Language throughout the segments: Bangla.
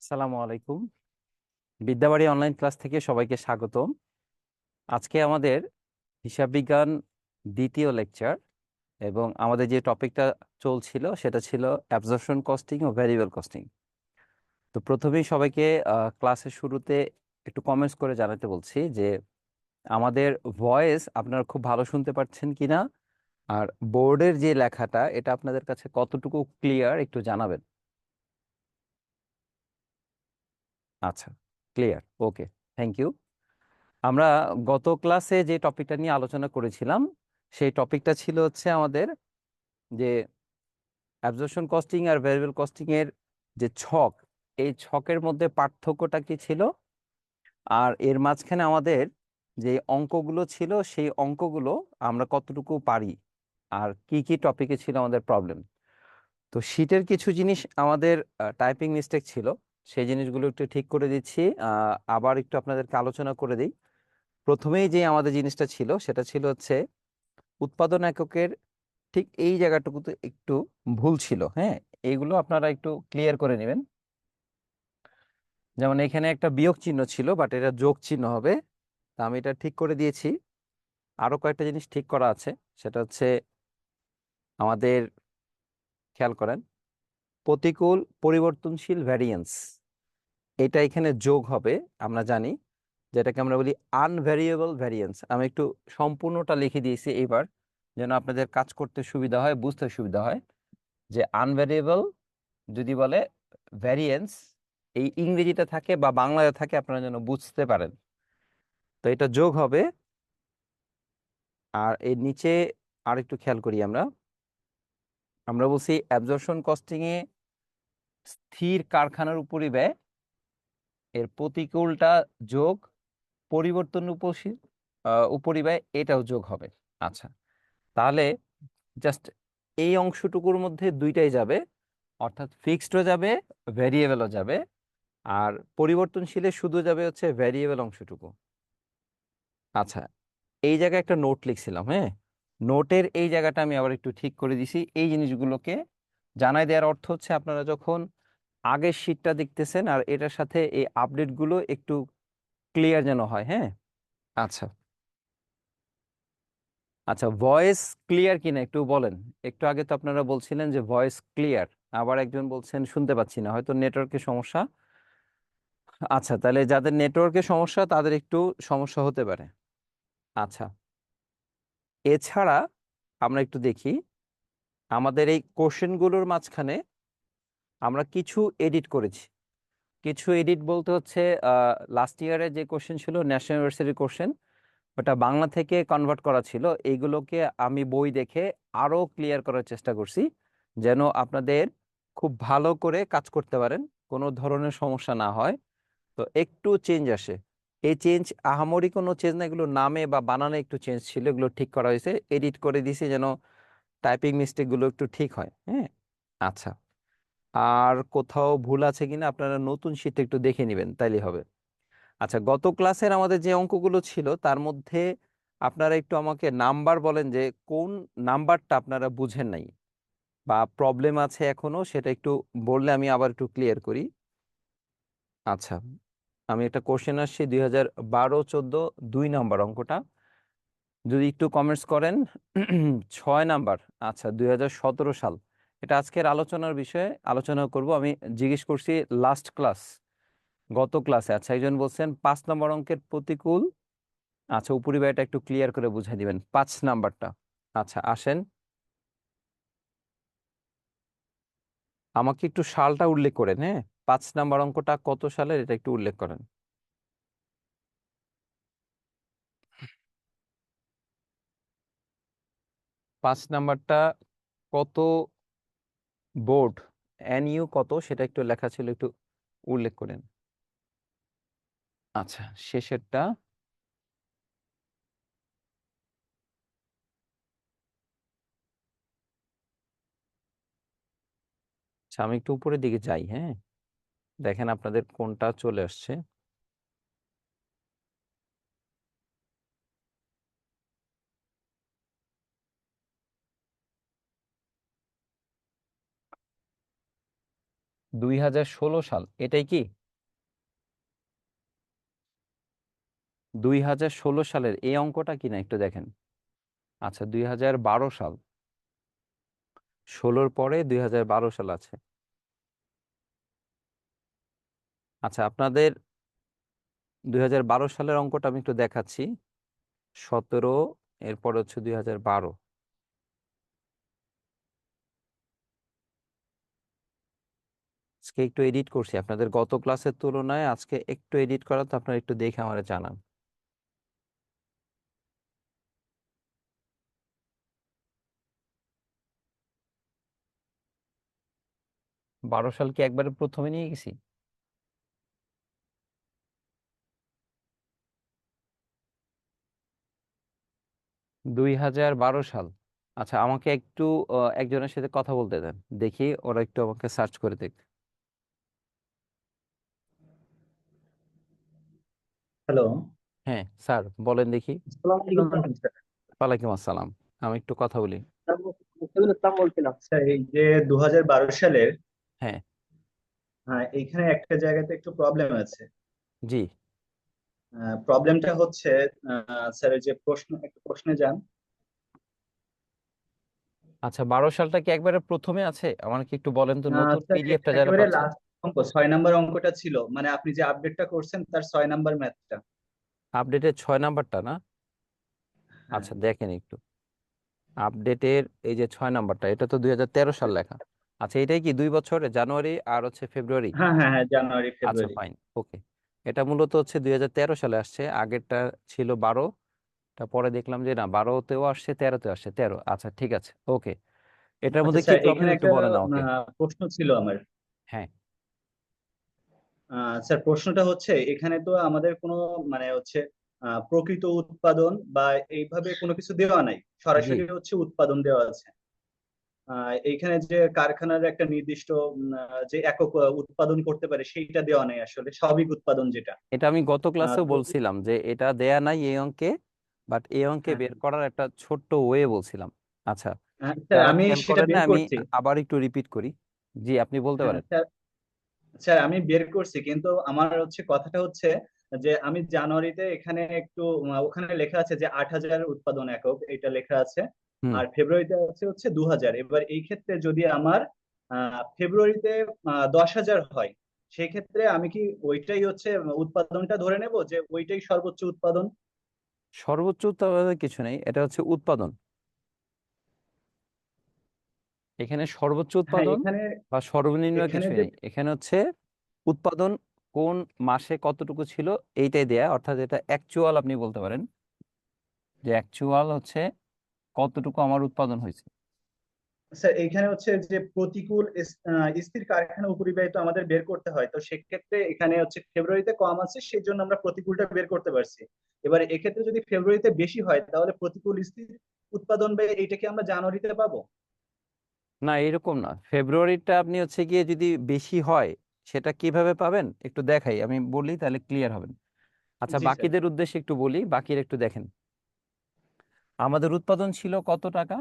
আসসালামু আলাইকুম। বিদ্যাবাড়ি অনলাইন ক্লাস থেকে সবাইকে স্বাগতম। আজকে আমাদের হিসাব বিজ্ঞান দ্বিতীয় লেকচার, এবং আমাদের যে টপিকটা চলছিল সেটা ছিল অ্যাবজর্পশন কস্টিং ও ভ্যারিয়েবল কস্টিং। তো প্রথমেই সবাইকে ক্লাসের শুরুতে একটু কমেন্টস করে জানাতে বলছি যে আমাদের ভয়েস আপনারা খুব ভালো শুনতে পাচ্ছেন কিনা, আর বোর্ডের যে লেখাটা এটা আপনাদের কাছে কতটুকু ক্লিয়ার একটু জানাবেন। আচ্ছা, ক্লিয়ার, ওকে, থ্যাংক ইউ। আমরা গত ক্লাসে যে টপিকটা নিয়ে আলোচনা করেছিলাম সেই টপিকটা ছিল হচ্ছে আমাদের যে অ্যাবজর্পশন কস্টিং আর ভ্যারিয়েবল কস্টিং এর যে ছক, এই ছকের মধ্যে পার্থক্যটা কি ছিল, আর এর মাঝখানে আমাদের যে অঙ্কগুলো ছিল সেই অঙ্কগুলো আমরা কতটুকু পারি, আর কি কি টপিকে ছিল আমাদের প্রবলেম। তো শীটের কিছু জিনিস আমাদের টাইপিং মিস্টেক ছিল, সেই জিনিসগুলো একটু ঠিক করে দিচ্ছি। আবার একটু আপনাদেরকে আলোচনা করে দিই। প্রথমেই যে আমাদের জিনিসটা ছিল সেটা ছিল হচ্ছে উৎপাদন এককের ঠিক এই জায়গাটুকুতে একটু ভুল ছিল। হ্যাঁ, এইগুলো আপনারা একটু ক্লিয়ার করে নেবেন। যেমন এখানে একটা বিয়োগ চিহ্ন ছিল, বাট এটা যোগ চিহ্ন হবে। তা আমি এটা ঠিক করে দিয়েছি। আরো কয়েকটা জিনিস ঠিক করা আছে, সেটা হচ্ছে আমাদের, খেয়াল করেন, প্রতিকূল পরিবর্তনশীল ভ্যারিয়েন্স এটা এখানে যোগ হবে। আমরা জানি যেটাকে আমরা বলি আনভ্যারিয়েবল ভ্যারিয়েন্স। আমি একটু সম্পূর্ণটা লিখে দিয়েছি এইবার, যেন আপনাদের কাজ করতে সুবিধা হয়, বুঝতে সুবিধা হয়। যে আনভ্যারিয়েবল যদি বলে ভ্যারিয়েন্স, এই ইংরেজিতে থাকে বা বাংলায় থাকে, আপনারা যেন বুঝতে পারেন। তো এটা যোগ হবে। আর এর নিচে আর একটু খেয়াল করি, আমরা আমরা বলছি অ্যাবজর্পশন কস্টিং এ স্থির কারখানার উপরিব্যয় এর প্রতিকূলটা যোগ, পরিবর্তন উপরিব্যয় এটাও যোগ হবে। আচ্ছা, তাহলে জাস্ট এই অংশটুকুর মধ্যে দুইটাই যাবে, অর্থাৎ ফিক্সডও যাবে, ভ্যারিয়েবলও যাবে। আর পরিবর্তনশীলে শুধু যাবে হচ্ছে ভ্যারিয়েবল অংশটুকু। আচ্ছা, এই জায়গায় একটা নোট লিখছিলাম। হ্যাঁ, নোটের এই জায়গাটা আমি আবার একটু ঠিক করে দিছি। এই জিনিসগুলোকে জানাই দেওয়ার অর্থ হচ্ছে আপনারা যখন আগের শীটটা দেখতেছেন আর এটার সাথে এই আপডেটগুলো একটু ক্লিয়ার যেন হয়। হ্যাঁ, আচ্ছা। আচ্ছা, ভয়েস ক্লিয়ার কিনা একটু বলেন। একটু আগে তো আপনারা বলছিলেন যে ভয়েস ক্লিয়ার, আবার একজন বলছেন শুনতে পাচ্ছি না, হয়তো নেটওয়ার্কের সমস্যা। আচ্ছা, তাহলে যাদের নেটওয়ার্কের সমস্যা তাদের একটু সমস্যা হতে পারে। আচ্ছা, এছাড়া আমরা একটু দেখি আমাদের এই কোশ্চেনগুলোর মাঝখানে আমরা কিছু এডিট করেছি। কিছু এডিট বলতে হচ্ছে লাস্ট ইয়ারে যে কোশ্চেন ছিল ন্যাশনাল ইউনিভার্সিটির কোশ্চেন, ওটা বাংলা থেকে কনভার্ট করা ছিল। এইগুলোকে আমি বই দেখে আরো ক্লিয়ার করার চেষ্টা করছি, যেন আপনাদের খুব ভালো করে কাজ করতে পারেন, কোনো ধরনের সমস্যা না হয়। তো একটু চেঞ্জ আসে। এই চেঞ্জ আহামরি কোনো চেঞ্জ না, এগুলো নামে বা বানানে একটু চেঞ্জ ছিল, এগুলো ঠিক করা হয়েছে, এডিট করে দিয়েছি যেন টাইপিং মিস্টেক গুলো একটু ঠিক হয়। হ্যাঁ, আচ্ছা। আর কোথাও ভুল আছে কিনা আপনারা নতুন শীটে একটু দেখে নেবেন, তাইলে হবে। আচ্ছা, গত ক্লাসের আমাদের যে অঙ্কগুলো ছিল তার মধ্যে আপনারা একটু আমাকে নাম্বার বলেন যে কোন নাম্বারটা আপনারা বুঝেন নাই বা প্রবলেম আছে এখনো, সেটা একটু বললে আমি আবার একটু ক্লিয়ার করি। আচ্ছা, আমি একটা কোশ্চেন আসছি 2012-14 2 নাম্বার অঙ্কটা, যদি একটু কমেন্টস করেন। 6 নাম্বার। আচ্ছা, 2017 সাল। এটা আজকের আলোচনার বিষয়ে আলোচনা করব। আমি জিজ্ঞেস করছি লাস্ট ক্লাস, গত ক্লাসে। আচ্ছা, একজন বলছেন 5 নম্বর অঙ্কের প্রতিকূল। আচ্ছা, উপরিব্যয়টা একটু ক্লিয়ার করে বুঝাই দিবেন 5 নাম্বারটা। আচ্ছা, আসেন, আমাকে একটু সালটা উল্লেখ করেন। হ্যাঁ, 5 নাম্বার অঙ্কটা কত সালের এটা একটু উল্লেখ করেন। 5 নাম্বারটা কত বোর্ড, এনইউ কত সেটা একটু লেখা ছিল, একটু উল্লেখ করেন। আচ্ছা, শেষেরটা। আচ্ছা, আমি একটু উপরের দিকে যাই। হ্যাঁ, দেখেন আপনাদের কোনটা চলে আসছে। 2016 সাল এটাই কি? 2016 সালের এই অঙ্কটা কিনা একটু দেখেন। আচ্ছা, 2012 সাল, 16-র পরে 2012 সাল আছে। আচ্ছা, আপনাদের 2012 সালের অঙ্কটা আমি একটু দেখাচ্ছি। 17, এরপর হচ্ছে 2012। আজকে একটু এডিট করছি আপনাদের গত ক্লাসের তুলনায়, আজকে একটু এডিট করা, তো আপনারা একটু দেখে আমারে জানান। বারো সাল কি একবারে প্রথমে নিয়ে গেছি? 2012 সাল। আচ্ছা, আমাকে একটু একজনের সাথে কথা বলতে দেন, দেখি ওরা একটু আমাকে সার্চ করে দেখ। হ্যালো। হ্যাঁ স্যার, বলেন দেখি। আসসালামু আলাইকুম স্যার। ওয়ালাইকুম আসসালাম। আমি একটু কথা বলি। মুস্তাফিজুল ইসলাম বলছিলাম স্যার, এই যে 2012 সালের হ্যাঁ। এইখানে একটা জায়গাতে একটু প্রবলেম আছে। জি। প্রবলেমটা হচ্ছে স্যার, এই যে একটা প্রশ্নে যান। আচ্ছা, 12 সালটা কি একবারে প্রথমে আছে? আমাকে একটু বলেন তো, নতুন স্যার পিডিএফটা যারা একেবারে পাচ্ছেন। লাস্ট অঙ্ক 6 নাম্বার অঙ্কটা ছিল, মানে আপনি যে আপডেটটা করছেন তার 6 নাম্বার ম্যাথটা। আপডেটের 6 নাম্বারটা না? হ্যাঁ, আচ্ছা দেখেন একটু। আপডেটের এই যে 6 নাম্বারটা, এটা তো 2013 সাল লেখা। আচ্ছা, এটাই কি 2 বছরে, জানুয়ারি আর হচ্ছে ফেব্রুয়ারি? হ্যাঁ, হ্যাঁ, হ্যাঁ, জানুয়ারি আচ্ছা ফেব্রুয়ারি। ফাইন, ওকে। এটা মূলত হচ্ছে 2013 সালে আসছে, আগেরটা ছিল 12টা, পরে দেখলাম যে না, 12তেও আসছে, 13তেও আসছে, 13। আচ্ছা ঠিক আছে, ওকে। এটার আচ্ছা মধ্যে কি স্যার, প্রবলেম এখানে একটু একটা বলেন আমাকে। প্রশ্ন ছিল আমার। হ্যাঁ। স্যার প্রশ্নটা হচ্ছে, এখানে তো আমাদের কোনো মানে হচ্ছে প্রকৃত উৎপাদন বা এইভাবে কোনো কিছু দেওয়া নাই, জি। সরাসরি হচ্ছে উৎপাদন দেওয়া আছে। এইখানে যে কারখানার একটা নির্দিষ্ট যে একক উৎপাদন করতে পারে সেইটা দেওয়া নাই, আসলে স্বাভাবিক উৎপাদন যেটা। এটা আমি গত ক্লাসেও তো বলছিলাম যে এটা দেয়া নাই এই অঙ্কে, বাট এই অঙ্কে হ্যাঁ, বের করার একটা ছোট্ট ওয়ে বলছিলাম। আচ্ছা, স্যার যারা আমি খেয়াল সেটা করেন না, বের আমি করছি। আবার একটু রিপিট করি। জি, আপনি বলতে হ্যাঁ পারেন। স্যার, স্যার আমি বের করছি, কিন্তু আমার হচ্ছে কথাটা হচ্ছে যে আমি জানুয়ারিতে এখানে একটু ওখানে লেখা আছে যে 8,000 উৎপাদন একক, এটা লেখা আছে। হুম। আর ফেব্রুয়ারিতে আছে হচ্ছে 2,000। এবার এই ক্ষেত্রে যদি আমার ফেব্রুয়ারিতে 10,000 হয়, সেই ক্ষেত্রে আমি কি ওইটাই হচ্ছে উৎপাদনটা ধরে নেব যে ওইটাই সর্বোচ্চ উৎপাদন? সর্বোচ্চ উৎপাদনের কিছু নেই, এটা হচ্ছে উৎপাদন। এখানে সর্বোচ্চ হ্যাঁ, উৎপাদন এখানে বা সর্বনিম্ন এখানে কিছুই যে নেই, এখানে হচ্ছে উৎপাদন কোন মাসে কতটুকু ছিল এইটাই দেয়া, অর্থাৎ এটা অ্যাকচুয়াল আপনি বলতে পারেন, যে অ্যাকচুয়াল হচ্ছে কতটুকু আমার উৎপাদন হয়েছে। স্যার এখানে হচ্ছে যে প্রতিকূল স্থির কারখানা উপরিব্যয় তো আমাদের বের করতে হয়, তো সেক্ষেত্রে এখানে হচ্ছে ফেব্রুয়ারিতে কম আছে, সেই জন্য আমরা প্রতিকূলটা বের করতে পারছি। এবার এক্ষেত্রে যদি ফেব্রুয়ারিতে বেশি হয়, তাহলে প্রতিকূল স্থির উৎপাদন ব্যয় এইটাকে আমরা জানুয়ারিতে পাবো। না, এরকম না, ফেব্রুয়ারিটা আপনি হচ্ছে গিয়ে যদি বেশি হয়, সেটা কিভাবে পাবেন একটু দেখাই, আমি বলি তাহলে ক্লিয়ার হবেন। আচ্ছা, জি স্যার। বাকিদের উদ্দেশ্যে একটু বলি, বাকির একটু দেখেন। আমাদের উৎপাদন ছিল কত টাকা,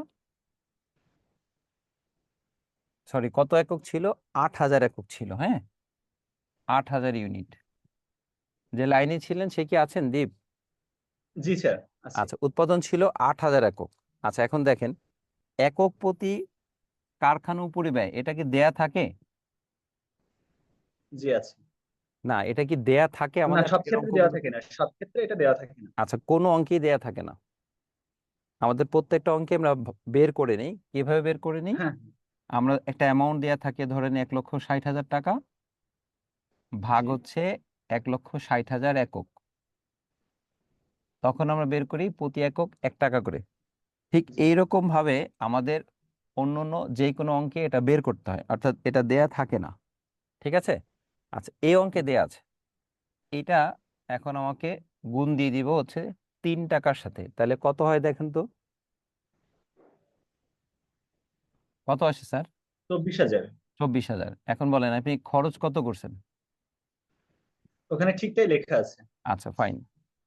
সরি কত একক ছিল? 8,000 একক ছিল, হ্যাঁ, 8,000 ইউনিট। যে লাইনে ছিলেন সে কি আছেন, দীপ? জি স্যার, আছি। আচ্ছা, উৎপাদন ছিল 8,000 একক। আচ্ছা এখন দেখেন, একক প্রতি কারখানা উপরিব্যয় এটা কি দেয়া থাকে? জি, আছে। না, এটা কি দেয়া থাকে না, আমাদের সব আগের ক্ষেত্রে দেওয়া অঙ্কগুলো? থাকে না, সব ক্ষেত্রে এটা দেওয়া থাকে না। আচ্ছা, কোনো অঙ্কেই দেয়া থাকে না। আমাদের প্রত্যেকটা অঙ্কে আমরা বের করে নিই, কিভাবে বের করে নিই? হ্যাঁ। আমরা একটা অ্যামাউন্ট দেয়া থাকে, ধরেন 1,60,000 টাকা, ভাগ জি, হচ্ছে 1,60,000 একক। তখন আমরা বের করি প্রতি একক 1 টাকা করে। ঠিক জি। এইরকম ভাবে আমাদের অন্য অন্য যে কোনো অঙ্কে এটা বের করতে হয়, অর্থাৎ এটা দেয়া থাকে না। ঠিক আছে। আচ্ছা, এই অঙ্কে দেয়া আছে। এটা এখন আমাকে গুণ দিয়ে দিব হচ্ছে 3 টাকার সাথে, তাহলে কত হয় দেখেন তো, কত আসে স্যার? 24,000। 24,000। এখন বলেন আপনি খরচ কত করছেন? ওখানে ঠিকটাই লেখা আছে। আচ্ছা ফাইন।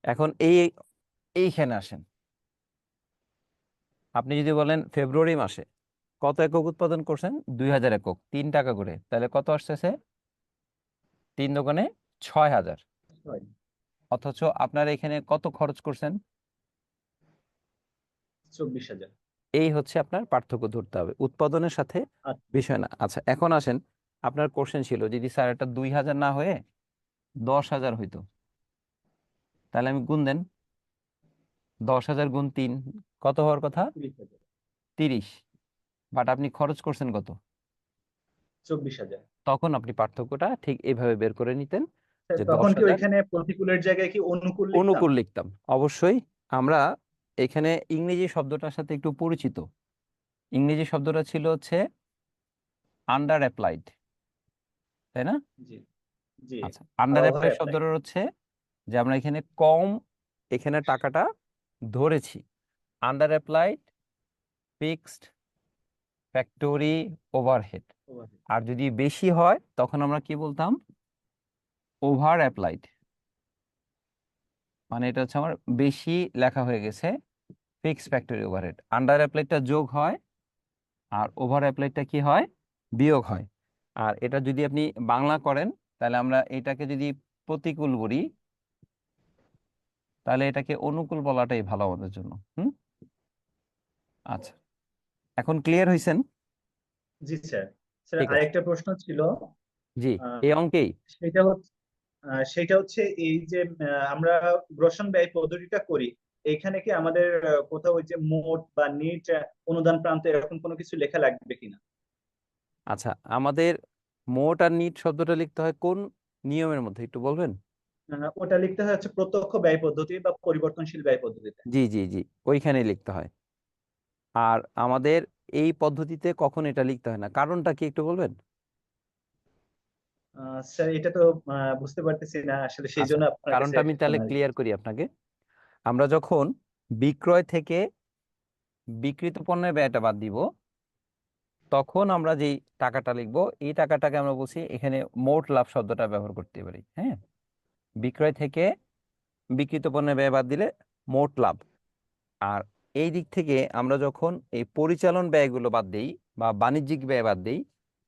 এখন এইখানে আসেন। আপনি যদি বলেন ফেব্রুয়ারি মাসে, কত একক উৎপাদন করছেন? 2000 একক, 3 টাকা করে, তাহলে কত আসতেছে? 3 দোকানে 6000। হয় অথচ আপনার এখানে কত খরচ করছেন? 24,000। এই হচ্ছে আপনার পার্থক্য ধরতে হবে উৎপাদনের সাথে, আচ্ছা বিষয় না। আচ্ছা, এখন আসেন, আপনার কোশ্চেন ছিল যদি স্যার এটা 2000 না হয়ে 10,000 হইতো, তাহলে আমি গুণ দেন, 10,000 গুণ 3 কত হওয়ার কথা? 30,000। 30। বাট আপনি খরচ করছেন কত? 24,000। তখন আপনি পার্থক্যটা ঠিক এইভাবে বের করে নিতেন যে দশ তখন কি হাজার ওইখানে প্রতিকূলের জায়গায় কি অনুকূল লিখতাম? অনুকূল লিখতাম অবশ্যই। আমরা এখানে ইংরেজি শব্দটার সাথে একটু পরিচিত। ইংরেজি শব্দটা ছিল হচ্ছে আন্ডার অ্যাপ্লাইড, তাই না? জি জি। আচ্ছা, আর আন্ডার ওভার অ্যাপ্লাই অ্যাপ্লাই। শব্দটা হচ্ছে যে আমরা এখানে কম এখানে টাকাটা ধরেছি। Under applied, fixed, factory, overhead. আর যদি বেশি হয় তখন আমরা কি বলতাম? Over applied. মানে এটা হচ্ছে আমার বেশি লেখা হয়ে গেছে, ফিক্সড, ফ্যাক্টরি, ওভারহেড। আন্ডার অ্যাপ্লাইডটা যোগ হয় আর ওভার অ্যাপ্লাইডটা কি হয়? বিয়োগ হয়। আর এটা যদি আপনি বাংলা করেন, তাহলে আমরা এটাকে যদি প্রতিকূল বলি, তাহলে এটাকে অনুকূল বলাটাই ভালো আমাদের জন্য। হুম। আচ্ছা, এখন ক্লিয়ার হয়েছেন? জি স্যার। স্যার ঠিক আছে। আরেকটা প্রশ্ন ছিল। জি, এই আহ, অঙ্কেই। সেটা হচ্ছে এই যে আমরা গ্রসন ব্যয় পদ্ধতিটা করি, এইখানে কি আমাদের কোথাও ওই যে মোট বা নিট অনুদান প্রান্ত এরকম কোনো কিছু লেখা লাগবে কিনা? আচ্ছা, আমাদের মোট আর নিট শব্দটা লিখতে হয় কোন নিয়মের মধ্যে একটু বলবেন? ওটা লিখতে হয় হচ্ছে প্রত্যক্ষ ব্যয় পদ্ধতি বা পরিবর্তনশীল ব্যয় পদ্ধতিতে। জি জি জি, ওইখানেই লিখতে হয়। আর আমাদের এই পদ্ধতিতে কখন এটা লিখতে হয় না, কারণটা কি একটু বলবেন? স্যার এটা তো বুঝতে পারতেছি না আসলে, সেই আচ্ছা, জন্য আপনার কাছে কারণটা আমি তাহলে শোনা আর কি। ক্লিয়ার করি আপনাকে। আমরা যখন বিক্রয় থেকে বিক্রিত পণ্যের ব্যয়টা বাদ দিব, তখন আমরা যেই টাকাটা লিখবো, এই টাকাটাকে আমরা বলছি এখানে মোট লাভ শব্দটা ব্যবহার করতে পারি। হ্যাঁ, বিক্রয় থেকে বিক্রিত পণ্যের ব্যয় বাদ দিলে মোট লাভ। আর এই দিক থেকে আমরা যখন এই পরিচালন ব্যয়গুলো বাদ দেই বা বাণিজ্যিক ব্যয় বাদ দেই,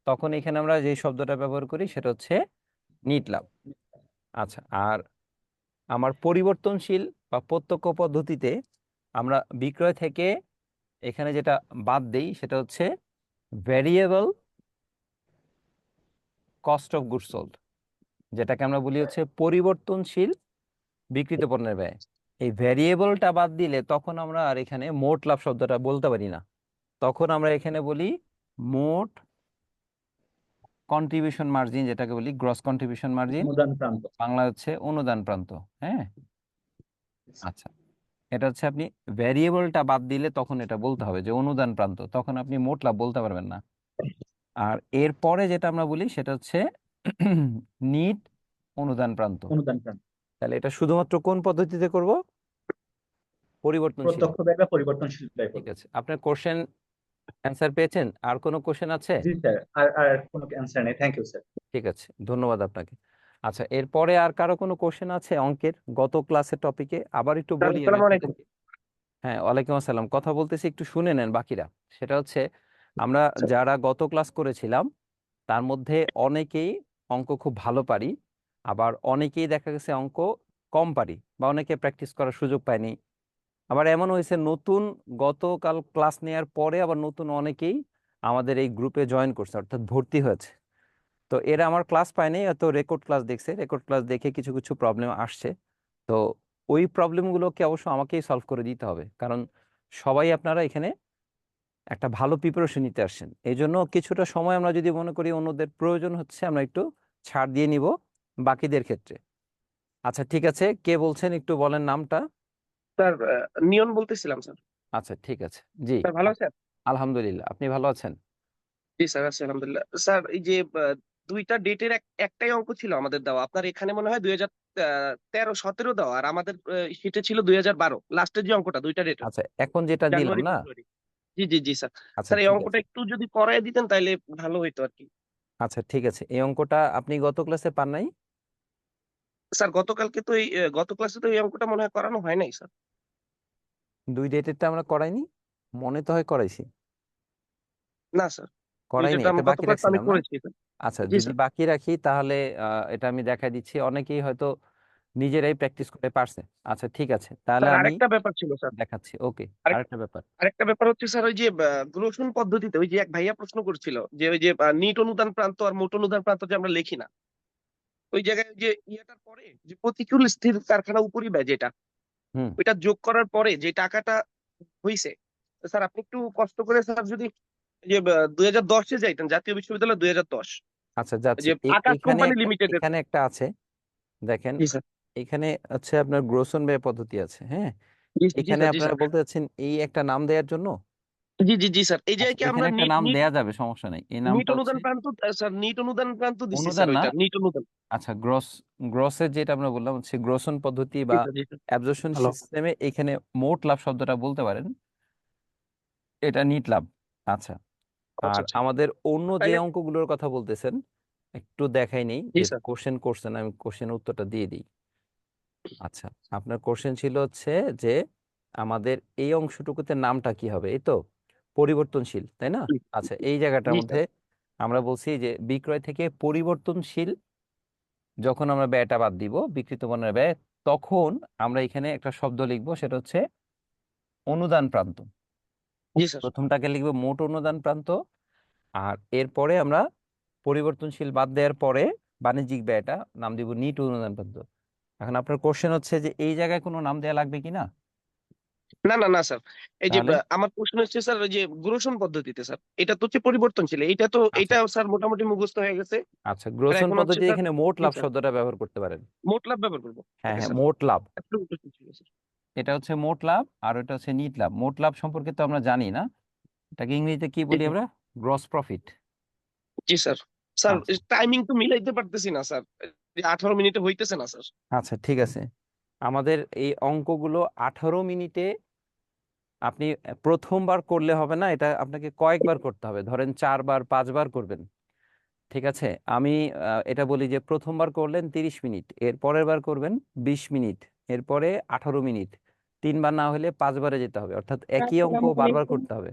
তখন এখানে আমরা যে শব্দটা ব্যবহার করি সেটা হচ্ছে নিট লাভ। আচ্ছা, আর আমার পরিবর্তনশীল বা প্রত্যক্ষ পদ্ধতিতে আমরা বিক্রয় থেকে এখানে যেটা বাদ দেই সেটা হচ্ছে variable cost of goods sold, যেটাকে আমরা বলি হচ্ছে পরিবর্তনশীল বিক্রিত পণ্যের ব্যয়। এই ভ্যারিয়েবলটা বাদ দিলে তখন আমরা আর এখানে মোট লাভ শব্দটা বলতে পারি না, তখন আমরা এখানে বলি মোট কন্ট্রিবিউশন মার্জিন, যেটাকে বলি গ্রস কন্ট্রিবিউশন মার্জিন, অনুদান প্রান্ত। বাংলা হচ্ছে অনুদান প্রান্ত। হ্যাঁ। আচ্ছা, এটা হচ্ছে আপনি ভ্যারিয়েবলটা বাদ দিলে তখন এটা বলতে হবে যে অনুদান প্রান্ত, তখন আপনি মোট লাভ বলতে পারবেন না। আর এর পরে যেটা আমরা বলি সেটা হচ্ছে নিট অনুদান প্রান্ত। অনুদান প্রান্ত। তাহলে এটা শুধুমাত্র কোন পদ্ধতিতে করব? পরিবর্তনশীল। প্রত্যক্ষ ব্যয় বা পরিবর্তনশীল ব্যয় ঠিক পদ্ধতি। আছে, আপনার কোশ্চেন অ্যান্সার পেয়েছেন? আর কোনো কোশ্চেন আছে? জি স্যার, আর কোনো অ্যান্সার নেই, থ্যাংক ইউ স্যার। ঠিক আছে, ধন্যবাদ আপনাকে। আচ্ছা, এরপরে আর কারো কোনো কোশ্চেন আছে অঙ্কের গত ক্লাসের টপিকে? আবার একটু স্যার বলি আমি আসসালামু আলাইকুম। আপনাদেরকে। হ্যাঁ, ওয়ালাইকুম আসসালাম। কথা বলতেছি, একটু শুনে নেন বাকিরা। সেটা হচ্ছে আমরা স্যার, যারা গত ক্লাস করেছিলাম তার মধ্যে অনেকেই অঙ্ক খুব ভালো পারি, আবার অনেকেই দেখা গেছে অঙ্ক কম পারি, বা অনেকে প্র্যাকটিস করার সুযোগ পায়নি। আবার এমন হয়েছে নতুন গতকাল ক্লাস নেওয়ার পরে আবার নতুন অনেকেই আমাদের এই গ্রুপে জয়েন করছে, অর্থাৎ ভর্তি হয়েছে। তো এরা আমার ক্লাস পায়নি, তো রেকর্ড ক্লাস দেখছে, রেকর্ড ক্লাস দেখে কিছু কিছু প্রবলেম আসছে। তো ওই প্রবলেমগুলোকে অবশ্য আমাকেই সলভ করে দিতে হবে, কারণ সবাই আপনারা এখানে একটা ভালো প্রিপারেশন নিতে আসছেন। এই জন্য কিছুটা সময় আমরা যদি মনে করি অন্যদের প্রয়োজন হচ্ছে, আমরা একটু ছাড় দিয়ে নিব বাকিদের ক্ষেত্রে। আচ্ছা, ঠিক আছে, কে বলছেন একটু বলেন নামটা। স্যার নিয়ন বলতেছিলাম স্যার। আচ্ছা, ঠিক আছে। জি, স্যার ভালো আছেন? আলহামদুলিল্লাহ, আপনি ভালো আছেন? জি স্যার, আছি আলহামদুলিল্লাহ। স্যার এই যে দুইটা ডেটের একটাই অঙ্ক ছিল আমাদের দেওয়া, আপনার এখানে মনে হয় 2013-17 দেওয়া, আর আমাদের শীটে ছিল 2012 লাস্টের যে অঙ্কটা, দুইটা ডেটের, আচ্ছা, এখন যেটা দিলাম জানুয়ারি না। ফেব্রুয়ারি। জি জি জি স্যার। আচ্ছা, স্যার এই ঠিক অঙ্কটা আছে। একটু যদি করায় দিতেন তাইলে ভালো হইতো আর কি। আচ্ছা, ঠিক আছে, এই অঙ্কটা আপনি গত ক্লাসে পান নাই? স্যার গত ক্লাসে তো এই অঙ্কটা মনে হয় করানো হয় নাই স্যার। দুই ডেটেরটা আমরা করাইনি, মনে তো হয় করাইছি। না স্যার, ওই করাই নেই, যেটা আমি এটা গত বাকি ক্লাসে আমি রাখছিলাম না? করেছি স্যার। আচ্ছা, জি যদি স্যার। বাকি রাখি তাহলে এটা আমি দেখাই দিচ্ছি, অনেকেই হয়তো নিজেরাই প্র্যাকটিস করে পারছে। আচ্ছা ঠিক আছে, তাহলে স্যার আমি আরেকটা ব্যাপার ছিল স্যার, দেখাচ্ছি। ওকে, আরেক আরেকটা ব্যাপার। আরেকটা ব্যাপার হচ্ছে স্যার, ওই যে গ্রসন পদ্ধতিতে ওই যে এক ভাইয়া প্রশ্ন করছিল যে ওই যে নিট অনুদান প্রান্ত আর মোট অনুদান প্রান্ত যে আমরা লিখি না, ওই জায়গায় যে ইয়েটার পরে যে প্রতিকূল স্থির কারখানা উপরিব্যয় যেটা, হুম। ওইটা যোগ করার পরে যে টাকাটা হইছে, স্যার আপনি একটু কষ্ট করে স্যার যদি যে 2010-এ যাইতেন, জাতীয় বিশ্ববিদ্যালয় 2010, আচ্ছা যাচ্ছি, যে আকাশ এখানে কোম্পানি একটা, লিমিটেডের। এখানে একটা আছে, দেখেন। জি স্যার। এখানে হচ্ছে আপনার গ্রোসন ব্যয় পদ্ধতি আছে, হ্যাঁ। জি জি এখানে স্যার। জি আপনারা স্যার। বলতে চাচ্ছেন এই একটা নাম দেওয়ার জন্য। জি জি জি স্যার, এই আচ্ছা, জায়গায় এখানে আমরা একটা নিট নাম নিট দেয়া যাবে, সমস্যা নেই, এই নিট নামটা হচ্ছে অনুদান প্রান্ত, স্যার নিট অনুদান প্রান্ত দিচ্ছি স্যার, অনুদান না। ওইটা নিট অনুদান। আচ্ছা, গ্রসের যেটা আমরা বললাম হচ্ছে গ্রোসন পদ্ধতি জি বা স্যার। জি স্যার। Absorption hello. সিস্টেমে, এখানে মোট লাভ শব্দটা বলতে পারেন, এটা নিট লাভ। আচ্ছা, আচ্ছা আর আচ্ছা। আমাদের অন্য যে তাইলে। অঙ্কগুলোর কথা বলতেছেন, একটু দেখাই নেই, জি যেহেতু স্যার। কোশ্চেন করছেন, আমি কোশ্চেন উত্তরটা দিয়ে দিই। আচ্ছা, আপনার কোশ্চেন ছিল হচ্ছে যে আমাদের এই অংশটুকুতে নামটা কি হবে, এই তো পরিবর্তনশীল, তাই না? জি আচ্ছা, এই জায়গাটার জি মধ্যে স্যার। আমরা বলছি যে বিক্রয় থেকে পরিবর্তনশীল যখন আমরা ব্যয়টা বাদ দিব, বিক্রিত পণ্যের ব্যয়, তখন আমরা এখানে একটা শব্দ লিখবো, সেটা হচ্ছে অনুদান প্রান্ত। জি স্যার। প্রথমটাকে লিখবো মোট অনুদান প্রান্ত, আর এরপরে আমরা পরিবর্তনশীল বাদ দেওয়ার পরে বাণিজ্যিক ব্যয়টা নাম দিব নিট অনুদান প্রান্ত। এখন আপনার কোশ্চেন হচ্ছে যে এই জায়গায় কোনো নাম দেওয়া লাগবে কিনা, না না না স্যার, এই যে তাহলে? আমার প্রশ্ন হচ্ছে স্যার, ওই যে গ্রসন পদ্ধতিতে স্যার, এটা তো হচ্ছে পরিবর্তনশীল, এইটা তো আচ্ছা এটা স্যার মোটামুটি মুখস্থ হয়ে গেছে। আচ্ছা, আর গ্রোসন এখন হচ্ছে পদ্ধতি স্যার। এখানে মোট জি লাভ স্যার। শব্দটা ব্যবহার করতে পারেন। মোট লাভ ব্যবহার করবো। হ্যাঁ ওকে হ্যাঁ, স্যার। মোট লাভ। একটু একটু ছিল স্যার। এটা হচ্ছে মোট লাভ, আর এটা হচ্ছে নিট লাভ। মোট লাভ সম্পর্কে তো আমরা জানি না, এটাকে ইংরেজিতে কি জি বলি স্যার। আমরা? Gross profit. জি স্যার। স্যার আচ্ছা টাইমিং তো মিলাইতে পারতেছি না স্যার, 18 মিনিটে হইতেছে না স্যার। আচ্ছা, ঠিক আছে, আমাদের এই অঙ্কগুলো 18 মিনিটে আপনি প্রথমবার করলে হবে না, এটা আপনাকে কয়েকবার করতে হবে, ধরেন 4 বার 5 বার করবেন। ঠিক আছে, আমি এটা বলি যে প্রথমবার করলেন 30 মিনিট, এর পরের বার করবেন 20 মিনিট, এরপরে 18 মিনিট, 3 বার না হলে 5 বারে যেতে হবে, অর্থাৎ একই অঙ্ক বারবার করতে হবে।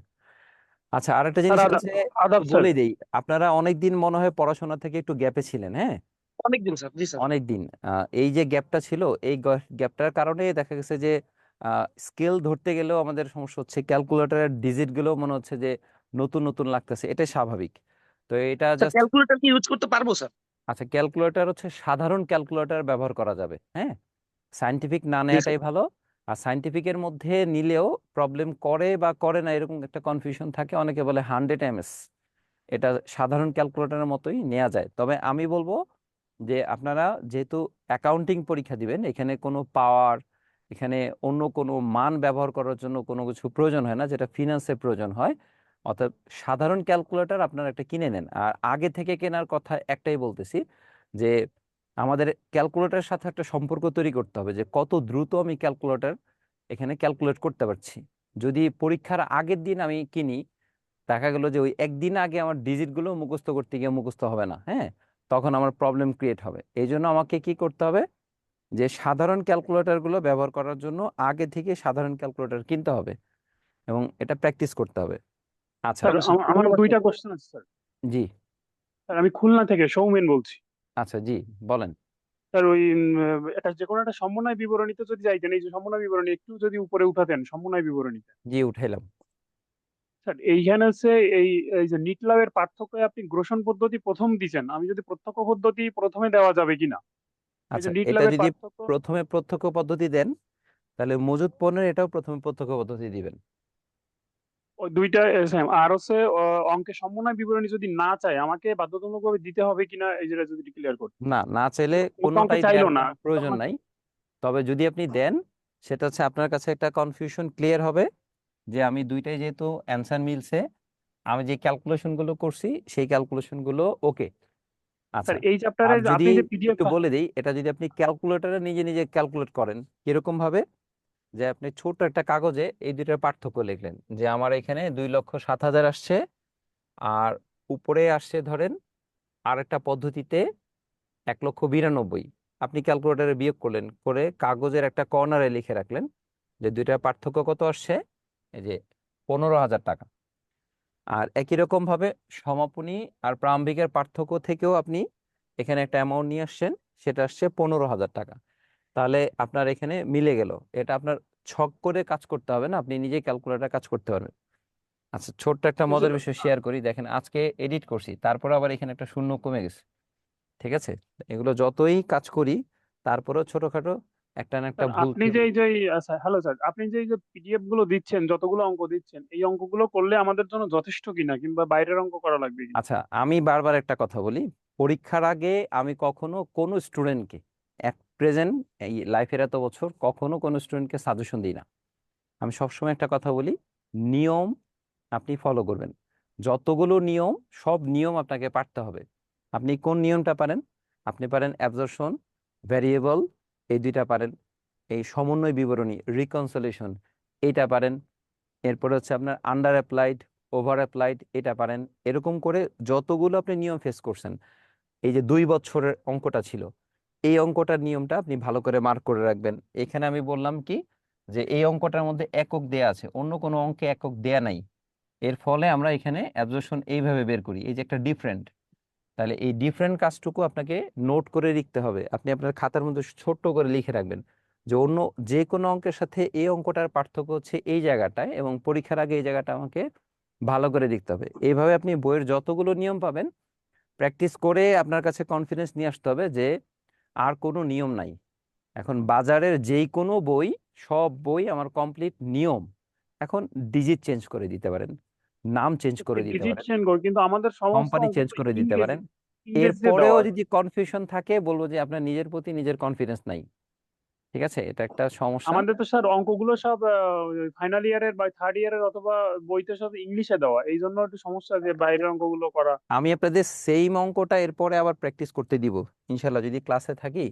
আচ্ছা, আরেকটা স্যার জিনিস আদাব, হচ্ছে, আদাব একটু স্যার। বলেই দেই, আপনারা অনেকদিন মনে হয় পড়াশোনা থেকে একটু গ্যাপে ছিলেন, হ্যাঁ। অনেকদিন স্যার। জি স্যার। অনেকদিন, এই যে গ্যাপটা ছিল, এই গ্যাপটার কারণে দেখা গেছে যে স্কেল ধরতে গেলেও আমাদের সমস্যা হচ্ছে, ক্যালকুলেটরের ডিজিট গুলো মনে হচ্ছে যে নতুন নতুন লাগতেছে, এটাই স্বাভাবিক। তো এটা স্যার জাস্ট, ক্যালকুলেটর কি ইউজ করতে পারবো স্যার? আচ্ছা, ক্যালকুলেটর হচ্ছে সাধারণ ক্যালকুলেটর ব্যবহার করা যাবে, হ্যাঁ। সায়েন্টিফিক না জি স্যার। নেওয়াটাই ভালো। আর সায়েন্টিফিকের মধ্যে নিলেও প্রবলেম করে বা করে না, এরকম একটা কনফিউশন থাকে, অনেকে বলে 100 ms, এটা সাধারণ ক্যালকুলেটরের মতোই নেওয়া যায়। তবে আমি বলবো যে আপনারা যেহেতু অ্যাকাউন্টিং পরীক্ষা দিবেন, এখানে কোনো পাওয়ার, এখানে অন্য কোনো মান ব্যবহার করার জন্য কোনো কিছু প্রয়োজন হয় না, যেটা ফিনান্সে প্রয়োজন হয়। অর্থাৎ সাধারণ ক্যালকুলেটর আপনারা একটা কিনে নেন, আর আগে থেকে কেনার কথা একটাই বলতেছি, যে আমাদের ক্যালকুলেটরের সাথে একটা সম্পর্ক তৈরি করতে হবে, যে কত দ্রুত আমি ক্যালকুলেটর এখানে ক্যালকুলেট করতে পারছি। যদি পরীক্ষার আগের দিন আমি কিনি, দেখা গেল যে ওই একদিন আগে আমার ডিজিটগুলো মুখস্থ করতে গিয়ে মুখস্থ হবে না, হ্যাঁ, তখন আমার প্রবলেম ক্রিয়েট হবে। এই জন্য আমাকে কি করতে হবে, যে সাধারণ ক্যালকুলেটরগুলো ব্যবহার করার জন্য আগে থেকে সাধারণ ক্যালকুলেটর কিনতে হবে, এবং এটা প্র্যাকটিস করতে হবে। আচ্ছা। স্যার ওকে স্যার, আমার ধন্যবাদ স্যার। দুইটা কোশ্চেন আছে স্যার। জি। স্যার আমি খুলনা থেকে সৌমেন বলছি। আচ্ছা, জি, বলেন। স্যার ওই এটা যে কোনো একটা সমন্বয় বিবরণীতে যদি যাইতেন, এই যে সমন্বয় বিবরণী একটু যদি উপরে উঠাতেন সমন্বয় বিবরণীতে। জি, উঠাইলাম। স্যার এইখানে হচ্ছে এই এই যে নিট লাভের পার্থক্য, আপনি গ্রসন পদ্ধতি প্রথম দিছেন, আমি যদি প্রত্যক্ষ পদ্ধতি প্রথমে দেওয়া যাবে কিনা, এই যে আচ্ছা, নিট এটা লাভের যদি পার্থক্য। প্রথমে প্রত্যক্ষ পদ্ধতি দেন, তাহলে মজুদ পণ্যের এটাও প্রথমে প্রত্যক্ষ পদ্ধতি দিবেন। ওই দুইটা সেম। আর হচ্ছে অঙ্কের সমন্বয় বিবরণী যদি না চাই, আমাকে বাধ্যতামূলকভাবে দিতে হবে কিনা, এই যেটা যদি ক্লিয়ার করতে। না, না চাইলে ও তো অঙ্কে কোনোটাই চাইলো দেওয়ার না কোনো প্রয়োজন তখন। নাই। তবে যদি আপনি দেন, সেটা হচ্ছে আপনার কাছে একটা কনফিউশন ক্লিয়ার হবে, যে আমি দুইটাই যেহেতু অ্যান্সার মিলছে, আমি যে ক্যালকুলেশনগুলো করছি সেই ক্যালকুলেশনগুলো ওকে। আচ্ছা, স্যার এই চ্যাপ্টারে আর যদি আপনি যে পিডিএফ। একটু বলে দিই, এটা যদি আপনি ক্যালকুলেটরে নিজে নিজে ক্যালকুলেট করেন, কিরকম ভাবে, যে আপনি ছোট একটা কাগজে এই দুইটার পার্থক্য লিখলেন, যে আমার এখানে 2,07,000 আসছে, আর উপরে আসছে ধরেন আরেকটা পদ্ধতিতে 1,92,000, আপনি ক্যালকুলেটরে বিয়োগ করলেন, করে কাগজের একটা কর্নারে লিখে রাখলেন যে দুইটার পার্থক্য কত আসছে, এই যে 15,000 টাকা। আর একই রকম ভাবে সমাপনী আর প্রারম্ভিকের পার্থক্য থেকেও আপনি এখানে একটা অ্যামাউন্ট নিয়ে আসছেন, সেটা আসছে 15,000 টাকা। তাহলে আপনার এখানে মিলে গেল। এটা আপনার ছক করে কাজ করতে হবে না, আপনি নিজে ক্যালকুলেটর কাজ করতে পারবেন। আচ্ছা, ছোট্ট একটা মজার বিষয় শেয়ার করি, দেখেন আজকে এডিট করছি, তারপর আবার এখানে একটা শূন্য কমে গেছে। ঠিক আছে, এগুলো যতই কাজ করি তারপরেও ছোটখাটো একটা না একটা স্যার ভুল আপনি যে থেকে। এই যে হ্যালো স্যার, আপনি যে এই যে পিডিএফ গুলো দিচ্ছেন, যতগুলো অঙ্ক দিচ্ছেন, এই অঙ্কগুলো করলে আমাদের জন্য যথেষ্ট কিনা, কিংবা বাইরের অঙ্ক করা লাগবে কিনা? আচ্ছা, আমি বারবার একটা কথা বলি, পরীক্ষার আগে আমি কখনো কোনো স্টুডেন্টকে, এক প্রেজেন্ট এই লাইফের এত বছর কখনো কোনো স্টুডেন্টকে সাজেশন দিই না। আমি সবসময় একটা কথা বলি, নিয়ম আপনি ফলো করবেন। যতগুলো নিয়ম, সব নিয়ম আপনাকে পারতে হবে। আপনি কোন নিয়মটা পারেন? আপনি পারেন অ্যাবজর্পশন, ভ্যারিয়েবল, এই দুইটা পারেন। এই সমন্বয় বিবরণী, রিকনসোলেশন, এইটা পারেন। এরপরে হচ্ছে আপনার আন্ডার অ্যাপ্লাইড, ওভার অ্যাপ্লাইড, এটা পারেন। এরকম করে যতগুলো আপনি নিয়ম ফেস করছেন, এই যে 2 বছরের অঙ্কটা ছিল, এই অঙ্কটার নিয়মটা আপনি ভালো করে মার্ক করে রাখবেন। এখানে আমি বললাম কি, যে এই অঙ্কটার মধ্যে একক দেয়া আছে, অন্য কোনো অঙ্কে একক দেয়া নাই। এর ফলে আমরা এখানে অ্যাবজর্পশন এইভাবে বের করি, এই যে একটা ডিফারেন্ট। তাহলে এই ডিফারেন্ট কাজটুকু আপনাকে নোট করে লিখতে হবে। আপনি আপনার খাতার মধ্যে ছোট্ট করে লিখে রাখবেন যে অন্য যে কোনো অঙ্কের সাথে এই অঙ্কটার পার্থক্য হচ্ছে এই জায়গাটায়, এবং পরীক্ষার আগে এই জায়গাটা আমাকে ভালো করে লিখতে হবে। এইভাবে আপনি বইয়ের যতগুলো নিয়ম পাবেন প্র্যাকটিস করে আপনার কাছে কনফিডেন্স নিয়ে আসতে হবে যে আর কোনো নিয়ম নাই। এখন বাজারের যেই কোনো বই, সব বই আমার কমপ্লিট নিয়ম। এখন ডিজিট চেঞ্জ করে দিতে পারেন, নাম চেঞ্জ করে দিতে ডিজিট পারেন, চেঞ্জ করে, কিন্তু আমাদের সমস্ত কোম্পানি অঙ্ক চেঞ্জ তো করে দিতে পারেন। ইংরেজিতে এরপরেও দেওয়া। যদি কনফিউশন থাকে, বলবো যে আপনার নিজের প্রতি নিজের কনফিডেন্স নাই। ঠিক আছে, এটা একটা সমস্যা। আমাদের তো স্যার অঙ্কগুলো সব ফাইনাল ইয়ারের বা থার্ড ইয়ারের অথবা বইতে সব ইংলিশে দেওয়া, এই জন্য একটু সমস্যা যে বাইরের অঙ্কগুলো করা। আমি আপনাদের সেম অঙ্কটা এরপরে আবার প্র্যাকটিস করতে দিব ইনশাল্লাহ, যদি ক্লাসে থাকি।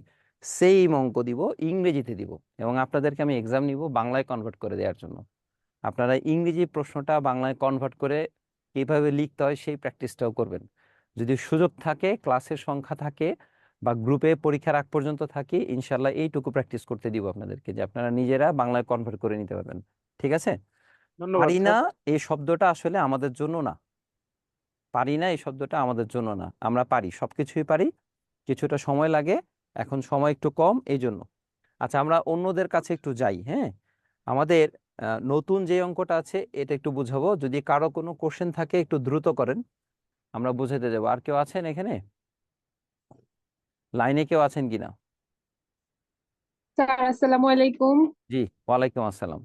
সেম অঙ্ক দিব, ইংরেজিতে দিব, এবং আপনাদেরকে আমি এক্সাম নিব বাংলায় কনভার্ট করে দেওয়ার জন্য। আপনারা ইংরেজি প্রশ্নটা বাংলায় কনভার্ট করে কিভাবে লিখতে হয় সেই প্র্যাকটিসটাও করবেন। যদি সুযোগ থাকে, ক্লাসের সংখ্যা থাকে, বা গ্রুপে পরীক্ষার আগ পর্যন্ত থাকি, ইনশাল্লাহ এইটুকু প্র্যাকটিস করতে দিব আপনাদেরকে, যে আপনারা নিজেরা বাংলায় কনভার্ট করে নিতে পারবেন। ঠিক আছে? ধন্যবাদ পারি না স্যার। এই শব্দটা আসলে আমাদের জন্য না। পারি না এই শব্দটা আমাদের জন্য না, আমরা পারি, সবকিছুই পারি, কিছুটা সময় লাগে। এখন সময় একটু কম, এই জন্য। আচ্ছা, আমরা অন্যদের কাছে একটু যাই, হ্যাঁ। আমাদের নতুন যে অঙ্কটা আছে এটা একটু বুঝাবো, যদি কারো কোনো কোশ্চেন থাকে একটু দ্রুত করেন, আমরা বুঝাতে যাবো। আর কেউ আছেন এখানে, লাইনে কেউ আছেন কিনা? স্যার আসসালামু আলাইকুম। জি, ওয়ালাইকুম আসসালাম।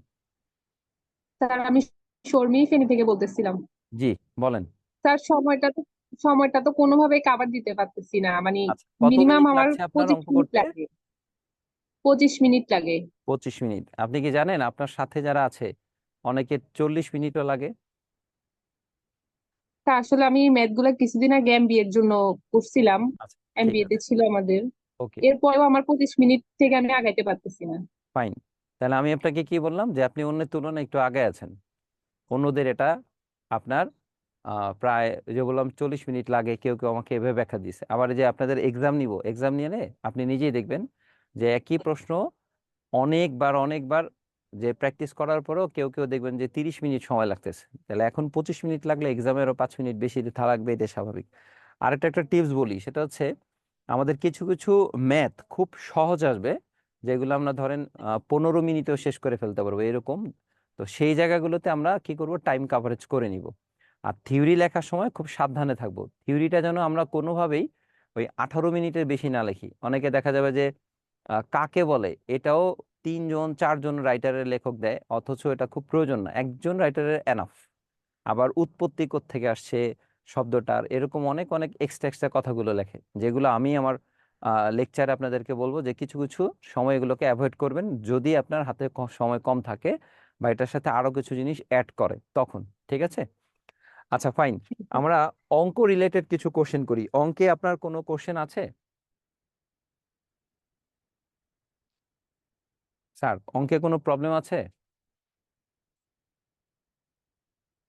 স্যার আমি শর্মি ফেনী থেকে বলতেছিলাম। জি, বলেন। স্যার সময়টা তো কোনোভাবেই কাভার দিতে পারতেছি না, মানে আচ্ছা, কত মিনিমাম মিনিট আমার লাগছে আপনার 25 অঙ্ক মিনিট করতে? লাগে। 25 মিনিট লাগে। 25 মিনিট? আপনি কি জানেন আপনার সাথে যারা আছে অনেকে 40 মিনিটও লাগে? তা আসলে আমি ম্যাথ গুলা কিছুদিন আগে এমবিএ এর জন্য করছিলাম। আচ্ছা, ঠিক এমবিএ তে আছে। ছিল আমাদের। ওকে, এরপরেও আমার 25 মিনিট থেকে আমি আগাইতে পারতেছি না। ফাইন। তাহলে আমি আপনাকে কি বললাম, যে আপনি অন্যের তুলনায় একটু আগে আছেন। অন্যদের এটা আপনার প্রায়, যে বললাম 40 মিনিট লাগে, কেউ কেউ আমাকে এভাবে ব্যাখ্যা দিয়েছে। আবার এই যে আপনাদের এক্সাম নিব, এক্সাম নিয়ে আপনি নিজেই দেখবেন যে একই প্রশ্ন অনেকবার অনেকবার যে প্র্যাকটিস করার পরেও কেউ কেউ দেখবেন যে 30 মিনিট সময় লাগতেছে। তাহলে এখন 25 মিনিট লাগলে এক্সামেরও 5 মিনিট বেশি লাগবে, এটা স্বাভাবিক। আরেকটা একটা টিপস বলি, সেটা হচ্ছে আমাদের কিছু কিছু ম্যাথ খুব সহজ আসবে, যেগুলো আমরা ধরেন 15 মিনিটেও শেষ করে ফেলতে পারবো এরকম। তো সেই জায়গাগুলোতে আমরা কি করব, টাইম কাভারেজ করে নিব। আর থিওরি লেখার সময় খুব সাবধানে থাকবো, থিওরিটা যেন আমরা কোনোভাবেই ওই 18 মিনিটের বেশি না লিখি। অনেকে দেখা যাবে যে কাকে বলে এটাও 3 জন 4 জন রাইটারের লেখক দেয়, অথচ এটা খুব প্রয়োজন না, একজন রাইটারের এনাফ। আবার উৎপত্তি থেকে আসছে শব্দটার, এরকম অনেক অনেক এক্সট্রা এক্সট্রা কথাগুলো লেখে, যেগুলো আমি আমার লেকচারে আপনাদেরকে বলবো যে কিছু কিছু সময় এগুলোকে অ্যাভয়েড করবেন, যদি আপনার হাতে সময় কম থাকে, বা এটার সাথে আরো কিছু জিনিস অ্যাড করে তখন। ঠিক আছে? আচ্ছা, ফাইন। আমরা অঙ্ক রিলেটেড কিছু কোশ্চেন করি। অঙ্কে আপনার কোনো কোশ্চেন আছে? স্যার, অঙ্কে কোনো প্রবলেম আছে?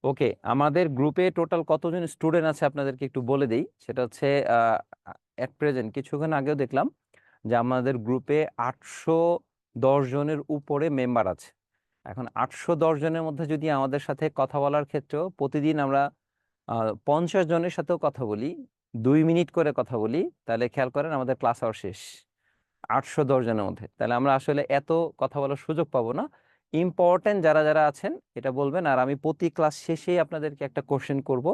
ওকে, আমাদের গ্রুপে টোটাল কতজন স্টুডেন্ট আছে আপনাদেরকে একটু বলে দেই। সেটা হচ্ছে এট প্রেজেন্ট, কিছুক্ষণ আগেও দেখলাম যে আমাদের গ্রুপে 810 জনের উপরে মেম্বার আছে। এখন 810 জনের মধ্যে যদি আমাদের সাথে কথা বলার ক্ষেত্রেও প্রতিদিন আমরা 50 জনের সাথেও কথা বলি, 2 মিনিট করে কথা বলি, তাহলে খেয়াল করেন আমাদের ক্লাস আওয়ার শেষ 810 জনের মধ্যে। তাহলে আমরা আসলে এত কথা বলার সুযোগ পাবো না। ইম্পর্টেন্ট যারা যারা আছেন এটা বলবেন, আর আমি প্রতি ক্লাস শেষেই আপনাদেরকে একটা কোশ্চেন করব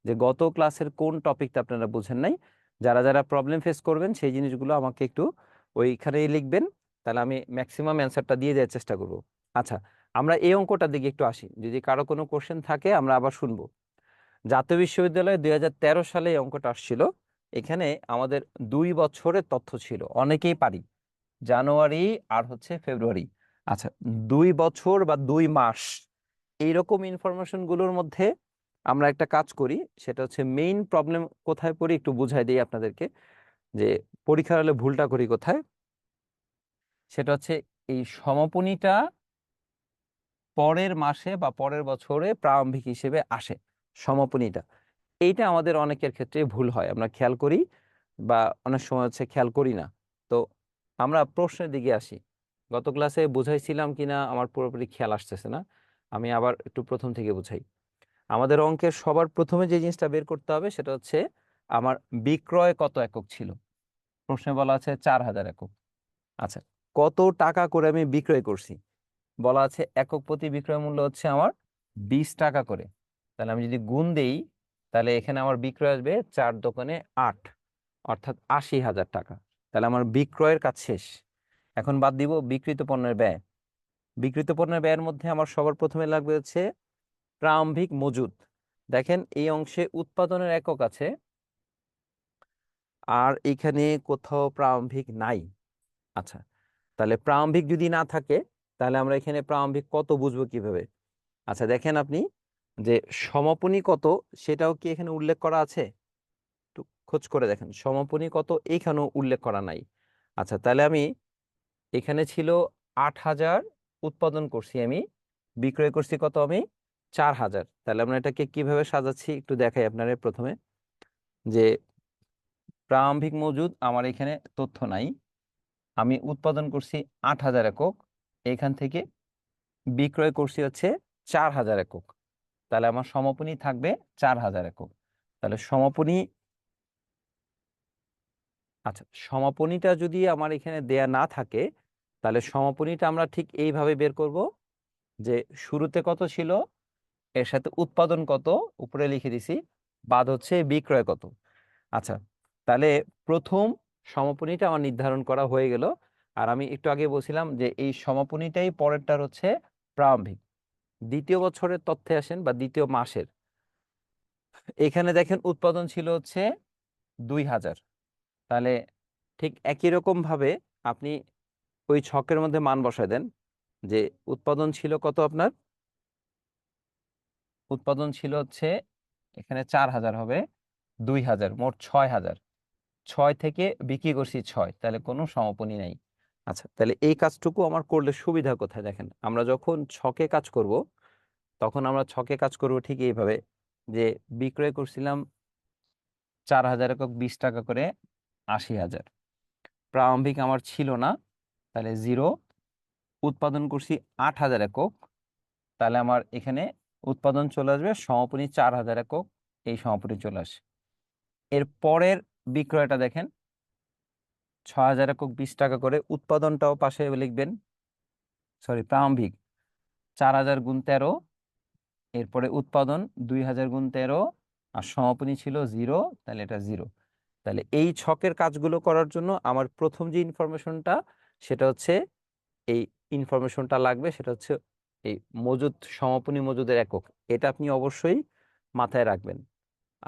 যে গত ক্লাসের কোন টপিকটা আপনারা বুঝেন নাই। যারা যারা প্রবলেম ফেস করবেন সেই জিনিসগুলো আমাকে একটু ওইখানেই লিখবেন, তাহলে আমি ম্যাক্সিমাম অ্যান্সারটা দিয়ে দেওয়ার চেষ্টা করব। আচ্ছা, আমরা এই অঙ্কটার দিকে একটু আসি, যদি কারো কোনো কোশ্চেন থাকে আমরা আবার শুনবো। জাতীয় বিশ্ববিদ্যালয়ে 2013 সালে এই অঙ্কটা আসছিল। এখানে আমাদের 2 বছরের তথ্য ছিল, অনেকেই পারি, জানুয়ারি আর হচ্ছে ফেব্রুয়ারি। আচ্ছা, 2 বছর বা 2 মাস এইরকম ইনফরমেশন গুলোর মধ্যে আমরা একটা কাজ করি, সেটা হচ্ছে মেইন প্রবলেম কোথায় পড়ি একটু বুঝাই দিই আপনাদেরকে, যে পরীক্ষার হলে ভুলটা করি কোথায়। সেটা হচ্ছে এই সমাপনীটা পরের মাসে বা পরের বছরে প্রারম্ভিক হিসেবে আসে, সমাপনীটা। এইটা আমাদের অনেকের ক্ষেত্রে ভুল হয়, আমরা খেয়াল করি বা অনেক সময় হচ্ছে খেয়াল করি না। তো আমরা প্রশ্নের দিকে আসি। গত ক্লাসে বুঝাইছিলাম কিনা আমার পুরোপুরি খেয়াল আসতেছে না, আমি আবার একটু প্রথম থেকে বুঝাই। আমাদের অঙ্কের সবার প্রথমে যে জিনিসটা বের করতে হবে সেটা হচ্ছে আমার বিক্রয় কত একক ছিল। প্রশ্নে বলা আছে 4000 একক। আচ্ছা, কত টাকা করে আমি বিক্রয় করছি? বলা আছে একক প্রতি বিক্রয় মূল্য হচ্ছে আমার 20 টাকা করে। তাহলে আমি যদি গুণ দেই, তাহলে এখানে আমার বিক্রয় আসবে 4 দোকানে 8, অর্থাৎ 80,000 টাকা। তাহলে আমার বিক্রয়ের কাজ শেষ। এখন বাদ দিব বিক্রিত পণ্যের ব্যয়। বিক্রিত পণ্যের ব্যয়ের মধ্যে আমার সবার প্রথমে লাগবে হচ্ছে প্রারম্ভিক মজুদ। দেখেন এই অংশে উৎপাদনের একক আছে, আর এখানে কোথাও প্রারম্ভিক নাই। আচ্ছা, তাহলে প্রারম্ভিক যদি না থাকে তাহলে আমরা এখানে প্রারম্ভিক কত বুঝবো কিভাবে? আচ্ছা দেখেন আপনি, যে সমাপনী কত সেটাও কি এখানে উল্লেখ করা আছে? একটু খোঁজ করে দেখেন, সমাপনী কত এইখানেও উল্লেখ করা নাই। আচ্ছা, তাহলে আমি এখানে ছিল 8,000 উৎপাদন করছি, আমি বিক্রয় করছি কত? আমি 4,000। তাহলে আমরা এটাকে কিভাবে সাজাচ্ছি একটু দেখাই আপনারা। প্রথমে যে প্রারম্ভিক মজুদ আমার এখানে তথ্য নাই, আমি উৎপাদন করছি 8,000 একক, এখান থেকে বিক্রয় করছি হচ্ছে 4,000 একক, তাহলে আমার সমাপনী থাকবে 4,000 একক। তাহলে সমাপনী, আচ্ছা সমাপনীটা যদি আমার এখানে দেয়া না থাকে তাহলে সমাপনীটা আমরা ঠিক এইভাবে বের করব, যে শুরুতে কত ছিল, এর সাথে উৎপাদন কত উপরে লিখে দিছি, বাদ হচ্ছে বিক্রয় কত। আচ্ছা, তাহলে প্রথম সমাপনীটা আমার নির্ধারণ করা হয়ে গেল। আর আমি একটু আগে বলছিলাম যে এই সমাপনীটাই পরেরটার হচ্ছে প্রারম্ভিক। দ্বিতীয় বছরের তথ্যে আসেন বা দ্বিতীয় মাসের, এখানে দেখেন উৎপাদন ছিল হচ্ছে 2,000। তাহলে ঠিক একই রকম ভাবে আপনি ওই ছকের মধ্যে মান বসায় দেন, যে উৎপাদন ছিল কত আপনার, উৎপাদন ছিল হচ্ছে এখানে 4,000 হবে, 2,000, মোট 6,000। 6 থেকে বিক্রি করছি 6, তাহলে কোনো সমাপনী নাই। আচ্ছা, তাহলে এই কাজটুকু আমার করলে সুবিধা কোথায় দেখেন, আমরা যখন ছকে কাজ করব তখন আমরা ছকে কাজ করব ঠিক এইভাবে, যে বিক্রয় করছিলাম 4,000 একক 20 টাকা করে, 80,000। প্রারম্ভিক আমার ছিল না, তাহলে 0। উৎপাদন করছি 8,000 একক, তাহলে আমার এখানে উৎপাদন চলে আসবে সমাপনী 4,000 একক, এই সমাপনী চলে আসে। এর পরের বিক্রয়টা দেখেন 6,000 একক 20 টাকা করে, উৎপাদনটাও পাশে লিখবেন, সরি প্রারম্ভিক 4,000 গুণ 13, এরপরে উৎপাদন 2,000 গুণ 13, আর সমাপনী ছিল 0, তাহলে এটা 0। তাহলে এই ছকের কাজগুলো করার জন্য আমার প্রথম যে ইনফরমেশনটা সেটা হচ্ছে এই ইনফরমেশনটা লাগবে, সেটা হচ্ছে এই মজুদ, সমাপনী মজুদের একক। এটা আপনি অবশ্যই মাথায় রাখবেন।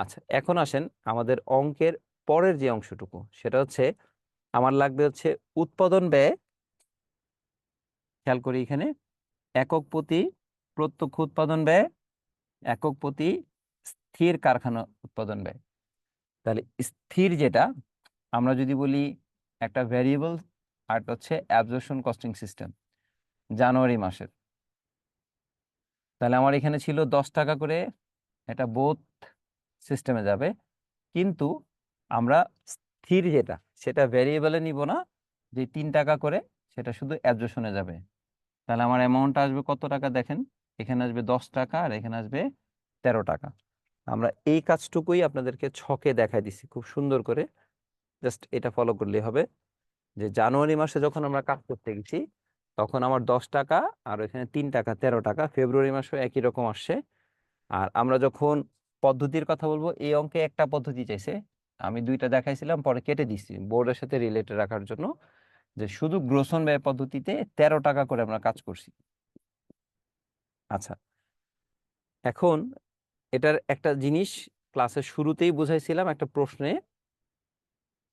আচ্ছা, এখন আসেন আমাদের অঙ্কের পরের যে অংশটুকু, সেটা হচ্ছে আমার লাগবে হচ্ছে উৎপাদন ব্যয়। খেয়াল করি এখানে একক প্রতি প্রত্যক্ষ উৎপাদন ব্যয়, একক প্রতি স্থির কারখানা উৎপাদন ব্যয়। তাহলে স্থির যেটা, আমরা যদি বলি একটা ভ্যারিয়েবল, আর একটা হচ্ছে অ্যাবজর্পশন কস্টিং সিস্টেম জানুয়ারি মাসের, তাহলে আমার এখানে ছিল 10 টাকা করে, এটা বোথ সিস্টেমে যাবে। কিন্তু আমরা স্থির যেটা সেটা ভ্যারিয়েবলে নিব না, যে 3 টাকা করে সেটা শুধু অ্যাবজর্পশনে যাবে। তাহলে আমার অ্যামাউন্টটা আসবে কত টাকা দেখেন, এখানে আসবে 10 টাকা আর এখানে আসবে 13 টাকা। আমরা এই কাজটুকুই আপনাদেরকে ছকে দেখাই দিছি খুব সুন্দর করে, জাস্ট এটা ফলো করলেই হবে। যে জানুয়ারি মাসে যখন আমরা কাজ করতে গেছি তখন আমার 10 টাকা আর এখানে 3 টাকা 13 টাকা, ফেব্রুয়ারি মাসেও একই রকম আসছে। আর আমরা যখন পদ্ধতির কথা বলবো, এই অঙ্কে একটা পদ্ধতি চাইছে, আমি দুইটা দেখাইছিলাম পরে কেটে দিচ্ছি বোর্ডের সাথে রিলেটেড রাখার জন্য, যে শুধু গ্রসন ব্যয় পদ্ধতিতে 13 টাকা করে আমরা কাজ করছি। আচ্ছা, এখন এটার একটা জিনিস ক্লাসের শুরুতেই বুঝাইছিলাম একটা প্রশ্নে,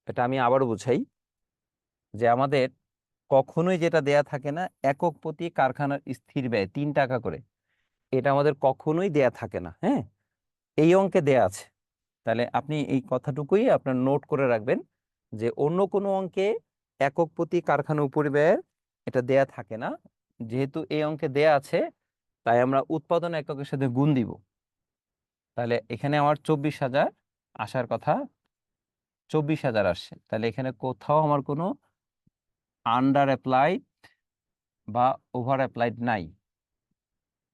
এটা আমি আবারও বুঝাই, যে আমাদের কখনোই যেটা দেয়া থাকে না একক প্রতি কারখানার স্থির ব্যয় 3 টাকা করে, এটা আমাদের কখনোই দেয়া থাকে না। হ্যাঁ, এই অঙ্কে দেয়া আছে। তাহলে আপনি এই কথাটুকুই আপনার নোট করে রাখবেন, যে অন্য কোনো অঙ্কে একক প্রতি কারখানা উপরিব্যয়ের এটা দেয়া থাকে না। যেহেতু এই অঙ্কে দেয়া আছে, তাই আমরা উৎপাদন এককের সাথে গুণ দিব। তাহলে এখানে আমার 24,000 আসার কথা, 24,000 আসছে। তাহলে এখানে কোথাও আমার কোনো আন্ডার অ্যাপ্লাইড বা ওভার অ্যাপ্লাইড নাই,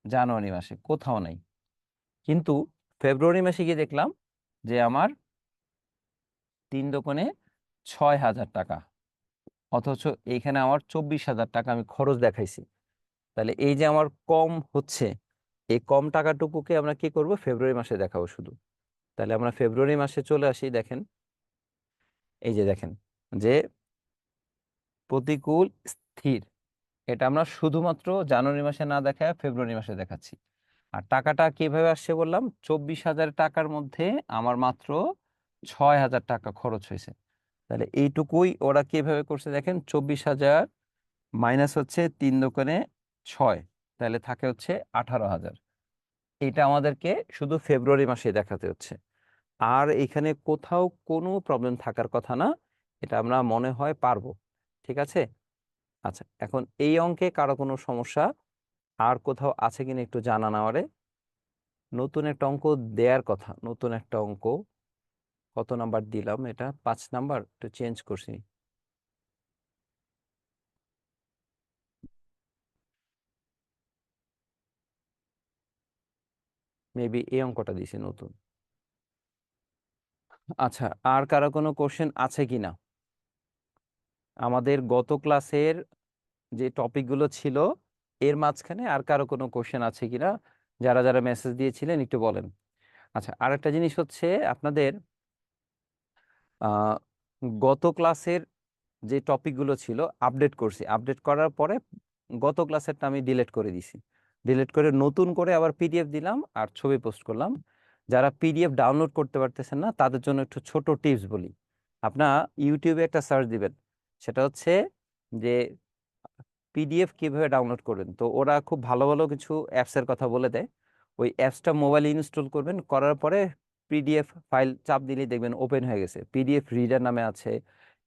জানুয়ারি মাসে কোথাও নাই। কিন্তু ফেব্রুয়ারি মাসে গিয়ে দেখলাম যে আমার 3 দোকানে 6,000 টাকা, অথচ এইখানে আমার 24,000 টাকা আমি খরচ দেখাইছি। তাহলে এই যে আমার কম হচ্ছে, এই কম টাকাটুকুকে আমরা কি করব, ফেব্রুয়ারি মাসে দেখাবো শুধু। তাহলে আমরা ফেব্রুয়ারি মাসে চলে আসি। দেখেন, এই যে দেখেন যে প্রতিকূল স্থির, এটা আমরা শুধুমাত্র জানুয়ারি মাসে না দেখায় ফেব্রুয়ারি মাসে দেখাচ্ছি। আর টাকাটা কিভাবে আসছে বললাম, 24,000 টাকার মধ্যে আমার মাত্র 6,000 টাকা খরচ হয়েছে। তাহলে এইটুকুই ওরা কিভাবে করছে দেখেন, 24,000 মাইনাস হচ্ছে 3 দোকানে 6, তাহলে থাকে হচ্ছে 18,000। এটা আমাদেরকে শুধু ফেব্রুয়ারি মাসে দেখাতে হচ্ছে। আর এখানে কোথাও কোনো প্রবলেম থাকার কথা না, এটা আমরা মনে হয় পারবো। ঠিক আছে। আচ্ছা, এখন এই অঙ্কে কারো কোনো সমস্যা আর কোথাও আছে কিনা একটু জানা নেওয়ারে। নতুন একটা অঙ্ক দেয়ার কথা, নতুন একটা অঙ্ক, কত নাম্বার দিলাম, এটা 5 নাম্বার, একটু চেঞ্জ করছি। মেবি এই অঙ্কটা দিছি নতুন। আচ্ছা, আর কারো কোনো কোশ্চেন আছে কিনা? আমাদের গত ক্লাসের যে টপিকগুলো ছিল এর মাঝখানে আর কারো কোনো কোশ্চেন আছে কিনা, যারা যারা মেসেজ দিয়েছিলেন একটু বলেন। আচ্ছা, আরেকটা জিনিস হচ্ছে আপনাদের আহ, গত ক্লাসের যে টপিকগুলো ছিল আপডেট করছি, আপডেট করার পরে গত ক্লাসেরটা আমি ডিলিট করে দিছি, ডিলিট করে নতুন করে আবার পিডিএফ দিলাম আর ছবি পোস্ট করলাম। যারা পিডিএফ ডাউনলোড করতে পারতেছেন না তাদের জন্য একটু ছোট টিপস বলি। আপনার ইউটিউবে একটা সার্চ দিবেন, সেটা হচ্ছে যে পিডিএফ কিভাবে ডাউনলোড করবেন। তো ওরা খুব ভালো ভালো কিছু অ্যাপসের কথা বলে দেয়, ওই অ্যাপসটা মোবাইলে ইনস্টল করবেন, করার পরে পিডিএফ ফাইল চাপ দিলেই দেখবেন ওপেন হয়ে গেছে। পিডিএফ রিডার নামে আছে,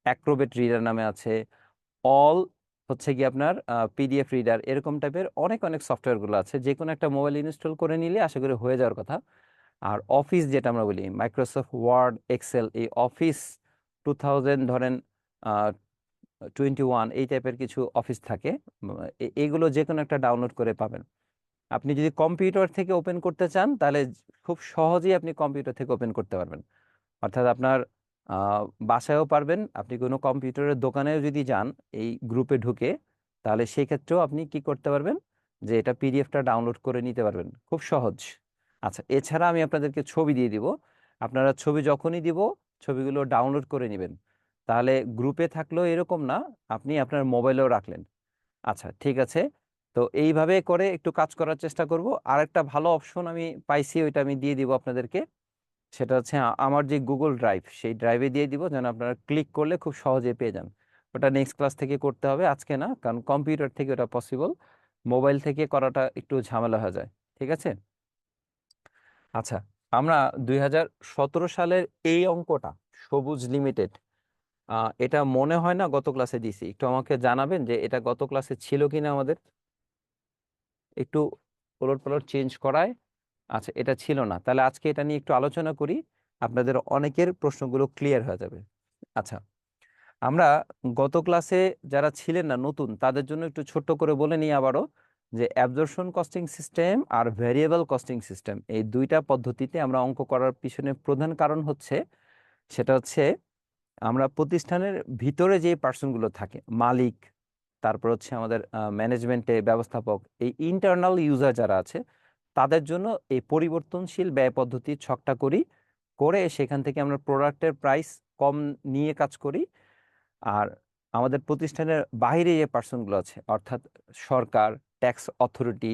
অ্যাক্রোবেট রিডার নামে আছে, অল হচ্ছে কি আপনার পিডিএফ রিডার, এরকম টাইপের অনেক অনেক সফটওয়্যারগুলো আছে। যে কোনো একটা মোবাইল ইনস্টল করে নিলে আশা করি হয়ে যাওয়ার কথা। আর অফিস যেটা আমরা বলি মাইক্রোসফট ওয়ার্ড, এক্সেল, এই অফিস 2000 ধরেন 21, এই টাইপের কিছু অফিস থাকে, এইগুলো যে কোনো একটা ডাউনলোড করে পাবেন। আপনি যদি কম্পিউটার থেকে ওপেন করতে চান তাহলে খুব সহজেই আপনি কম্পিউটার থেকে ওপেন করতে পারবেন। অর্থাৎ আপনার আহ, বাসায়ও পারবেন, আপনি কোনো কম্পিউটারের দোকানেও যদি যান এই গ্রুপে ঢুকে, তাহলে সেই ক্ষেত্রেও আপনি কি করতে পারবেন, যে এটা পিডিএফটা ডাউনলোড করে নিতে পারবেন, খুব সহজ। আচ্ছা, এছাড়া আমি আপনাদেরকে ছবি দিয়ে দিব, আপনারা ছবি যখনই দিব ছবিগুলো ডাউনলোড করে নেবেন। তাহলে গ্রুপে থাকলেও এরকম না, আপনি আপনার মোবাইলেও রাখলেন। আচ্ছা, ঠিক আছে। তো এইভাবে করে একটু কাজ করার চেষ্টা করব। আর একটা ভালো অপশন আমি পাইছি, ওইটা আমি দিয়ে দিব আপনাদেরকে। সেটা হচ্ছে আমার যে গুগল ড্রাইভ, সেই ড্রাইভে দিয়ে দিব, যেন আপনারা ক্লিক করলে খুব সহজে পেয়ে যান। ওটা নেক্সট ক্লাস থেকে করতে হবে, আজকে না, কারণ কম্পিউটার থেকে ওটা পসিবল, মোবাইল থেকে করাটা একটু ঝামেলা হয়ে যায়। ঠিক আছে। আচ্ছা, আমরা 2017 সালের এই অঙ্কটা, সবুজ লিমিটেড, এটা মনে হয় না গত ক্লাসে দিছি, একটু আমাকে জানাবেন যে এটা গত ক্লাসে ছিল কিনা আমাদের, একটু ওলট পালট চেঞ্জ করায়। আচ্ছা, এটা ছিল না, তাহলে আজকে এটা নিয়ে একটু আলোচনা করি, আপনাদের অনেকের প্রশ্নগুলো ক্লিয়ার হয়ে যাবে। আচ্ছা, আমরা গত ক্লাসে যারা ছিলেন না নতুন, তাদের জন্য একটু ছোট্ট করে বলে নিই আবারও, যে অ্যাবজর্পশন কস্টিং সিস্টেম আর ভেরিয়েবল কস্টিং সিস্টেম, এই দুইটা পদ্ধতিতে আমরা অঙ্ক করার পিছনে প্রধান কারণ হচ্ছে, সেটা হচ্ছে আমরা প্রতিষ্ঠানের ভিতরে যে পার্সনগুলো থাকে, মালিক, তারপর হচ্ছে আমাদের ম্যানেজমেন্টে ব্যবস্থাপক, এই ইন্টারনাল ইউজার যারা আছে, তাদের জন্য এই পরিবর্তনশীল ব্যয় পদ্ধতির ছকটা করি, করে সেখান থেকে আমরা প্রোডাক্টের প্রাইস কম নিয়ে কাজ করি। আর আমাদের প্রতিষ্ঠানের বাইরে যে পার্সনগুলো আছে, অর্থাৎ সরকার, ট্যাক্স অথরিটি,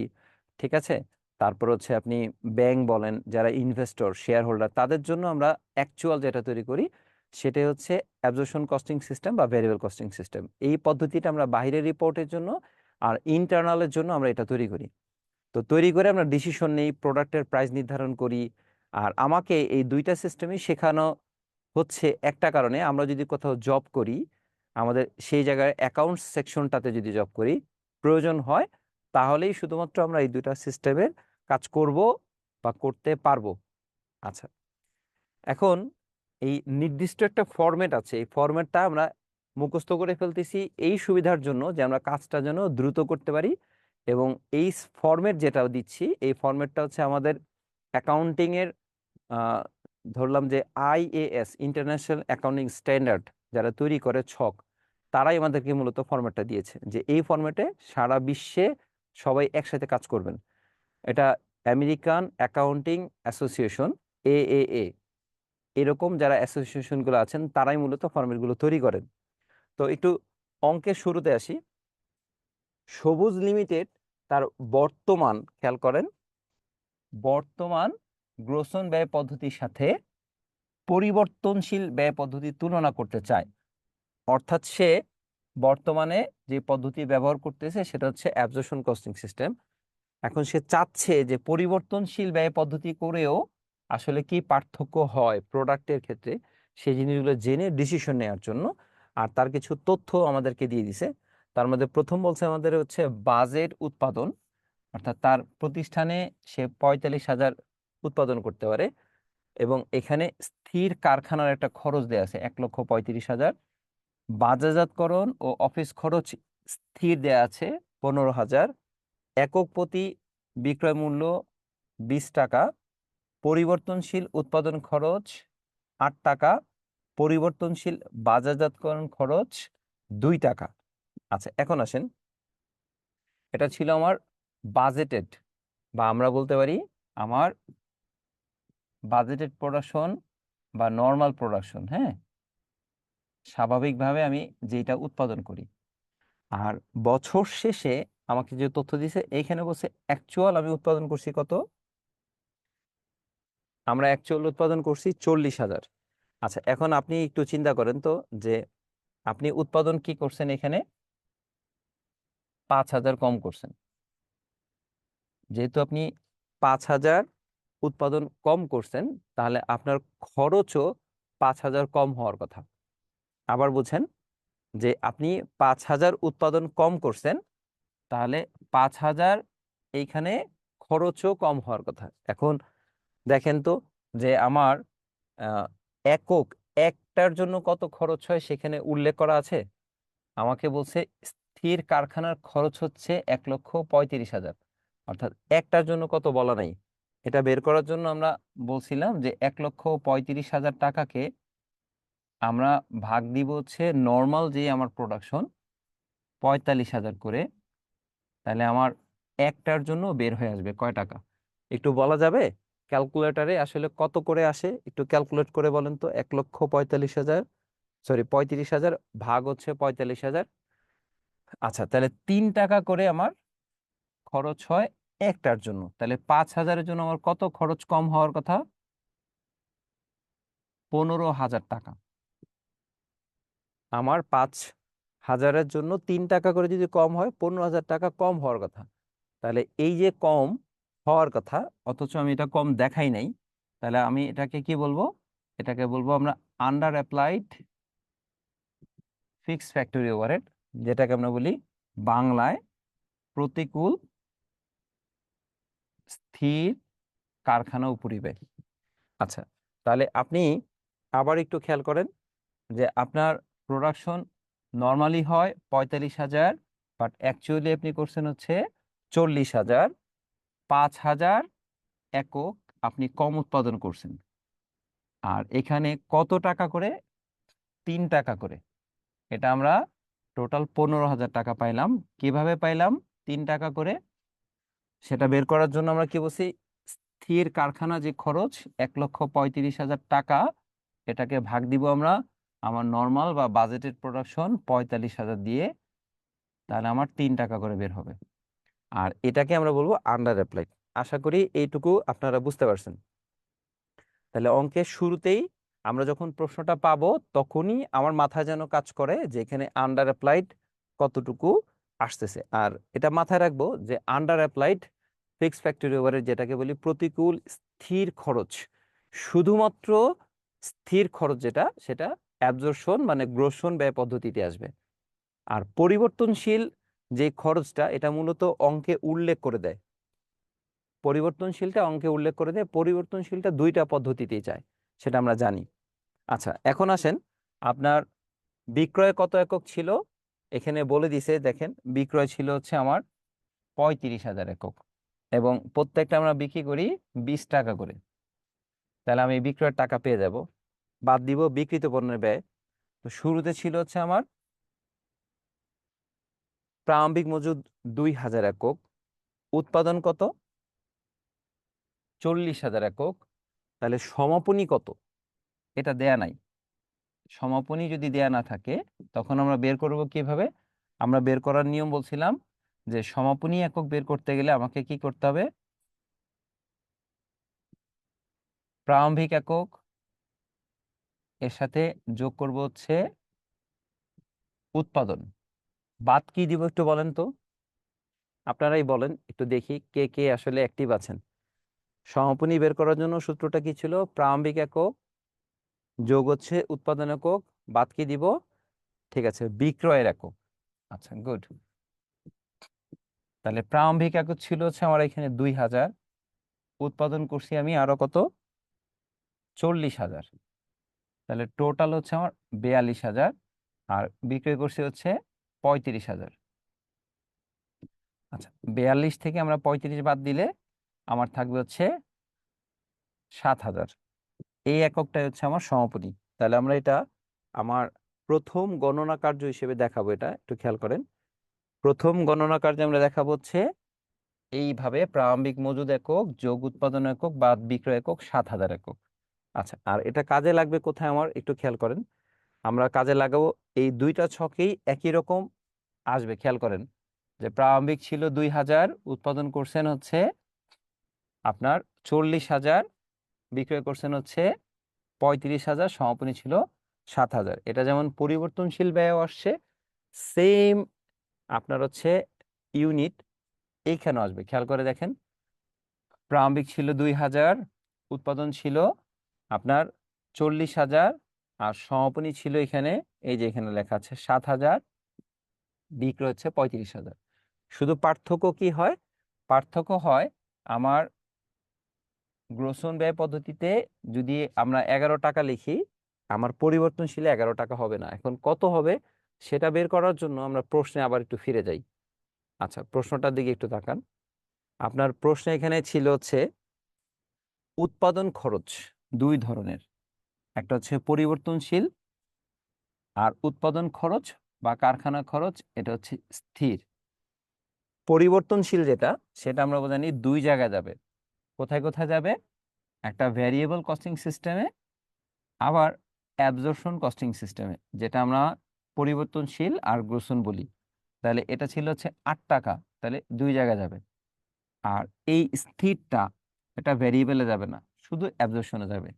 ঠিক আছে, তারপর হচ্ছে আপনি ব্যাংক বলেন, যারা ইনভেস্টর, শেয়ার হোল্ডার, তাদের জন্য আমরা অ্যাকচুয়াল যেটা তৈরি করি সেটাই হচ্ছে অ্যাবজর্পশন কস্টিং সিস্টেম বা ভেরিয়েবল কস্টিং সিস্টেম। এই পদ্ধতিটা আমরা বাইরের রিপোর্টের জন্য আর ইন্টারনালের জন্য আমরা এটা তৈরি করি। তো তৈরি করে আমরা ডিসিশন নেই, প্রোডাক্টের প্রাইস নির্ধারণ করি। আর আমাকে এই দুইটা সিস্টেমই শেখানো হচ্ছে একটা কারণে, আমরা যদি কোথাও জব করি, আমাদের সেই জায়গায় অ্যাকাউন্টস সেকশনটাতে যদি জব করি, প্রয়োজন হয়, তাহলেই শুধুমাত্র আমরা এই দুইটা সিস্টেমের কাজ করব বা করতে পারবো। আচ্ছা, এখন এই নির্দিষ্ট একটা ফরম্যাট আছে, এই ফরম্যাটটা আমরা মুখস্থ করে ফেলতেছি এই সুবিধার জন্য যে আমরা কাজটা যেন দ্রুত করতে পারি। এবং এই ফরম্যাট যেটা দিচ্ছি, এই ফরম্যাটটা হচ্ছে আমাদের অ্যাকাউন্টিংয়ের, ধরলাম যে IAS, ইন্টারন্যাশনাল অ্যাকাউন্টিং স্ট্যান্ডার্ড, যারা তৈরি করে ছক, তারাই আমাদেরকে মূলত ফরম্যাটটা দিয়েছে, যে এই ফরম্যাটে সারা বিশ্বে সবাই একসাথে কাজ করবেন। এটা আমেরিকান অ্যাকাউন্টিং অ্যাসোসিয়েশন, AAA, এরকম যারা অ্যাসোসিয়েশনগুলো আছেন তারাই মূলত ফরম্যাটগুলো তৈরি করেন। তো একটু অঙ্কের শুরুতে আসি। সবুজ লিমিটেড তার বর্তমান, খেয়াল করেন, বর্তমান গ্রোসন ব্যয় পদ্ধতির সাথে পরিবর্তনশীল ব্যয় পদ্ধতির তুলনা করতে চায়। অর্থাৎ সে বর্তমানে যে পদ্ধতি ব্যবহার করতেছে সেটা হচ্ছে অ্যাবজর্পশন কস্টিং সিস্টেম। এখন সে চাচ্ছে যে পরিবর্তনশীল ব্যয় পদ্ধতি করেও আসলে কি পার্থক্য হয় প্রোডাক্টের ক্ষেত্রে, সেই জিনিসগুলো জেনে ডিসিশন নেওয়ার জন্য। আর তার কিছু তথ্য আমাদেরকে দিয়ে দিছে। তার মধ্যে প্রথম বলছে আমাদের হচ্ছে বাজেট উৎপাদন, অর্থাৎ তার প্রতিষ্ঠানে সে 45,000 উৎপাদন করতে পারে, এবং এখানে স্থির কারখানার একটা খরচ দেয়া আছে 1,35,000। বাজারজাতকরণ ও অফিস খরচ স্থির দেয়া আছে 15,000। একক প্রতি বিক্রয় মূল্য 20 টাকা। পরিবর্তনশীল উৎপাদন খরচ 8 টাকা। পরিবর্তনশীল বাজারজাতকরণ খরচ 2 টাকা। আচ্ছা, এখন আসেন, এটা ছিল আমার বাজেটেড, বা আমরা বলতে পারি আমার বাজেটেড প্রোডাকশন বা নর্মাল প্রোডাকশন। হ্যাঁ, স্বাভাবিকভাবে আমি যেটা উৎপাদন করি। আর বছর শেষে আমাকে যে তথ্য দিছে এইখানে বলছে অ্যাকচুয়াল আমি উৎপাদন করছি কত, আমরা অ্যাকচুয়াল উৎপাদন করছি 40,000। আচ্ছা, এখন আপনি একটু চিন্তা করেন তো, যে আপনি উৎপাদন কি করছেন এখানে 5,000 কম করছেন। যেহেতু আপনি 5,000 উৎপাদন কম করছেন, তাহলে আপনার খরচও 5,000 কম হওয়ার কথা। আবার বুঝেন, যে আপনি 5,000 উৎপাদন কম করছেন, তাহলে 5,000 এইখানে খরচও কম হওয়ার কথা। এখন দেখেন তো, যে আমার আহ, একক একটার জন্য কত খরচ হয় সেখানে উল্লেখ করা আছে। আমাকে বলছে স্থির কারখানার খরচ হচ্ছে 1,35,000, অর্থাৎ একটার জন্য কত বলা নাই। এটা বের করার জন্য আমরা বলছিলাম যে 1,35,000 টাকাকে আমরা ভাগ দিব হচ্ছে নর্মাল যে আমার প্রোডাকশন 45,000 করে, তাহলে আমার একটার জন্য বের হয়ে আসবে কয় টাকা। একটু বলা যাবে ক্যালকুলেটরে আসলে কত করে আসে? একটু ক্যালকুলেট করে বলেন তো। 1,45,000, সরি 35,000 ভাগ হচ্ছে 45,000। আচ্ছা, তাহলে 3 টাকা করে আমার খরচ হয় একটার জন্য। তাহলে 5,000-এর জন্য আমার কত খরচ কম হওয়ার কথা? 15,000 টাকা। আমার 5,000-এর জন্য 3 টাকা করে যদি কম হয়, 15,000 টাকা কম হওয়ার কথা। তাহলে এই যে কম হওয়ার কথা, অথচ আমি এটা কম দেখাই নাই, তাহলে আমি এটাকে কি বলবো? এটাকে বলবো আমরা under applied fixed factory overhead, যেটাকে আমরা বলি বাংলায় প্রতিকূল স্থির কারখানা উপরিব্যয়। আচ্ছা, তাহলে আপনি আবার একটু খেয়াল করেন, যে আপনার প্রোডাকশন নর্মালি হয় 45,000, বাট অ্যাকচুয়ালি আপনি করছেন হচ্ছে 40,000, 5,000 একক আপনি কম উৎপাদন করছেন। আর এখানে কত টাকা করে? 3 টাকা করে। এটা আমরা টোটাল 15,000 টাকা পাইলাম। কিভাবে পাইলাম 3 টাকা করে? সেটা বের করার জন্য আমরা কি বলছি, স্থির কারখানা যে খরচ 1,35,000 টাকা, এটাকে ভাগ দিব আমরা আমার নর্মাল বা বাজেটেড প্রোডাকশন 45,000 দিয়ে, তাহলে আমার 3 টাকা করে বের হবে। আর এটাকে আমরা বলবো আন্ডার অ্যাপ্লাইড। আশা করি এইটুকু আপনারা বুঝতে পারছেন। তাহলে অঙ্কের শুরুতেই আমরা যখন প্রশ্নটা পাবো তখনই আমার মাথায় যেন কাজ করে যে এখানে আন্ডার অ্যাপ্লাইড কতটুকু আসতেছে। আর এটা মাথায় রাখবো যে আন্ডার অ্যাপ্লাইড ফিক্সড ফ্যাক্টরি ওভারের, যেটাকে বলি প্রতিকূল স্থির খরচ, শুধুমাত্র স্থির খরচ যেটা, সেটা অ্যাবজর্পশন মানে গ্রসন ব্যয় পদ্ধতিতে আসবে। আর পরিবর্তনশীল যে খরচটা, এটা মূলত অঙ্কে উল্লেখ করে দেয়। পরিবর্তনশীলটা অঙ্কে উল্লেখ করে দেয়। পরিবর্তনশীলটা দুইটা পদ্ধতিতেই যায়, সেটা আমরা জানি। আচ্ছা, এখন আসেন, আপনার বিক্রয় কত একক ছিল? এখানে বলে দিছে, দেখেন বিক্রয় ছিল হচ্ছে আমার 35,000 একক, এবং প্রত্যেকটা আমরা বিক্রি করি 20 টাকা করে। তাহলে আমি বিক্রয়ের টাকা পেয়ে যাব, বাদ দিব বিক্রিত পণ্যের ব্যয়। তো শুরুতে ছিল হচ্ছে আমার প্রারম্ভিক মজুদ 2,000 একক, উৎপাদন কত? 40,000 একক। তাহলে সমাপনী কত? এটা দেয়া নাই। সমাপনী যদি দেয়া না থাকে তখন আমরা বের করব কিভাবে? আমরা বের করার নিয়ম বলছিলাম যে সমাপনী একক বের করতে গেলে আমাকে কি করতে হবে? প্রারম্ভিক একক এর সাথে যোগ করব হচ্ছে উৎপাদন, বাদ কি দিব একটু বলেন তো, আপনারাই বলেন, একটু দেখি কে কে আসলে অ্যাক্টিভ আছেন। সমাপনী বের করার জন্য সূত্রটা কি ছিল? প্রারম্ভিক একক যোগ হচ্ছে উৎপাদন একক, বাদ কি দিব? ঠিক আছে, বিক্রয়ের একক। আচ্ছা, গুড। তাহলে প্রারম্ভিক একক ছিল হচ্ছে আমার এখানে 2,000, উৎপাদন করছি আমি আরো কত? 40,000। তাহলে টোটাল হচ্ছে আমার 42,000, আর বিক্রয় করছি হচ্ছে 35,000। আচ্ছা, 42 থেকে আমরা 35 বাদ দিলে আমার থাকবে হচ্ছে 7,000। এই এককটাই হচ্ছে আমার সমাপনী। তাহলে আমরা এটা আমার প্রথম গণনা কার্য হিসেবে দেখাবো। এটা একটু খেয়াল করেন, প্রথম গণনা কার্যে আমরা দেখাবো হচ্ছে এইভাবে, প্রারম্ভিক মজুদ একক যোগ উৎপাদন একক বাদ বিক্রয় একক 7,000 একক। আচ্ছা, আর এটা কাজে লাগবে কোথায় আমার একটু খেয়াল করেন। আমরা কাজে লাগাবো এই দুইটা ছকেই একই রকম আসবে। খেয়াল করেন যে প্রারম্ভিক ছিল 2,000, উৎপাদন করছেন হচ্ছে আপনার 40,000, বিক্রয় করছেন হচ্ছে 35,000, সমাপনী ছিল 7,000। এটা যেমন পরিবর্তনশীল ব্যয় আসছে, সেম আপনার হচ্ছে ইউনিট এইখানে আসবে। খেয়াল করে দেখেন, প্রারম্ভিক ছিল 2,000, উৎপাদন ছিল আপনার 40,000, আর সমাপনী ছিল এখানে, এই যে এখানে লেখা আছে 7,000, বিক্রয় হচ্ছে 35,000। শুধু পার্থক্য কি হয়? পার্থক্য হয় আমার গ্রসন ব্যয় পদ্ধতিতে যদি আমরা 11 টাকা লিখি, আমার পরিবর্তনশীলে 11 টাকা হবে না। এখন কত হবে সেটা বের করার জন্য আমরা প্রশ্নে আবার একটু ফিরে যাই। আচ্ছা, প্রশ্নটার দিকে একটু তাকান। আপনার প্রশ্ন এখানে ছিল হচ্ছে উৎপাদন খরচ দুই ধরনের, একটা হচ্ছে পরিবর্তনশীল, আর উৎপাদন খরচ বা কারখানা খরচ এটা হচ্ছে স্থির। পরিবর্তনশীল যেটা, সেটা আমরা জানি দুই জায়গায় যাবে। কোথায় কোথায় যাবে? একটা ভ্যারিয়েবল কস্টিং সিস্টেমে, আবার অ্যাবজর্পশন কস্টিং সিস্টেমে, যেটা আমরা পরিবর্তনশীল আর গ্রসন বলি। তাহলে এটা ছিল হচ্ছে 8 টাকা, তাহলে দুই জায়গায় যাবে। আর এই স্থিরটা, এটা ভ্যারিয়েবলে যাবে না, শুধু অ্যাবজর্পশনে যাবে।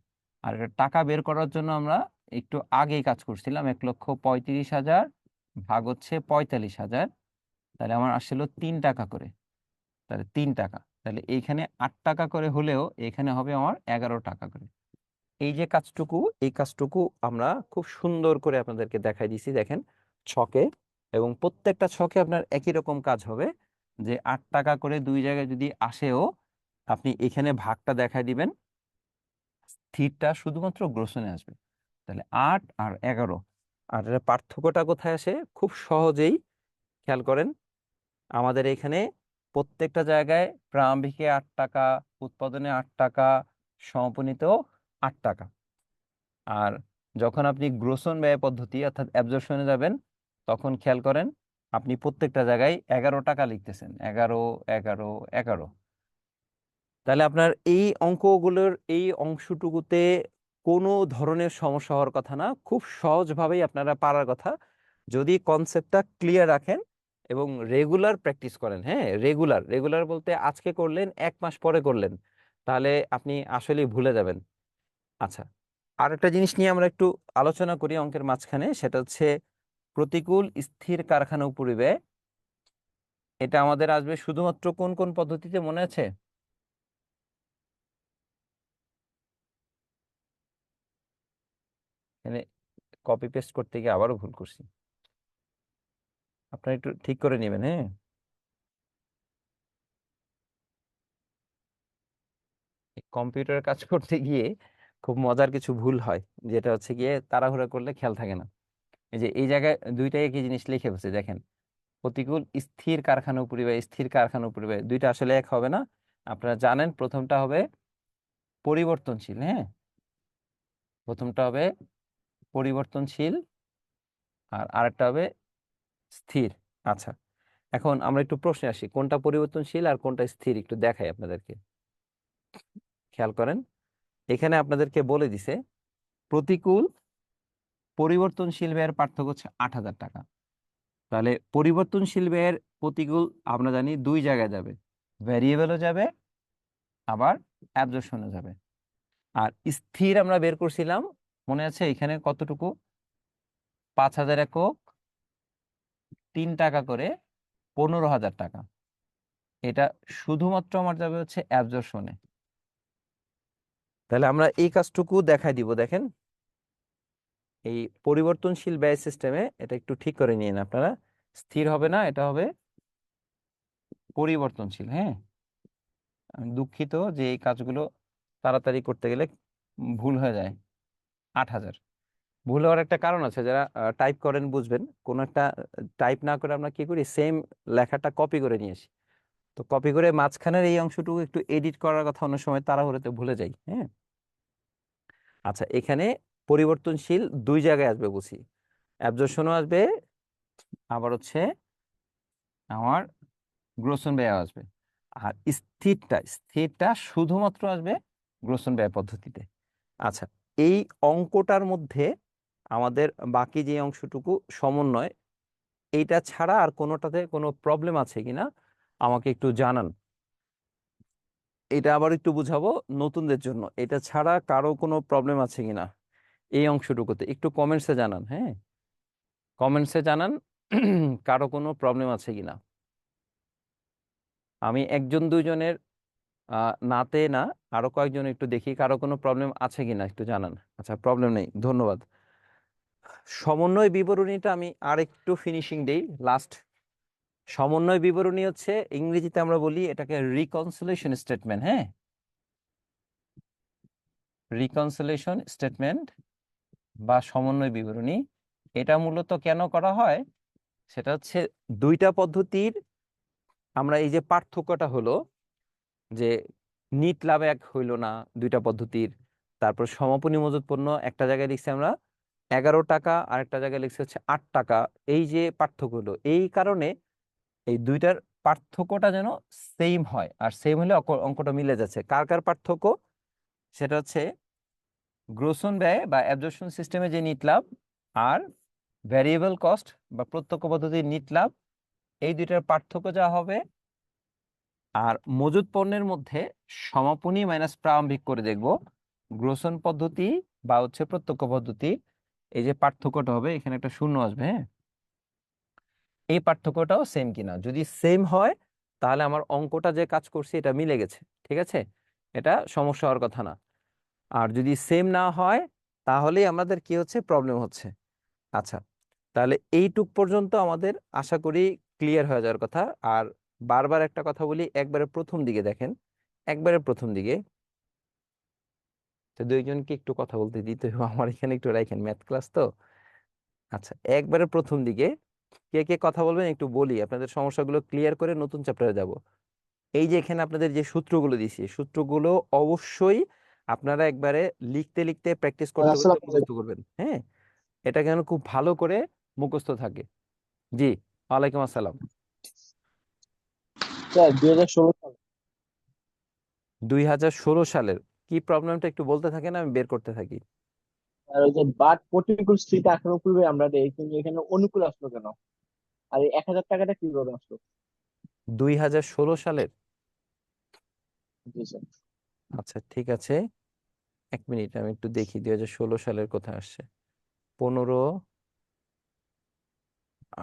আর এটা টাকা বের করার জন্য আমরা একটু আগেই কাজ করছিলাম, 1,35,000 ভাগ হচ্ছে 45,000, তাহলে আমার আসছিল 3 টাকা করে। তাহলে 3 টাকা, তাহলে এইখানে 8 টাকা করে হলেও এখানে হবে আমার 11 টাকা করে। এই যে কাজটুকু, এই কাজটুকু আমরা খুব সুন্দর করে আপনাদেরকে দেখাই দিছি, দেখেন ছকে, এবং প্রত্যেকটা ছকে আপনার একই রকম কাজ হবে যে 8 টাকা করে দুই জায়গায় যদি আসেও আপনি এখানে ভাগটা দেখাই দিবেন, স্থিরটা শুধুমাত্র গ্রসনে আসবে। তাহলে 8 আর 11, আর এর পার্থক্যটা কোথায় আসে? খুব সহজেই খেয়াল করেন, আমাদের এখানে প্রত্যেকটা জায়গায় প্রারম্ভিকে 8 টাকা, উৎপাদনে 8 টাকা, সমাপনীতেও 8 টাকা। আর যখন আপনি গ্রোসন ব্যয় পদ্ধতি অর্থাৎ অ্যাবজর্পশনে যাবেন, তখন খেয়াল করেন আপনি প্রত্যেকটা জায়গায় 11 টাকা লিখতেছেন, 11, 11, 11। তাহলে আপনার এই অঙ্কগুলোর এই অংশটুকুতে কোনো ধরনের সমস্যা হওয়ার কথা না, খুব সহজভাবেই আপনারা পারার কথা, যদি কনসেপ্টটা ক্লিয়ার রাখেন এবং রেগুলার প্র্যাকটিস করেন। হ্যাঁ, রেগুলার রেগুলার বলতে আজকে করলেন, 1 মাস পরে করলেন, তাহলে আপনি আসলেই ভুলে যাবেন। আচ্ছা, আর একটা জিনিস নিয়ে আমরা একটু আলোচনা করি অঙ্কের মাঝখানে, সেটা হচ্ছে প্রতিকূল স্থির কারখানা উপরিব্যয়। এটা আমাদের আসবে শুধুমাত্র কোন কোন পদ্ধতিতে মনে আছে? এখানে কপি পেস্ট করতে গিয়ে আবারও ভুল করছি, আপনারা একটু ঠিক করে নেবেন। হ্যাঁ, কম্পিউটার কাজ করতে গিয়ে খুব মজার কিছু ভুল হয়, যেটা হচ্ছে গিয়ে তাড়াহুড়া করলে খেয়াল থাকে না। এই যে এই জায়গায় দুইটাই একই জিনিস লিখে ফেলছে, দেখেন, প্রতিকূল স্থির কারখানা উপরিব্যয়, স্থির কারখানা উপরিব্যয় দুইটা আসলে এক হবে না। আপনারা জানেন প্রথমটা হবে পরিবর্তনশীল। হ্যাঁ, প্রথমটা হবে পরিবর্তনশীল আর আরেকটা হবে স্থির। আচ্ছা, এখন আমরা একটু প্রশ্নে আসি, কোনটা পরিবর্তনশীল আর কোনটা স্থির একটু দেখাই আপনাদেরকে। খেয়াল করেন, এখানে আপনাদেরকে বলে দিছে প্রতিকূল পরিবর্তনশীল ব্যয়ের পার্থক্য হচ্ছে 8,000 টাকা। তাহলে পরিবর্তনশীল ব্যয়ের প্রতিকূল আমরা জানি দুই জায়গায় যাবে, ভ্যারিয়েবলও যাবে আবার অ্যাবজর্পশনও যাবে। আর স্থির আমরা বের করছিলাম, মনে আছে এখানে কতটুকু? 5,000 একক, 3 টাকা করে, 15,000 টাকা। এটা শুধুমাত্র আমার যাবে হচ্ছে অ্যাবজর্পশনে। তাহলে আমরা এই কাজটুকু দেখাই দিব। দেখেন, এই পরিবর্তনশীল ব্যয় সিস্টেমে এটা একটু ঠিক করে নিন আপনারা, স্থির হবে না, এটা হবে পরিবর্তনশীল। হ্যাঁ, আমি দুঃখিত যে এই কাজগুলো তাড়াতাড়ি করতে গেলে ভুল হয়ে যায়। 8,000 ভুল হওয়ার একটা কারণ আছে, যারা টাইপ করেন বুঝবেন। কোন একটা টাইপ না করে আমরা কি করি, সেম লেখাটা কপি করে নিয়ে আসি, তো কপি করে মাঝখানের এই অংশটুকু একটু এডিট করার কথা অনেক সময় তাড়াহুড়োতে ভুলে যাই। হ্যাঁ, আচ্ছা, এখানে পরিবর্তনশীল দুই জায়গায় আসবে বুঝি, অ্যাবজর্পশনও আসবে আবার হচ্ছে আমার গ্রোসন ব্যয় আসবে। আর স্থিরটা স্থিরটা শুধুমাত্র আসবে গ্রোসন ব্যয় পদ্ধতিতে। আচ্ছা, এই অঙ্কটার মধ্যে আমাদের বাকি যে অংশটুকু সমন্বয়, এইটা ছাড়া আর কোনোটাতে কোনো প্রবলেম আছে কিনা আমাকে একটু জানান। এটা আবার একটু বুঝাবো নতুনদের জন্য, এটা ছাড়া কারো কোনো প্রবলেম আছে কিনা এই অংশটুকুতে একটু কমেন্টসে জানান। হ্যাঁ, কমেন্টসে জানান কারো কোনো প্রবলেম আছে কিনা। আমি একজন দুইজনের নাতে না, আরো কয়েকজন একটু দেখি কারো কোনো প্রবলেম আছে কিনা একটু জানান। আচ্ছা, প্রবলেম নেই, ধন্যবাদ। সমন্বয় বিবরণীটা আমি আর একটু ফিনিশিং দেই লাস্ট। সমন্বয় বিবরণী হচ্ছে ইংরেজিতে আমরা বলি এটাকে রিকনসিলেশন স্টেটমেন্ট। হ্যাঁ, রিকনসিলেশন স্টেটমেন্ট বা সমন্বয় বিবরণী, এটা মূলত কেন করা হয়, সেটা হচ্ছে দুইটা পদ্ধতির আমরা এই যে পার্থক্যটা হলো যে নিট লাভ এক হইলো না দুইটা পদ্ধতির, তারপর সমাপনী মজুত পণ্য একটা জায়গায় লিখছি আমরা 11 টাকা আর একটা জায়গায় লিখছি হচ্ছে 8 টাকা। এই যে পার্থক্য হলো, এই কারণে এই দুইটার পার্থক্যটা যেন সেম হয়, আর সেম হলে অঙ্কটা মিলে যাচ্ছে। কার কার পার্থক্য? সেটা হচ্ছে গ্রোসন ব্যয় বা অ্যাবজর্পশন সিস্টেমে যে নিট লাভ আর ভ্যারিয়েবল কস্ট বা প্রত্যক্ষ পদ্ধতির নিট লাভ, এই দুইটার পার্থক্য যা হবে। আর মজুত পণ্যের মধ্যে সমাপনী মাইনাস প্রারম্ভিক করে দেখব গ্রোসন পদ্ধতি বা হচ্ছে প্রত্যক্ষ পদ্ধতি, এই যে পার্থক্যটা হবে এখানে একটা শূন্য আসবে। হ্যাঁ, এই পার্থক্যটাও সেম কিনা, যদি সেম হয় তাহলে আমার অঙ্কটা যে কাজ করছি এটা মিলে গেছে, ঠিক আছে, এটা সমস্যা হওয়ার কথা না। আর যদি সেম না হয় তাহলেই আমাদের কি হচ্ছে, প্রবলেম হচ্ছে। আচ্ছা, তাহলে এইটুক পর্যন্ত আমাদের আশা করি ক্লিয়ার হয়ে যাওয়ার কথা। আর বারবার একটা কথা বলি, একবারে প্রথম দিকে দেখেন, একবারে প্রথম দিকে, তো দুইজনকে একটু কথা বলতে দিতে হবে, আমার এখানে একটু রাখেন, ম্যাথ ক্লাস তো। আচ্ছা, একবারে প্রথম দিকে কে কে কথা বলবেন একটু বলি, আপনাদের সমস্যাগুলো ক্লিয়ার করে নতুন চ্যাপ্টারে যাব। এই যে এখানে আপনাদের যে সূত্রগুলো দিছি সূত্রগুলো অবশ্যই আপনারা একবারে লিখতে লিখতে প্র্যাকটিস করতে করতে আসসালামু মুখস্থ আলাইকুম করবেন, হ্যাঁ। এটা যেন খুব ভালো করে মুখস্থ থাকে। জি, ওয়ালাইকুম আসসালাম। স্যার 2016 সাল 2016 সালের কি প্রবলেমটা একটু বলতে থাকেন, আমি বের করতে থাকি। আর ওই যে বাট প্রতিকূল স্থিতি আঁকানোর পূর্বে আমরা দেই কিন্তু এখানে অনুকূল আসলো কেন? আর এই 1000 টাকাটা কিভাবে আসলো? 2016 সালের, জি স্যার। আচ্ছা ঠিক আছে, এক মিনিট আমি একটু দেখি 2016 সালের কোথায় আসছে। 15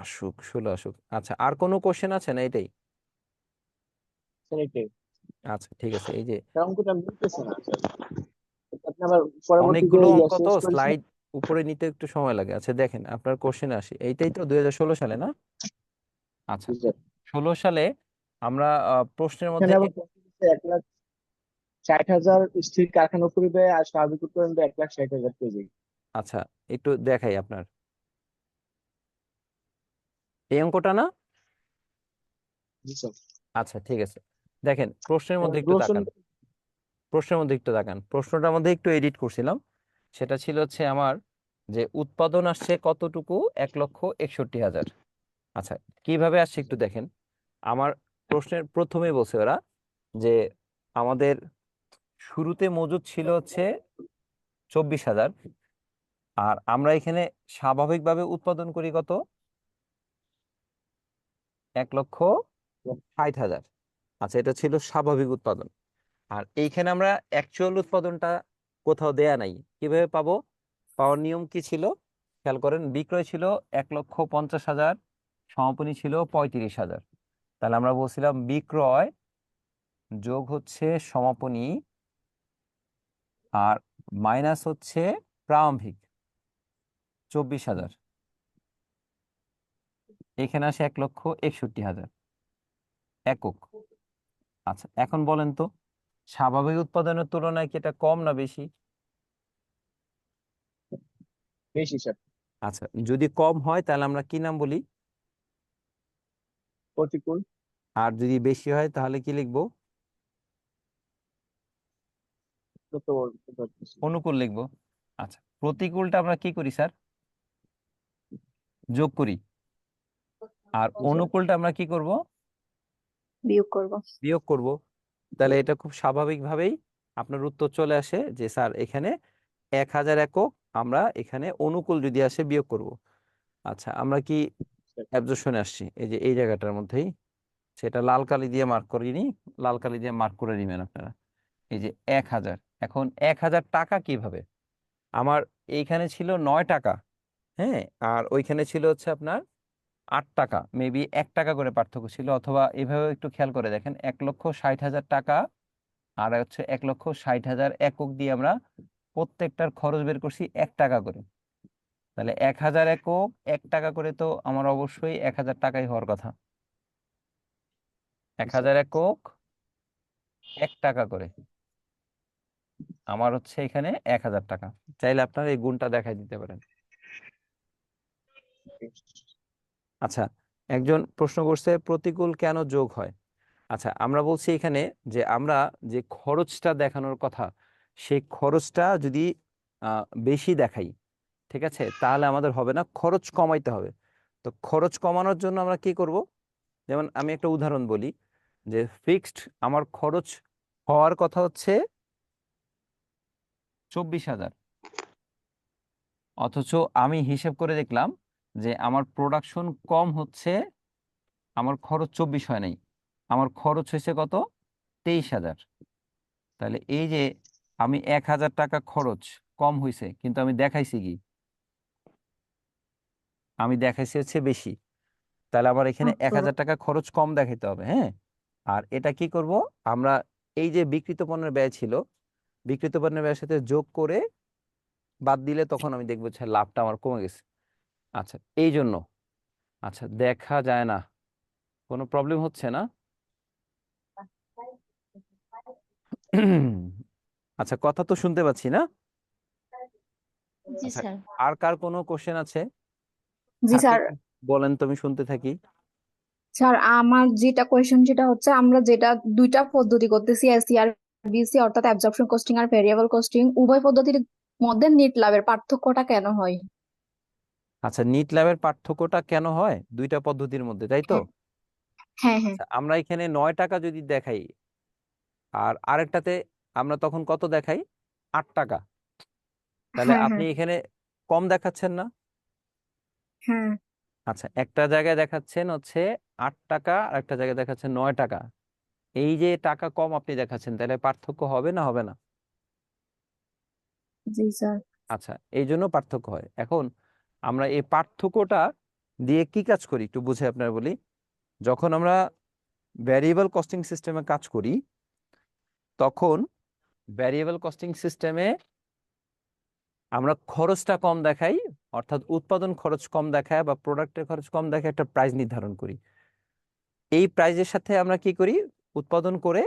আসুক, 16 আসুক। আচ্ছা, আর কোনো কোশ্চেন আছে না এটাই? স্যার এটাই। আচ্ছা ঠিক আছে, এই যে স্যার অঙ্কটা মিলতেছে না স্যার। আপনি আবার পরবর্তীতে অনেকগুলো অঙ্ক তো চেঞ্জ করেছেন। স্লাইড উপরে নিতে একটু সময় লাগে। আচ্ছা দেখেন আপনার কোশ্চেনে আসি, এইটাই তো 2016 সালে না? আচ্ছা, জি স্যার। 16 সালে আমরা প্রশ্নের এখানে মধ্যে আবার প্রশ্ন হচ্ছে 1,60,000 স্থির কারখানা পরিবে আর স্বাভাবিক উৎপাদন 1,60,000 কেজি। আচ্ছা একটু দেখাই আপনার এই অঙ্কটা না? জি স্যার। আচ্ছা ঠিক আছে, দেখেন প্রশ্নের মধ্যে একটু গ্রসন তাকান, প্রশ্নটার মধ্যে একটু এডিট করছিলাম। সেটা ছিল হচ্ছে আমার যে উৎপাদন আসছে কতটুকু, 1,61,000। আচ্ছা, কিভাবে আসছে একটু দেখেন। আমার প্রশ্নের প্রথমেই বলছে ওরা যে আমাদের শুরুতে মজুদ ছিল হচ্ছে 24,000, আর আমরা এখানে স্বাভাবিকভাবে উৎপাদন করি কত, 1,60,000। আচ্ছা, এটা ছিল স্বাভাবিক উৎপাদন। আর এইখানে আমরা অ্যাকচুয়াল উৎপাদনটা কোথাও দেয়া নাই, কিভাবে পাবো? পাওয়ার নিয়ম কি ছিল খেয়াল করেন, বিক্রয় ছিল 1,50,000, সমাপনী ছিল 35,000। তাহলে আমরা বলছিলাম বিক্রয় যোগ হচ্ছে সমাপনী আর মাইনাস হচ্ছে প্রারম্ভিক 24,000, এখানে আসে 1,61,000 একক। আচ্ছা এখন বলেন তো, স্বাভাবিক উৎপাদনের তুলনায় কি এটা কম না বেশি? বেশি স্যার। আচ্ছা, যদি কম হয় তাহলে আমরা কি নাম বলি? প্রতিকূল। আর যদি বেশি হয় তাহলে কি লিখবো? কত বলতে পারতেছি। অনুকূল লিখবো। আচ্ছা, প্রতিকূলটা আমরা কি করি স্যার? যোগ করি। আর জি স্যার। অনুকূলটা আমরা কি করব? বিয়োগ করব। বিয়োগ করব। তাহলে এটা খুব স্বাভাবিকভাবেই আপনার উত্তর চলে আসে যে স্যার এখানে 1,000 একক, আমরা এখানে অনুকূল যদি আসে বিয়োগ করব। আচ্ছা, আমরা কি স্যার। অ্যাবজর্পশনে আসছি এই যে এই জায়গাটার মধ্যেই, সেটা লাল কালি দিয়ে মার্ক করিনি, লাল কালি দিয়ে মার্ক করে নেবেন আপনারা। এই যে 1,000, এখন 1,000 টাকা কিভাবে? আমার এইখানে ছিল 9 টাকা, হ্যাঁ, আর ওইখানে ছিল হচ্ছে আপনার 8 টাকা, মেবি 1 টাকা করে পার্থক্য ছিল, অথবা এভাবে একটু খেয়াল করে দেখেন 1,60,000 টাকা আর হচ্ছে 1,60,000 একক দিয়ে আমরা প্রত্যেকটার খরচ বের করছি 1 টাকা করে। তাহলে 1,000 একক 1 টাকা করে, তো আমার অবশ্যই 1,000 টাকাই হওয়ার কথা। জি স্যার। 1,000 একক 1 টাকা করে, আমার হচ্ছে এখানে 1,000 টাকা। চাইলে আপনার এই গুণটা দেখাই দিতে পারেন। আচ্ছা, একজন প্রশ্ন করছে প্রতিকূল কেন যোগ হয়। আচ্ছা, আমরা বলছি এখানে যে আমরা যে খরচটা দেখানোর কথা, সেই খরচটা যদি বেশি দেখাই, ঠিক আছে, তাহলে আমাদের হবে না, খরচ কমাইতে হবে। তো খরচ কমানোর জন্য আমরা কি করব? যেমন আমি একটা উদাহরণ বলি, যে ফিক্সড আমার খরচ হওয়ার কথা হচ্ছে 24,000, অথচ আমি হিসেব করে দেখলাম যে আমার প্রোডাকশন কম হচ্ছে, আমার খরচ 24 হয় নাই, আমার খরচ হয়েছে কত, 23,000। তাহলে এই যে আমি 1,000 টাকা খরচ কম হয়েছে, কিন্তু আমি দেখাইছি কি, আমি দেখাইছি হচ্ছে বেশি। তাহলে আমার এখানে 1,000 টাকা খরচ কম দেখাইতে হবে, হ্যাঁ। আর এটা কি করব, আমরা এই যে বিক্রিত পণ্যের ব্যয় ছিল, বিক্রিত পণ্যের ব্যয়ের সাথে যোগ করে বাদ দিলে তখন আমি দেখবো যে লাভটা আমার কমে গেছে। আচ্ছা এই জন্য, আচ্ছা দেখা যায় না, কোনো প্রবলেম হচ্ছে না? আচ্ছা, কথা তো শুনতে পাচ্ছি না? জি আচ্ছা, স্যার। আর কার কোনো কোশ্চেন আছে? জি থাকলে স্যার। একটু বলেন তো, আমি শুনতে থাকি। স্যার আমার যেটা কোয়েশ্চেন সেটা হচ্ছে আমরা যেটা দুইটা পদ্ধতি করতেছি, এসি আর বিসি, অর্থাৎ অ্যাবজর্পশন কস্টিং আর ভেরিয়েবল কস্টিং, উভয় পদ্ধতির মধ্যে নেট লাভের পার্থক্যটা কেন হয়? আচ্ছা, নিট ল্যাবের পার্থক্যটা কেন হয় দুইটা পদ্ধতির মধ্যে, তাই তো? হ্যাঁ, হ্যাঁ, হ্যাঁ, আচ্ছা, আমরা এখানে 9 টাকা যদি দেখাই আর আরেকটাতে আমরা তখন কত দেখাই, 8 টাকা, তাহলে হ্যাঁ, আপনি হ্যাঁ, এখানে কম দেখাচ্ছেন না? হ্যাঁ, আচ্ছা, একটা জায়গায় দেখাচ্ছেন হচ্ছে 8 টাকা আর একটা জায়গায় দেখাচ্ছেন 9 টাকা। এই যে টাকা কম আপনি দেখাচ্ছেন, তাহলে পার্থক্য হবে না, হবে না? জি স্যার। আচ্ছা, এই জন্য পার্থক্য হয়। এখন আমরা এই পার্থক্যটা দিয়ে কি কাজ করি একটু বুঝে আপনার বলি। যখন আমরা ভ্যারিয়েবল কস্টিং সিস্টেমে কাজ করি, তখন ভ্যারিয়েবল কস্টিং সিস্টেমে আমরা খরচটা কম দেখাই, অর্থাৎ উৎপাদন খরচ কম দেখায় বা প্রোডাক্টের খরচ কম দেখায় একটা প্রাইস নির্ধারণ করি। এই প্রাইজের সাথে আমরা কি করি, উৎপাদন করে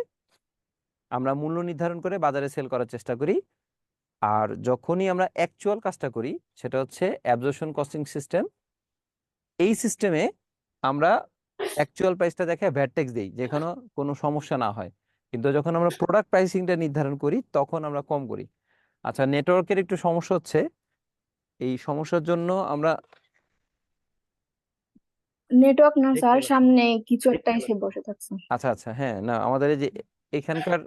আমরা মূল্য নির্ধারণ করে বাজারে সেল করার চেষ্টা করি। আর যখনই আমরা অ্যাকচুয়াল কাজটা করি, সেটা হচ্ছে অ্যাবজর্পশন কস্টিং সিস্টেম। এই সিস্টেমে আমরা অ্যাকচুয়াল প্রাইসটা দেখে ভ্যাট ট্যাক্স দিই, যেখানে কোনো সমস্যা না হয়। কিন্তু যখন আমরা প্রোডাক্ট প্রাইসিংটা নির্ধারণ করি, তখন আমরা কম করি। আচ্ছা, নেটওয়ার্কের একটু সমস্যা হচ্ছে, এই সমস্যার জন্য আমরা নেটওয়ার্ক না দেখতে স্যার, পাচ্ছি। সামনে কিছু একটা এসে বসে থাকছে। আচ্ছা আচ্ছা, হ্যাঁ, না আমাদের এই যে এখানকার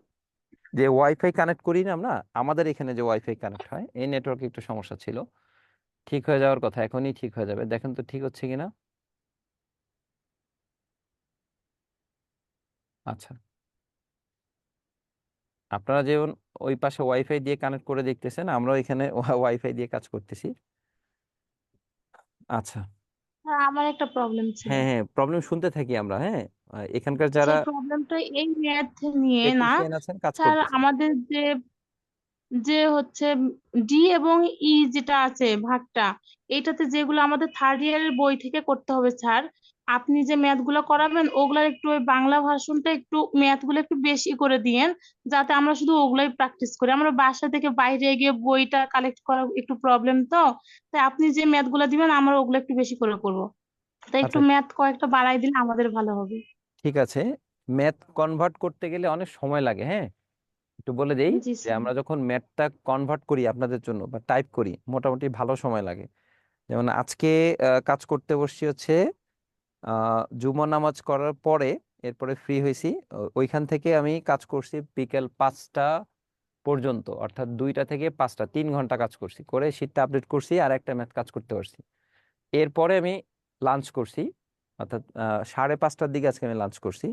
যে ওয়াইফাই কানেক্ট করি না আমরা, আমাদের এখানে যে ওয়াইফাই কানেক্ট হয়, এই নেটওয়ার্কে একটু সমস্যা ছিল। ঠিক হয়ে যাওয়ার কথা, এখনই ঠিক হয়ে যাবে, দেখেন তো ঠিক হচ্ছে কিনা। আচ্ছা, আপনারা যেমন ওই পাশে ওয়াইফাই দিয়ে কানেক্ট করে দেখতেছেন, আমরাও এখানে ওয়াইফাই দিয়ে কাজ করতেছি। আচ্ছা, হ্যাঁ, আমার একটা প্রবলেম ছিল। হ্যাঁ হ্যাঁ, প্রবলেম শুনতে থাকি আমরা, হ্যাঁ। এখানকার যারা সেই প্রবলেমটা এই ম্যাথ নিয়ে না টেকনিশিয়ান আছেন কাজ স্যার, করতেছেন। আমাদের যে যে হচ্ছে ডি এবং ই যেটা আছে ভাগটা, এইটাতে যেগুলো আমাদের থার্ড ইয়ারের বই থেকে করতে হবে স্যার, আপনি যে ম্যাথ গুলো করাবেন ওগুলার একটু ওই বাংলা ভার্সনটা একটু ম্যাথ গুলো একটু বেশি করে দিয়েন, যাতে আমরা শুধু ওগুলাই প্র্যাকটিস করি। আমরা বাসা থেকে বাইরে গিয়ে বইটা কালেক্ট করা একটু প্রবলেম তো, তাই আপনি যে ম্যাথ গুলো দিবেন আমরা ওগুলো একটু বেশি করে করবো। তাই একটু আচ্ছা, ম্যাথ কয়েকটা বাড়াই দিলে আমাদের ভালো হবে। ঠিক আছে। ম্যাথ কনভার্ট করতে গেলে অনেক সময় লাগে, হ্যাঁ। একটু বলে দেই জি যে স্যার। আমরা যখন ম্যাথটা কনভার্ট করি আপনাদের জন্য বা টাইপ করি, মোটামুটি ভালো সময় লাগে। যেমন আজকে কাজ করতে বসছি হচ্ছে জুমা নামাজ করার পরে, এরপরে ফ্রি হয়েছি। ওইখান থেকে আমি কাজ করছি বিকেল 5টা পর্যন্ত, অর্থাৎ 2টা থেকে 5টা, 3 ঘন্টা কাজ করছি, করে শীটটা আপডেট করছি আর একটা ম্যাথ কাজ করতে পারছি। এরপরে আমি লাঞ্চ করছি, অর্থাৎ 5:30টার দিকে আজকে আমি লাঞ্চ করছি।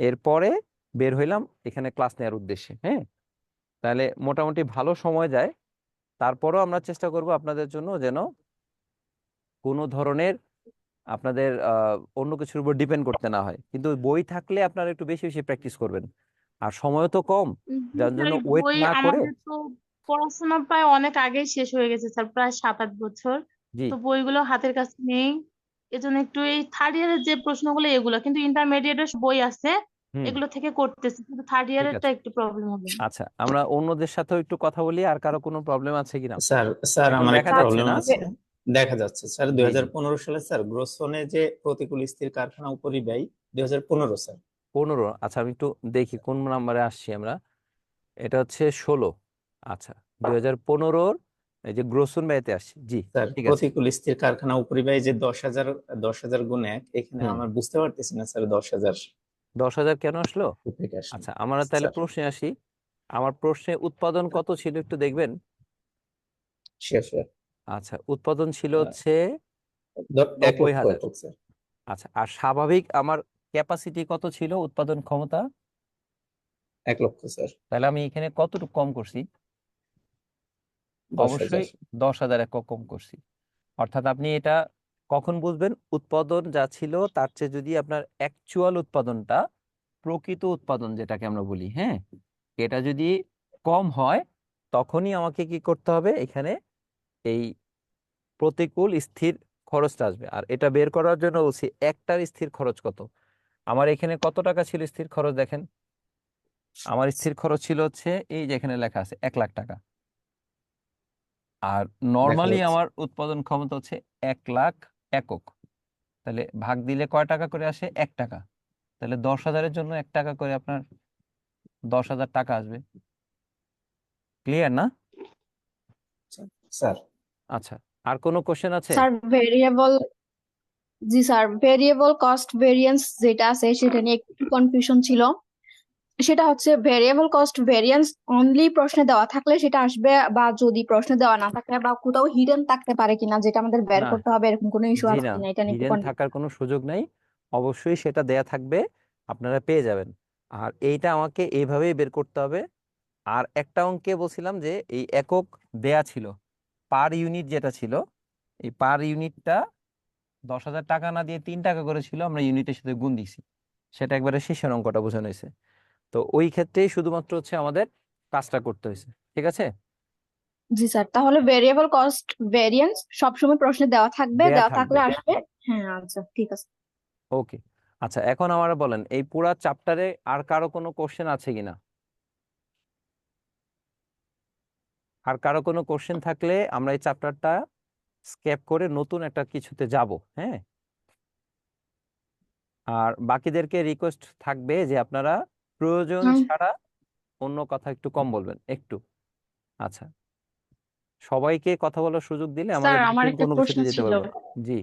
এরপরে বের হইলাম এখানে ক্লাস নেওয়ার উদ্দেশ্যে, হ্যাঁ। তাহলে মোটামুটি ভালো সময় যায়। তারপরেও আমরা চেষ্টা করব আপনাদের জন্য যেন কোনো ধরনের আপনাদের অন্য কিছুর উপর ডিপেন্ড করতে না হয়। কিন্তু বই থাকলে আপনারা একটু বেশি বেশি প্র্যাকটিস করবেন, আর সময়ও তো কম, জি যার জন্য স্যার, ওয়েট বই না করে। আমাদের তো পড়াশোনা প্রায় অনেক আগেই শেষ হয়ে গেছে স্যার, প্রায় 7-8 বছর। জি, তো বইগুলো হাতের কাছে নেই, এজন্য একটু এই থার্ড ইয়ারের যে প্রশ্নগুলো এগুলো কিন্তু ইন্টারমিডিয়েটের বই আছে, হুম, এগুলো থেকে করতেছি, কিন্তু থার্ড ঠিক ইয়ারেরটা আছে। একটু প্রবলেম হবে। আচ্ছা, আমরা অন্যদের সাথেও একটু কথা বলি, আর কারো কোনো প্রবলেম আছে কিনা। স্যার স্যার এখন আমার দেখা একটা স্যার যাচ্ছে প্রবলেম না? আছে। দেখা যাচ্ছে স্যার দুই জি হাজার জি, পনেরো সালে স্যার গ্রসনে যে প্রতিকূল স্থির কারখানা উপরিব্যয় 2015 স্যার। 15। আচ্ছা, আমি একটু দেখি কোন নাম্বারে আসছি আমরা। এটা হচ্ছে 16। আচ্ছা, 2015-র এই যে গ্রসুন ব্যয়তে আসছি, জি। স্যার ঠিক আছে। প্রতিকূল স্থির কারখানা উপরিব্যয় যে 10,000 গুণ 1, এখানে হুম, আমার বুঝতে পারতেছি না স্যার 10,000 10,000 কেন আসলো? থেকে আসলো আচ্ছা, আমরা তাহলে স্যার। প্রশ্নে আসি। আমার প্রশ্নে উৎপাদন কত ছিল একটু দেখবেন। Sure sir. আচ্ছা, উৎপাদন ছিল হচ্ছে 1 লক্ষ 90,000। একক স্যার। আচ্ছা, আর স্বাভাবিক আমার ক্যাপাসিটি কত ছিল, উৎপাদন ক্ষমতা? 1 লক্ষ স্যার। তাহলে আমি এখানে কতটুকু কম করছি? 10,000। অবশ্যই 10,000 একক কম করছি। অর্থাৎ আপনি এটা কখন বুঝবেন, উৎপাদন যা ছিল তার চেয়ে যদি আপনার অ্যাকচুয়াল উৎপাদনটা, প্রকৃত উৎপাদন যেটাকে আমরা বলি, হ্যাঁ, এটা যদি কম হয়, তখনই আমাকে কি করতে হবে, এখানে এই প্রতিকূল স্থির খরচটা আসবে। আর এটা বের করার জন্য বলছি একটার স্থির খরচ কত। আমার এখানে কত টাকা ছিল স্থির খরচ দেখেন, আমার স্থির খরচ ছিল হচ্ছে এই যে এখানে লেখা আছে 1 লাখ টাকা। আর দেখা নর্মালি যাচ্ছে। আমার উৎপাদন ক্ষমতা হচ্ছে 1 লাখ একক। তাহলে ভাগ দিলে কয় টাকা করে আসে? 1 টাকা। তাহলে 10,000-এর জন্য 1 টাকা করে আপনার 10,000 টাকা আসবে। ক্লিয়ার না? স্যার আচ্ছা, আর কোনো কোশ্চেন আছে? স্যার ভেরিয়েবল, জি স্যার, ভেরিয়েবল কস্ট ভেরিয়েন্স যেটা আছে সেটা নিয়ে একটু কনফিউশন ছিল। সেটা হচ্ছে ভেরিয়েবল কস্ট ভেরিয়েন্স অনলি প্রশ্নে দেওয়া থাকলে সেটা আসবে, বা যদি প্রশ্নে দেওয়া না থাকলে বা কোথাও হিডেন থাকতে পারে কিনা যেটা আমাদের বের না, করতে হবে, এরকম কোনো ইস্যু জি আছে না, কিনা এটা নিয়ে একটু হিডেন থাকার কোনো সুযোগ নাই। অবশ্যই সেটা দেয়া থাকবে, আপনারা পেয়ে যাবেন। আর এইটা আমাকে এইভাবেই বের করতে হবে। আর একটা অঙ্কে বলছিলাম যে এই একক দেয়া ছিল, পার ইউনিট যেটা ছিল, এই পার ইউনিটটা 10,000 টাকা না দিয়ে 3 টাকা করে ছিল, আমরা ইউনিটের সাথে গুণ দিছি। সেটা একবারে শেষের অঙ্কটা বোঝানো হয়েছে। তো ওই ক্ষেত্রেই শুধুমাত্র হচ্ছে আমাদের কাজটা করতে হয়েছে। ঠিক আছে? জি স্যার, তাহলে ভেরিয়েবল কস্ট ভেরিয়েন্স সবসময় প্রশ্নে দেওয়া থাকবে, দেয়া দেওয়া থাকবে। থাকলে আসবে। হ্যাঁ আচ্ছা ঠিক আছে। ওকে। আচ্ছা, এখন আমরা বলেন এই পুরা চ্যাপ্টারে আর কারো কোনো কোশ্চেন আছে কিনা? আর কারো কোনো কোশ্চেন থাকলে আমরা এই চ্যাপ্টারটা স্কেপ করে নতুন একটা কিছুতে যাব। হ্যাঁ, আর বাকিদেরকে রিকোয়েস্ট থাকবে যে আপনারা প্রয়োজন ছাড়া অন্য কথা একটু কম বলবেন একটু। আচ্ছা, সবাইকে কথা বলার সুযোগ দিলে স্যার আমাদের আমার নতুন একটা কোনো প্রশ্ন কিছুতে যেতে ছিল। পারবো। জি,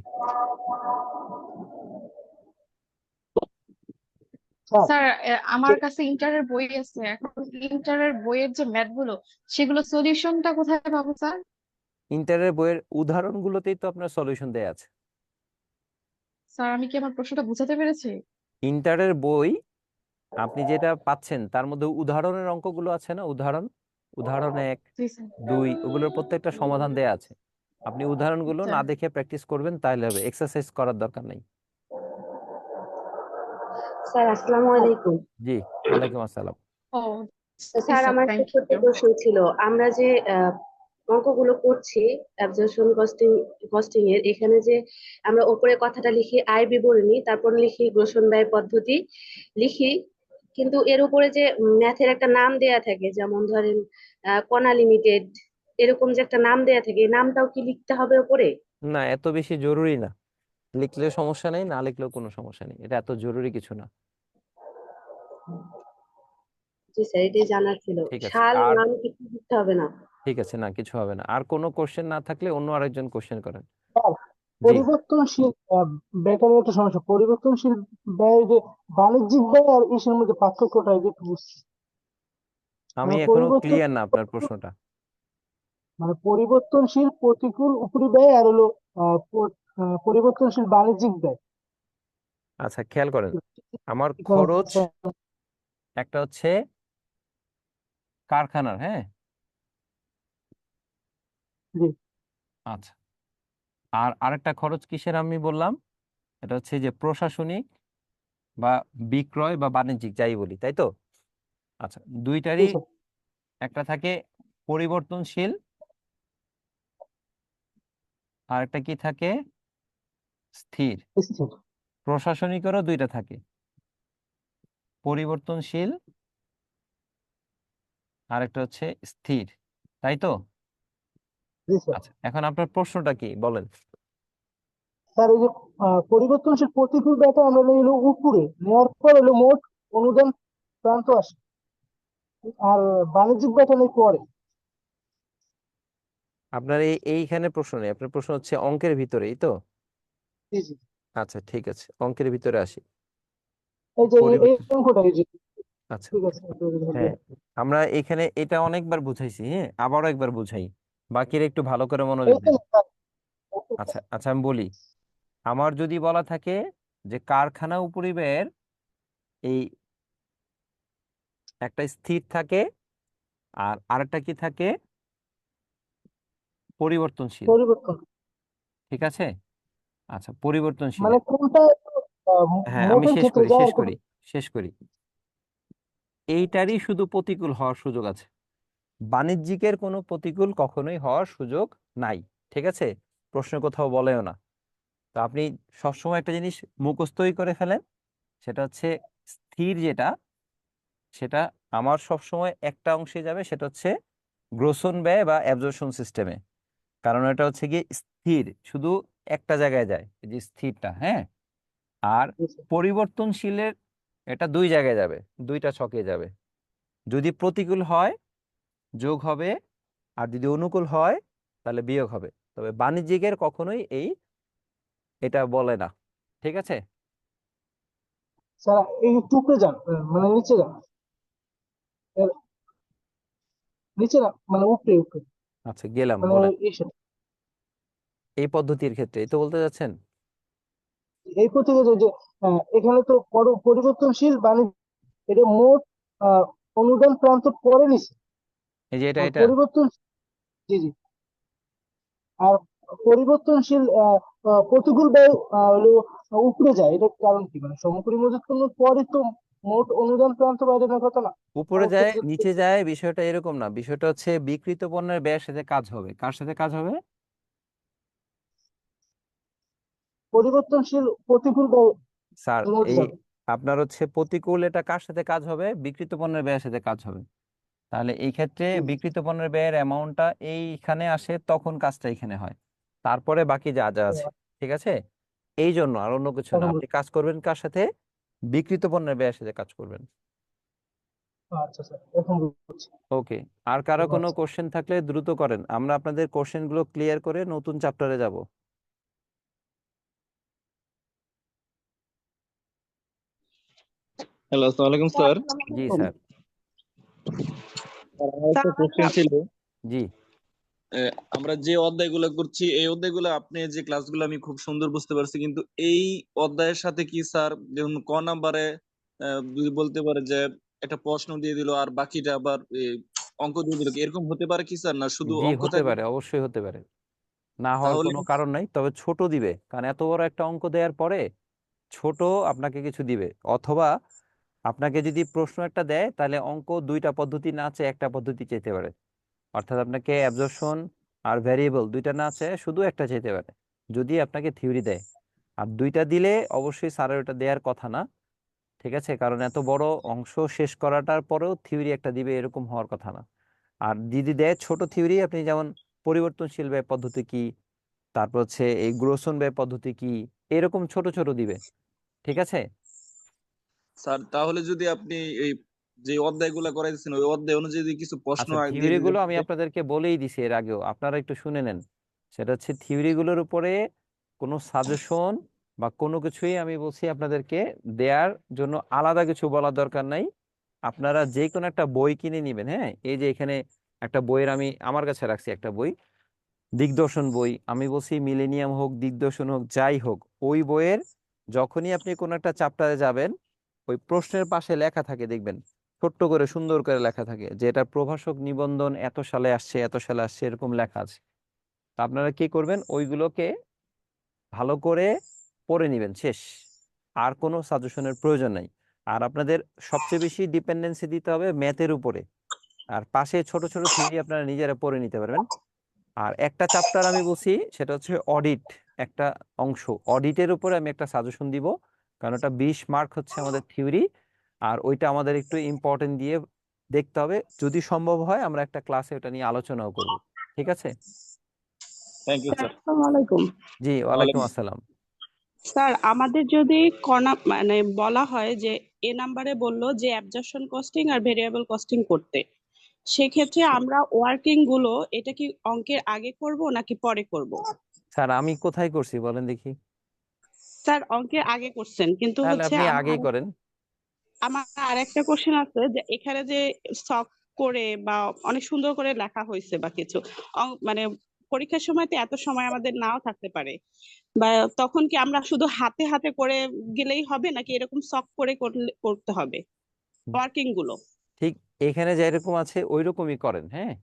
স্যার স্যার আমার কাছে ইন্টারের বই আছে, এখন ইন্টারের বইয়ের যে ম্যাথ গুলো সেগুলো সলিউশনটা কোথায় পাবো স্যার? ইন্টারের বইয়ের উদাহরণগুলোতেই তো আপনার সলিউশন দেয়া আছে। স্যার আমি কি আমার প্রশ্নটা বুঝাতে পেরেছি? ইন্টারের বই আপনি যেটা পাচ্ছেন তার মধ্যে উদাহরণের অঙ্কগুলো আছে না, উদাহরণ, উদাহরণ 1, জি স্যার। 2, ওগুলোর প্রত্যেকটা সমাধান দেয়া আছে। আপনি উদাহরণগুলো আচ্ছা না দেখে প্র্যাকটিস করবেন, তাহলে হবে, এক্সারসাইজ করার দরকার নাই। স্যার আসসালামু আলাইকুম। জি, ওয়ালাইকুম আসসালাম। ও জি স্যার স্যার, আমার থ্যাংক একটা ইউ। প্রশ্ন ছিল, আমরা যে অঙ্কগুলো করছি অ্যাবজর্পশন কস্টিং এর, এখানে যে আমরা উপরে কথাটা লিখি আয় বিবরণী, তারপর লিখি গ্রসন ব্যয় পদ্ধতি লিখি, কিন্তু এর উপরে যে ম্যাথের একটা নাম দেয়া থাকে, যেমন ধরেন কণা লিমিটেড, এরকম যে একটা নাম দেয়া থাকে, এই নামটাও কি লিখতে হবে উপরে? না, এত বেশি জরুরি না, লিখলেও সমস্যা নেই, না লিখলেও কোনো সমস্যা নেই, এটা এত জরুরি কিছু না। জি স্যার, এটাই জানার ছিল। ঠিক আছে, সাল আর নাম কিছু লিখতে হবে না? ঠিক আছে, না কিছু হবে না। আর কোনো কোশ্চেন না থাকলে অন্য আরেকজন কোশ্চেন করেন। স্যার, জি, পরিবর্তনশীল ব্যয়ের একটা সমস্যা, পরিবর্তনশীল ব্যয় যে বাণিজ্যিক ব্যয় আর ইসের মধ্যে পার্থক্যটা এই যে একটু বুঝছি। আমি মানে এখনো পরিবর্তন ক্লিয়ার না আপনার প্রশ্নটা। মানে পরিবর্তনশীল প্রতিকূল উপরি ব্যয় আর হলো পরিবর্তনশীল বাণিজ্যিক ব্যয়। আচ্ছা, খেয়াল করেন, আমার এটা খরচ স্যার, একটা হচ্ছে কারখানার, হ্যাঁ, জি আচ্ছা, আর আরেকটা খরচ কিসের আমি বললাম, এটা হচ্ছে যে প্রশাসনিক বা বিক্রয় বা বাণিজ্যিক যাই বলি, তাই তো? আচ্ছা, জি দুইটারই স্যার, একটা থাকে পরিবর্তনশীল, আর একটা কি থাকে, স্থির। স্থির। প্রশাসনিকেরও দুইটা থাকে, পরিবর্তনশীল আর একটা হচ্ছে স্থির, তাই তো? জি স্যার। আচ্ছা, এখন আপনার প্রশ্নটা কি বলেন। স্যার এই যে পরিবর্তনশীল প্রতিকূল ব্যয়টা আমরা হলো উপরে নেওয়ার পর হলো মোট অনুদান প্রান্ত আসে, আর বাণিজ্যিক ব্যয়টা নেই পরে। আপনার এইখানে প্রশ্ন নেই, আপনার প্রশ্ন হচ্ছে অঙ্কের ভিতরেই তো? জি জি। আচ্ছা, ঠিক আছে, অঙ্কের ভিতরে আসি। এই যে এই পরিবর্তন, অঙ্কটা এই যে, আচ্ছা, ঠিক আছে হ্যাঁ, আমরা এখানে এটা অনেকবার বুঝাইছি, হ্যাঁ, আবারও একবার বুঝাই, বাকিরা একটু ভালো করে মনোযোগ এই যে দেন। স্যার, আচ্ছা আচ্ছা, আমি বলি, আমার যদি বলা থাকে যে কারখানা উপরিব্যয়ের এই একটা স্থির থাকে আর আরেকটা কি থাকে, পরিবর্তনশীল, পরিবর্তন ঠিক আছে? আচ্ছা, মানে পরিবর্তনশীলের, কোনটা হ্যাঁ, আমি মোটের শেষ ক্ষেত্রে করি যায় শেষ আর কোনটা। করি শেষ করি, এইটারই শুধু প্রতিকূল হওয়ার সুযোগ আছে, বাণিজ্যিকের কোনো প্রতিকূল কখনোই হওয়ার সুযোগ নাই। ঠিক আছে? প্রশ্ন কোথাও বলেও না। তো আপনি সবসময় একটা জিনিস মুখস্থই করে ফেলেন, সেটা হচ্ছে স্থির যেটা, সেটা আমার সবসময় একটা অংশে যাবে, সেটা হচ্ছে গ্রসন ব্যয় বা অ্যাবজর্পশন সিস্টেমে। কারণ এটা হচ্ছে কি স্থির, শুধু একটা জায়গায় যায়, এই যে স্থিরটা, হ্যাঁ, আর জি স্যার। পরিবর্তনশীলের এটা দুই জায়গায় যাবে, দুইটা ছকে যাবে। যদি প্রতিকূল হয় যোগ হবে, আর যদি অনুকূল হয় তাহলে বিয়োগ হবে। তবে বাণিজ্যিকের কখনোই এটা বলে না। ঠিক আছে? স্যার এই টুকরে যান, মানে নিচে যান, এর নিচে না, মানে উপরে উপরে, আচ্ছা, গেলাম, মানে বলেন। এসে এই পদ্ধতির ক্ষেত্রে এই তো বলতে যাচ্ছেন। এই প্রতীকে যে এখানে তো পরিবর্তনশীল বাণিজ্য, এটা মোট আহ, অনুদান প্রান্ত পরে নিছে। এই যে এটা আর এটা পরিবর্তন, জি জি, আর পরিবর্তনশীল প্রতিকূল ব্যয় হলো উপরে যায়, এটার কারণ কি? মানে সমপরি মজুত করার পরে তো মোট অনুদান প্রান্ত বাইরে না কথা না। উপরে যায় নিচে যায়, বিষয়টা এরকম না। বিষয়টা হচ্ছে বিক্রিত পণ্যের ব্যয়ের সাথে কাজ হবে। কার সাথে কাজ হবে? পরিবর্তনশীল প্রতিকূল ব্যয় স্যার, মধ্যে এই যাবে। আপনার হচ্ছে প্রতিকূল, এটা কার সাথে কাজ হবে? বিক্রিত পণ্যের ব্যয়ের সাথে কাজ হবে। তাহলে এই ক্ষেত্রে জি, জি, বিক্রিত পণ্যের ব্যয়ের অ্যামাউন্টটা এইখানে আসে, তখন কাজটা এখানে হয়, তারপরে বাকি যা যা আছে। ঠিক আছে? এই জন্য, আর অন্য কিছু না। এখন আপনি কাজ করবেন কার সাথে? বিক্রিত পণ্যের ব্যয়ের সাথে কাজ করবেন। আচ্ছা স্যার, এখন বুঝছি। ওকে। আর কারো কোনো আচ্ছা। কোশ্চেন থাকলে দ্রুত করেন, আমরা আপনাদের কোশ্চেনগুলো ক্লিয়ার করে নতুন চ্যাপ্টারে যাব। হ্যালো, আসসালামু আলাইকুম স্যার। জি স্যার। স্যার, আমার একটা কোশ্চেন ছিল। জি আমরা যে অধ্যায়গুলো করছি এই অধ্যায়গুলো আপনি যে ক্লাসগুলো আমি খুব সুন্দর বুঝতে পারছি, কিন্তু এই অধ্যায়ের সাথে কি স্যার, যেমন ক নাম্বারে যদি বলতে পারে যে একটা প্রশ্ন দিয়ে দিল আর বাকিটা আবার অঙ্ক দিয়ে দিল, এরকম হতে পারে কি স্যার? না শুধু জি, অঙ্ক হতে থাকবে? পারে, অবশ্যই হতে পারে। না হওয়ার তাহলে কোনো কারণ নাই, তবে ছোট দিবে, কারণ এত বড় একটা অঙ্ক দেওয়ার পরে ছোট আপনাকে কিছু দিবে। অথবা আপনাকে যদি প্রশ্ন একটা দেয়, তাহলে অঙ্ক দুইটা পদ্ধতি না চেয়ে একটা পদ্ধতি চাইতে পারে। অর্থাৎ আপনাকে অ্যাবজর্পশন আর ভ্যারিয়েবল দুইটা না চেয়ে শুধু একটা চাইতে পারে, যদি আপনাকে থিওরি দেয়। আর দুইটা দিলে অবশ্যই স্যারের ওটা দেওয়ার কথা না। ঠিক আছে? কারণ এত বড় অংশ শেষ করাটার পরেও থিওরি একটা দিবে, এরকম হওয়ার কথা না। আর যদি দেয় ছোট থিওরি, আপনি যেমন পরিবর্তনশীল ব্যয় পদ্ধতি কি, তারপর হচ্ছে এই গ্রোসন ব্যয় পদ্ধতি কি, এরকম ছোট ছোট দিবে। ঠিক আছে? স্যার, তাহলে যদি আপনি এই যে অধ্যায়গুলো করাইছেন ওই অধ্যায় অনুযায়ী যদি কিছু প্রশ্ন আচ্ছা, দিয়ে দিতে থিওরিগুলো আমি পারে। আপনাদেরকে বলেই দিছি এর আগেও, আপনারা একটু শুনে নেন। সেটা হচ্ছে থিওরিগুলোর উপরে কোনো সাজেশন বা কোনো কিছুই আমি বলছি আপনাদেরকে দেওয়ার জন্য আলাদা কিছু বলার দরকার নাই। আপনারা যে কোনো একটা বই কিনে নেবেন। হ্যাঁ, এই যে এখানে একটা বইয়ের, আমি আমার কাছে রাখছি একটা বই, দিগদর্শন বই। আমি বলছি মিলেনিয়াম হোক, দিগদর্শন হোক, যাই হোক, ওই বইয়ের যখনই আপনি কোনো একটা চ্যাপ্টারে যাবেন, ওই প্রশ্নের পাশে লেখা থাকে, দেখবেন ছোট্ট করে সুন্দর করে লেখা থাকে যে এটা প্রভাষক নিবন্ধন এত সালে আসছে, এত সালে আসছে, এরকম লেখা আছে। তা আপনারা কি করবেন? ওইগুলোকে ভালো করে পড়ে নেবেন, শেষ। আর কোনো সাজেশনের প্রয়োজন নাই। আর আপনাদের সবচেয়ে বেশি ডিপেন্ডেন্সি দিতে হবে ম্যাথের উপরে। আর পাশে ছোট ছোট থিওরি আপনারা নিজেরা পড়ে নিতে পারবেন। আর একটা চ্যাপ্টার আমি বলছি, সেটা হচ্ছে অডিট, একটা অংশ। অডিটের উপরে আমি একটা সাজেশন দিব, কারণ ওটা 20 মার্ক হচ্ছে আমাদের থিওরি। আর ওইটা আমাদের একটু ইম্পর্টেন্ট দিয়ে দেখতে হবে। যদি সম্ভব হয় আমরা একটা ক্লাসে ওটা নিয়ে আলোচনাও করব। ঠিক আছে? Thank you sir. আসসালামু আলাইকুম। জি, ওয়ালাইকুম আসসালাম। স্যার, আমাদের যদি মানে বলা হয় যে এ নাম্বারে বললো যে অ্যাবজর্পশন কস্টিং আর ভেরিয়েবল কস্টিং করতে, সেক্ষেত্রে আমরা ওয়ার্কিং গুলো এটা কি অঙ্কের আগে করব নাকি পরে করব? স্যার, আমি কোথায় করছি বলেন দেখি? স্যার, অঙ্কের আগে করছেন, কিন্তু তাহলে হচ্ছে আপনি আগেই আমার করেন। আমার আরেকটা কোশ্চেন আছে যে এখানে যে সক করে বা অনেক সুন্দর করে লেখা হয়েছে বা কিছু মানে পরীক্ষার সময় তো এত সময় আমাদের নাও থাকতে পারে, বা তখন কি আমরা শুধু হাতে হাতে করে গেলেই হবে নাকি এরকম সক করে করতে হবে ওয়ার্কিং গুলো? ঠিক এখানে যেরকম আছে ওই রকমই করেন। হ্যাঁ,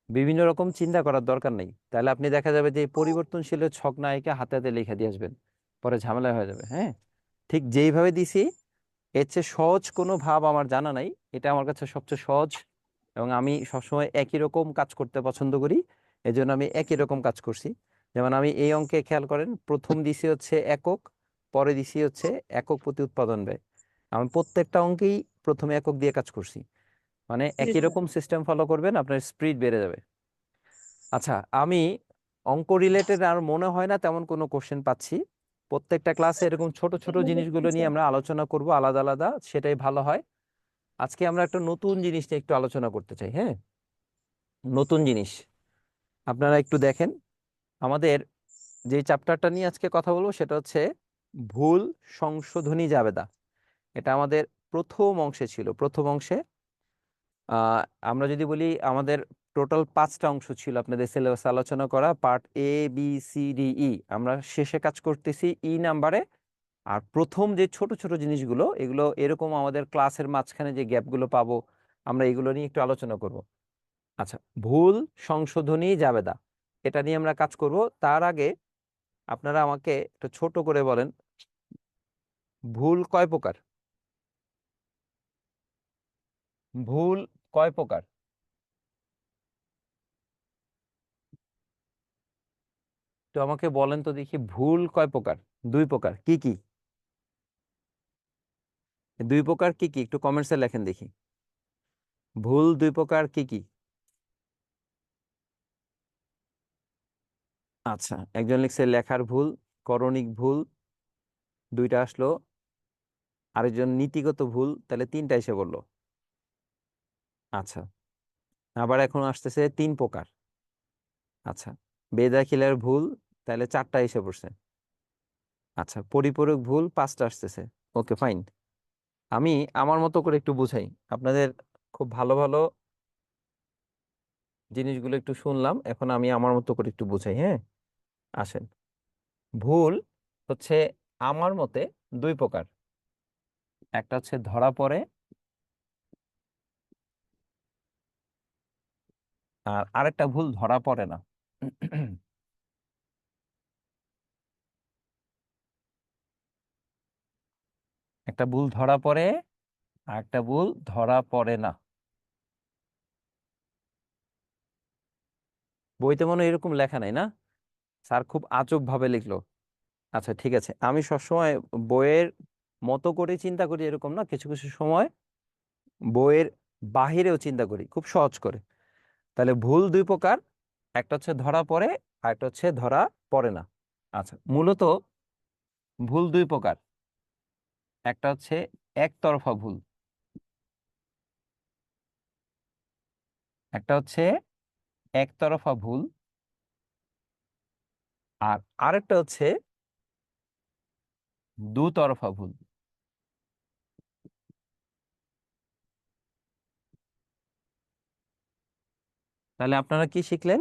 বিভিন্ন রকম চিন্তা করার দরকার নেই। তাহলে আপনি দেখা যাবে যে এই পরিবর্তনশীলের ছক নায়িকা হাতে হাতে লিখে দিয়ে আসবেন, পরে ঝামেলা হয়ে যাবে। হ্যাঁ, ঠিক যেইভাবে দিছি এর চেয়ে সহজ কোনো ভাব আমার জানা নাই। এটা আমার কাছে সবচেয়ে সহজ, এবং আমি সবসময় একই রকম কাজ করতে পছন্দ করি। এজন্য আমি একই রকম কাজ করছি। যেমন আমি এই অঙ্কে খেয়াল করেন, প্রথম দিছি হচ্ছে একক, পরে দিছি হচ্ছে একক প্রতি উৎপাদন ব্যয়। আমি প্রত্যেকটা অঙ্কেই প্রথমে একক দিয়ে কাজ করছি। মানে জি একই স্যার। রকম সিস্টেম ফলো করবেন, আপনার স্পিড বেড়ে যাবে। আচ্ছা, আমি অঙ্ক রিলেটেড আর মনে হয় না তেমন কোনো কোশ্চেন পাচ্ছি। প্রত্যেকটা ক্লাসে এরকম ছোট ছোট জিনিসগুলো নিয়ে আমরা আলোচনা করব আলাদা আলাদা, সেটাই ভালো হয়। আজকে আমরা একটা নতুন জিনিস নিয়ে একটু আলোচনা করতে চাই। হ্যাঁ, নতুন জিনিস আপনারা একটু দেখেন। আমাদের যে চ্যাপ্টারটা নিয়ে আজকে কথা বলবো সেটা হচ্ছে ভুল সংশোধনী জাবেদা। এটা আমাদের প্রথম অংশে ছিল। প্রথম অংশে আহ আমরা যদি বলি আমাদের টোটাল 5টা অংশ ছিল আপনাদের সিলেবাস আলোচনা করা, part A B C D E. আমরা শেষে কাজ করতেছি ই নাম্বারে। আর প্রথম যে ছোট ছোট জিনিসগুলো, এগুলো এরকম আমাদের ক্লাসের মাঝখানে যে গ্যাপগুলো পাবো, আমরা এগুলো নিয়ে একটু আলোচনা করব। আচ্ছা, ভুল সংশোধনী জাবেদা, এটা নিয়ে আমরা কাজ করব। তার আগে আপনারা আমাকে একটু ছোট করে বলেন, ভুল কয় প্রকার? ভুল কয় প্রকার? তো আমাকে বলেন তো দেখি, ভুল কয় প্রকার? 2 প্রকার। কি কি 2 প্রকার? কি কি একটু কমেন্টসে লেখেন দেখি। ভুল 2 প্রকার কি কি? আচ্ছা, একজন লিখছে লেখার ভুল, করণিক ভুল, 2টা আসলো। আরেকজন নীতিগত ভুল, তাহলে 3টা এসে বললো। আচ্ছা, আবার এখন আসতেছে 3 প্রকার। আচ্ছা, বেদাখিলার ভুল, তাহলে 4টা এসে পড়ছে। আচ্ছা, পরিপূরক ভুল 5টা আসতেছে। ওকে, ফাইন। আমি আমার মতো করে একটু বুঝাই আপনাদের। খুব ভালো ভালো জিনিসগুলো একটু শুনলাম, এখন আমি আমার মতো করে একটু বুঝাই। হ্যাঁ, আসেন। ভুল হচ্ছে আমার মতে 2 প্রকার। একটা হচ্ছে ধরা পড়ে, আর আরেকটা ভুল ধরা পড়ে না। একটা ভুল ধরা পড়ে, আর একটা ভুল ধরা পড়ে না। বইতে মনে হয় এরকম লেখা নাই, না? স্যার খুব আজব ভাবে লিখলো। আচ্ছা, ঠিক আছে। আমি সবসময় বইয়ের মতো করে চিন্তা করি এরকম না, কিছু কিছু সময় বইয়ের বাহিরেও চিন্তা করি খুব সহজ করে। তাহলে ভুল 2 প্রকার, একটা হচ্ছে ধরা পড়ে, আর একটা হচ্ছে ধরা পড়ে না। আচ্ছা, মূলত ভুল 2 প্রকার। একটা হচ্ছে একতরফা ভুল, একটা হচ্ছে একতরফা ভুল, আর আরেকটা হচ্ছে দুতরফা ভুল। তাহলে আপনারা কি শিখলেন?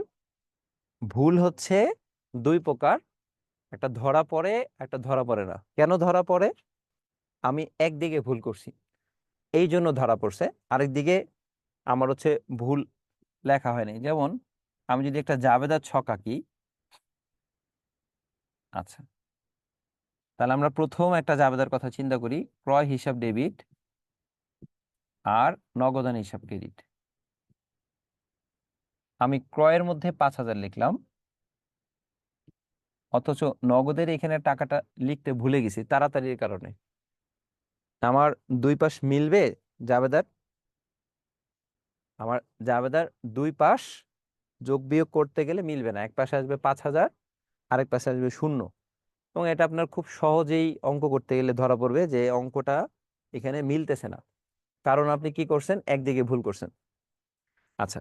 ভুল হচ্ছে 2 প্রকার, একটা ধরা পড়ে, একটা ধরা পড়ে না। কেন ধরা পড়ে? আমি একদিকে ভুল করছি, এই জন্য ধরা পড়ছে। আরেকদিকে আমার হচ্ছে ভুল লেখা হয়নি। যেমন আমি যদি একটা জাবেদা ছক আঁকি, আচ্ছা, তাহলে আমরা প্রথম একটা জাবেদার কথা চিন্তা করি, ক্রয় হিসাব ডেবিট আর নগদান হিসাব ক্রেডিট। আমি ক্রয়ের মধ্যে 5,000 লিখলাম, অথচ নগদের এখানে টাকাটা লিখতে ভুলে গেছি তাড়াতাড়ির কারণে। আমার 2 পাশ মিলবে জাবেদার? আমার জাবেদার 2 পাশ যোগ বিয়োগ করতে গেলে মিলবে না। এক পাশে আসবে 5,000, আরেক পাশে আসবে 0। এবং এটা আপনার খুব সহজেই অঙ্ক করতে গেলে ধরা পড়বে যে অঙ্কটা এখানে মিলতেছে না, কারণ আপনি কি করছেন, একদিকে ভুল করছেন। আচ্ছা,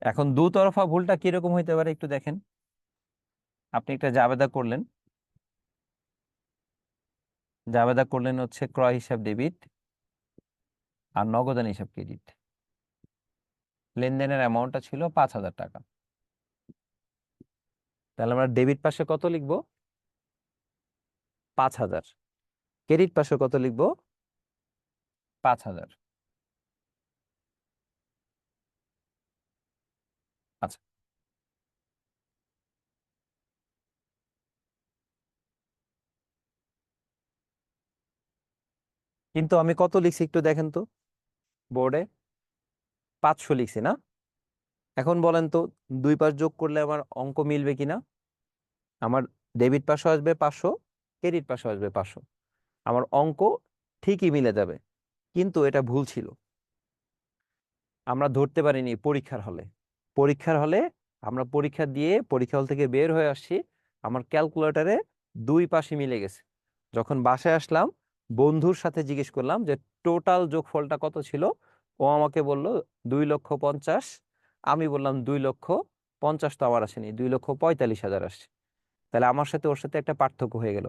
এখন দুতরফা ভুলটা কিরকম হইতে পারে একটু দেখেন। আপনি একটা জাবেদা করলেন, জাবেদা করলেন হচ্ছে ক্রয় হিসাব ডেবিট আর নগদান হিসাব ক্রেডিট। লেনদেনের অ্যামাউন্টটা ছিল 5,000 টাকা। তাহলে আমরা ডেবিট পাশে কত লিখবো? 5,000। ক্রেডিট পাশে কত লিখবো? 5,000। আচ্ছা, কিন্তু আমি কত লিখছি একটু দেখেন তো বোর্ডে। 500 লিখছি না? এখন বলেন তো 2 পাশ যোগ করলে আমার অঙ্ক মিলবে কিনা? আমার ডেবিট পাশে আসবে 500, ক্রেডিট পাশে আসবে 500, আমার অঙ্ক ঠিকই মিলে যাবে। কিন্তু এটা ভুল ছিল, আমরা ধরতে পারিনি পরীক্ষার হলে। পরীক্ষার হলে আমরা পরীক্ষা দিয়ে পরীক্ষা হল থেকে বের হয়ে আসছি, আমার ক্যালকুলেটরে দুই পাশে মিলে গেছে। যখন বাসায় আসলাম, বন্ধুর সাথে জিজ্ঞেস করলাম যে টোটাল যোগফলটা কত ছিল। ও আমাকে বলল 2,50,000। আমি বললাম 2,50,000 তো আমার আসেনি, 2,45,000 আসছে। তাহলে আমার সাথে ওর সাথে একটা পার্থক্য হয়ে গেল।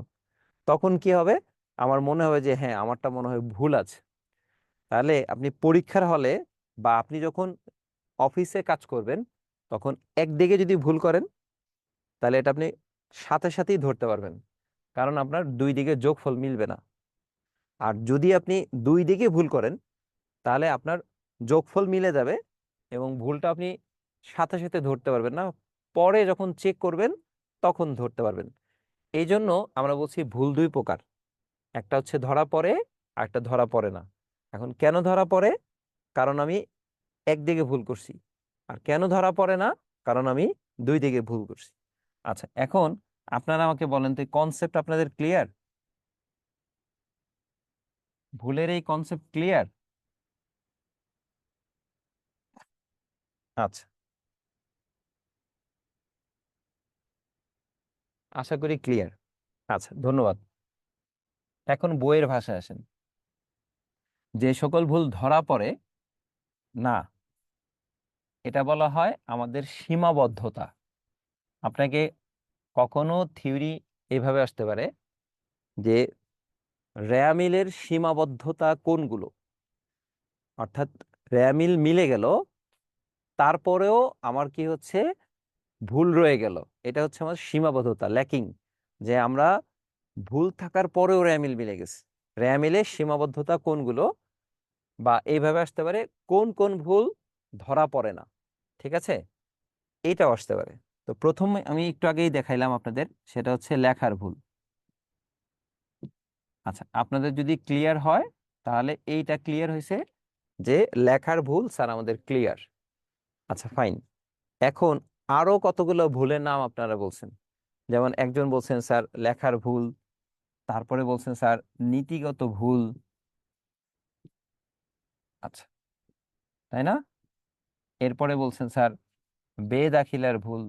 তখন কি হবে? আমার মনে হবে যে হ্যাঁ, আমারটা মনে হয় ভুল আছে। তাহলে আপনি পরীক্ষার হলে বা আপনি যখন অফিসে কাজ করবেন, তখন একদিকে যদি ভুল করেন, তাহলে এটা আপনি সাথে সাথেই ধরতে পারবেন, কারণ আপনার দুই দিকে যোগফল মিলবে না। আর যদি আপনি দুই দিকে ভুল করেন, তাহলে আপনার যোগফল মিলে যাবে এবং ভুলটা আপনি সাথে সাথে ধরতে পারবেন না, পরে যখন চেক করবেন তখন ধরতে পারবেন। এই জন্য আমরা বলছি ভুল দুই প্রকার, একটা হচ্ছে ধরা পড়ে আর একটা ধরা পড়ে না। এখন কেন ধরা পড়ে? কারণ আমি একদিকে ভুল করছি। আর কেন ধরা পড়ে না? কারণ আমি দুই দিকে ভুল করছি। আচ্ছা, এখন আপনারা আমাকে বলেন তো, কনসেপ্ট আপনাদের ক্লিয়ার? ভুলের এই কনসেপ্ট ক্লিয়ার? আচ্ছা, আশা করি ক্লিয়ার। আচ্ছা, ধন্যবাদ। এখন বইয়ের ভাষায় আসেন। যে সকল ভুল ধরা পড়ে না, এটা বলা হয় আমাদের সীমাবদ্ধতা। আপনাকে কখনো থিওরি এভাবে আসতে পারে যে রেয়ামিলের সীমাবদ্ধতা কোনগুলো, অর্থাৎ রেয়ামিল মিলে গেল, তারপরেও আমার কি হচ্ছে, ভুল রয়ে গেল। এটা হচ্ছে আমার সীমাবদ্ধতা, ল্যাকিং, যে আমরা ভুল থাকার পরেও রেয়ামিল মিলে গেছে। রেয়ামিলের সীমাবদ্ধতা কোনগুলো, বা এইভাবে আসতে পারে কোন কোন ভুল ধরা পড়ে না। ঠিক আছে, এইটাও আসতে পারে। তো প্রথমে আমি একটু আগেই দেখাইলাম আপনাদের, সেটা হচ্ছে লেখার ভুল। আচ্ছা, আপনাদের যদি ক্লিয়ার হয় তাহলে এইটা ক্লিয়ার হয়েছে যে লেখার ভুল স্যার আমাদের ক্লিয়ার। আচ্ছা, ফাইন। এখন আরো কতগুলো ভুলের নাম আপনারা বলছেন। যেমন একজন বলছেন স্যার লেখার ভুল, তারপরে বলছেন স্যার নীতিগত ভুল। আচ্ছা, তাই না? এরপরে বলছেন স্যার বেদাখিলার ভুল।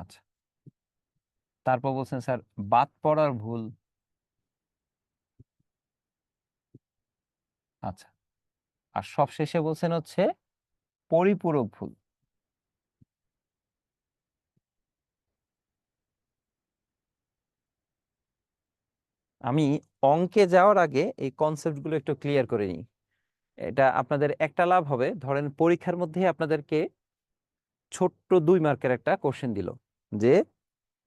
আচ্ছা, তারপর বলছেন স্যার বাদ পড়ার ভুল। আচ্ছা, আর সবশেষে বলছেন হচ্ছে পরিপূরক ভুল। আমি অঙ্কে যাওয়ার আগে এই কনসেপ্টগুলো একটু ক্লিয়ার করে নিই। এটা আপনাদের একটা লাভ হবে। ধরেন পরীক্ষার মধ্যে আপনাদেরকে ছোট্ট 2 মার্কের একটা কোশ্চেন দিল যে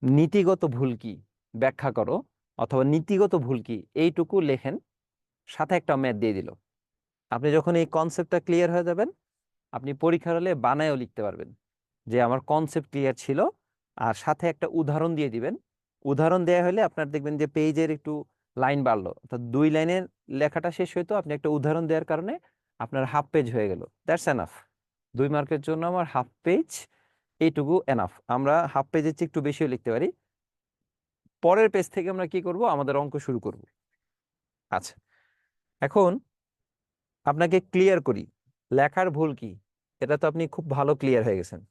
নীতিগত ভুল কি ব্যাখ্যা করো, অথবা নীতিগত ভুল কি এইটুকু লেখেন, সাথে একটা ম্যাথ দিয়ে দিল। আপনি যখন এই কনসেপ্টটা ক্লিয়ার হয়ে যাবেন, আপনি পরীক্ষার হলে বানায়ও লিখতে পারবেন যে আমার কনসেপ্ট ক্লিয়ার ছিল, আর সাথে একটা উদাহরণ দিয়ে দিবেন। উদাহরণ দেয়া হলে আপনার দেখবেন যে পেজের একটু লাইন বাড়লো, অর্থাৎ 2 লাইনের লেখাটা শেষ হইতো, আপনি একটা উদাহরণ দেওয়ার কারণে আপনার হাফ পেজ হয়ে গেল। That's enough. 2 মার্কের জন্য আমার হাফ পেজ, এইটুকু এনাফ। আমরা হাফ পেজের চেয়ে একটু বেশিও লিখতে পারি। পরের পেজ থেকে আমরা কি করব, আমাদের অঙ্ক শুরু করব। আচ্ছা, এখন আপনাকে ক্লিয়ার করি লেখার ভুল কি। এটা তো আপনি খুব ভালো ক্লিয়ার হয়ে গেছেন।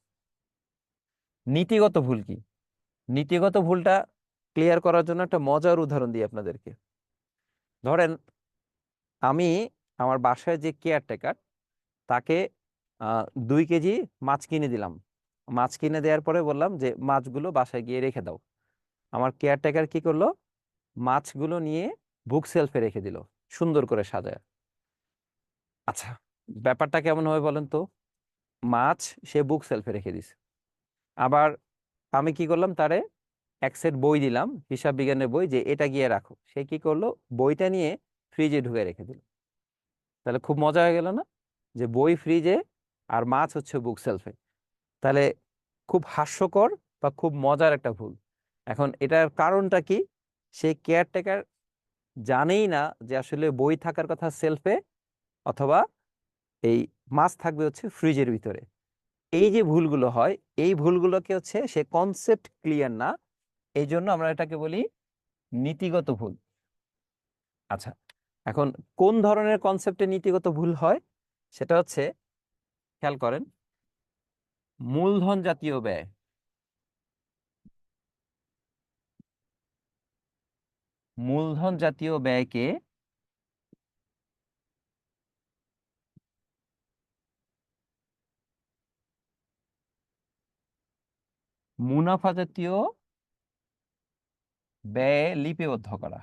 নীতিগত ভুল কি? নীতিগত ভুলটা ক্লিয়ার করার জন্য একটা মজার উদাহরণ দিই আপনাদেরকে। ধরেন আমি আমার বাসায় যে কেয়ারটেকার, তাকে 2 কেজি মাছ কিনে দিলাম। মাছ কিনে দেওয়ার পরে বললাম যে মাছগুলো বাসায় গিয়ে রেখে দাও। আমার কেয়ারটেকার কি করলো, মাছগুলো নিয়ে বুক সেলফে রেখে দিল, সুন্দর করে সাজায়। আচ্ছা, ব্যাপারটা কেমন হবে বলেন তো? মাছ সে বুক সেলফে রেখে দিছে। আবার আমি কি করলাম, তারে এক সেট বই দিলাম, হিসাব বিজ্ঞানের বই, যে এটা গিয়ে রাখো। সে কি করলো, বইটা নিয়ে ফ্রিজে ঢুকে রেখে দিল। তাহলে খুব মজা হয়ে গেল না, যে বই ফ্রিজে আর মাছ হচ্ছে বুক সেলফে। তাহলে খুব হাস্যকর বা খুব মজার একটা ভুল। এখন এটার কারণটা কি? সে কেয়ারটেকার জানেই না যে আসলে বই থাকার কথা সেলফে, অথবা এই মাছ থাকবে হচ্ছে ফ্রিজের ভিতরে। এই যে ভুলগুলো হয়, এই ভুলগুলোকে হচ্ছে সে কনসেপ্ট ক্লিয়ার না, এই জন্য আমরা এটাকে বলি নীতিগত ভুল। আচ্ছা, এখন কোন ধরনের কনসেপ্টে নীতিগত ভুল হয় সেটা হচ্ছে, খেয়াল করেন, মূলধন জাতীয় ব্যয়। মূলধন জাতীয় ব্যয়কে মুনাফা জাতীয় ব্যয়ে লিপিবদ্ধ করা।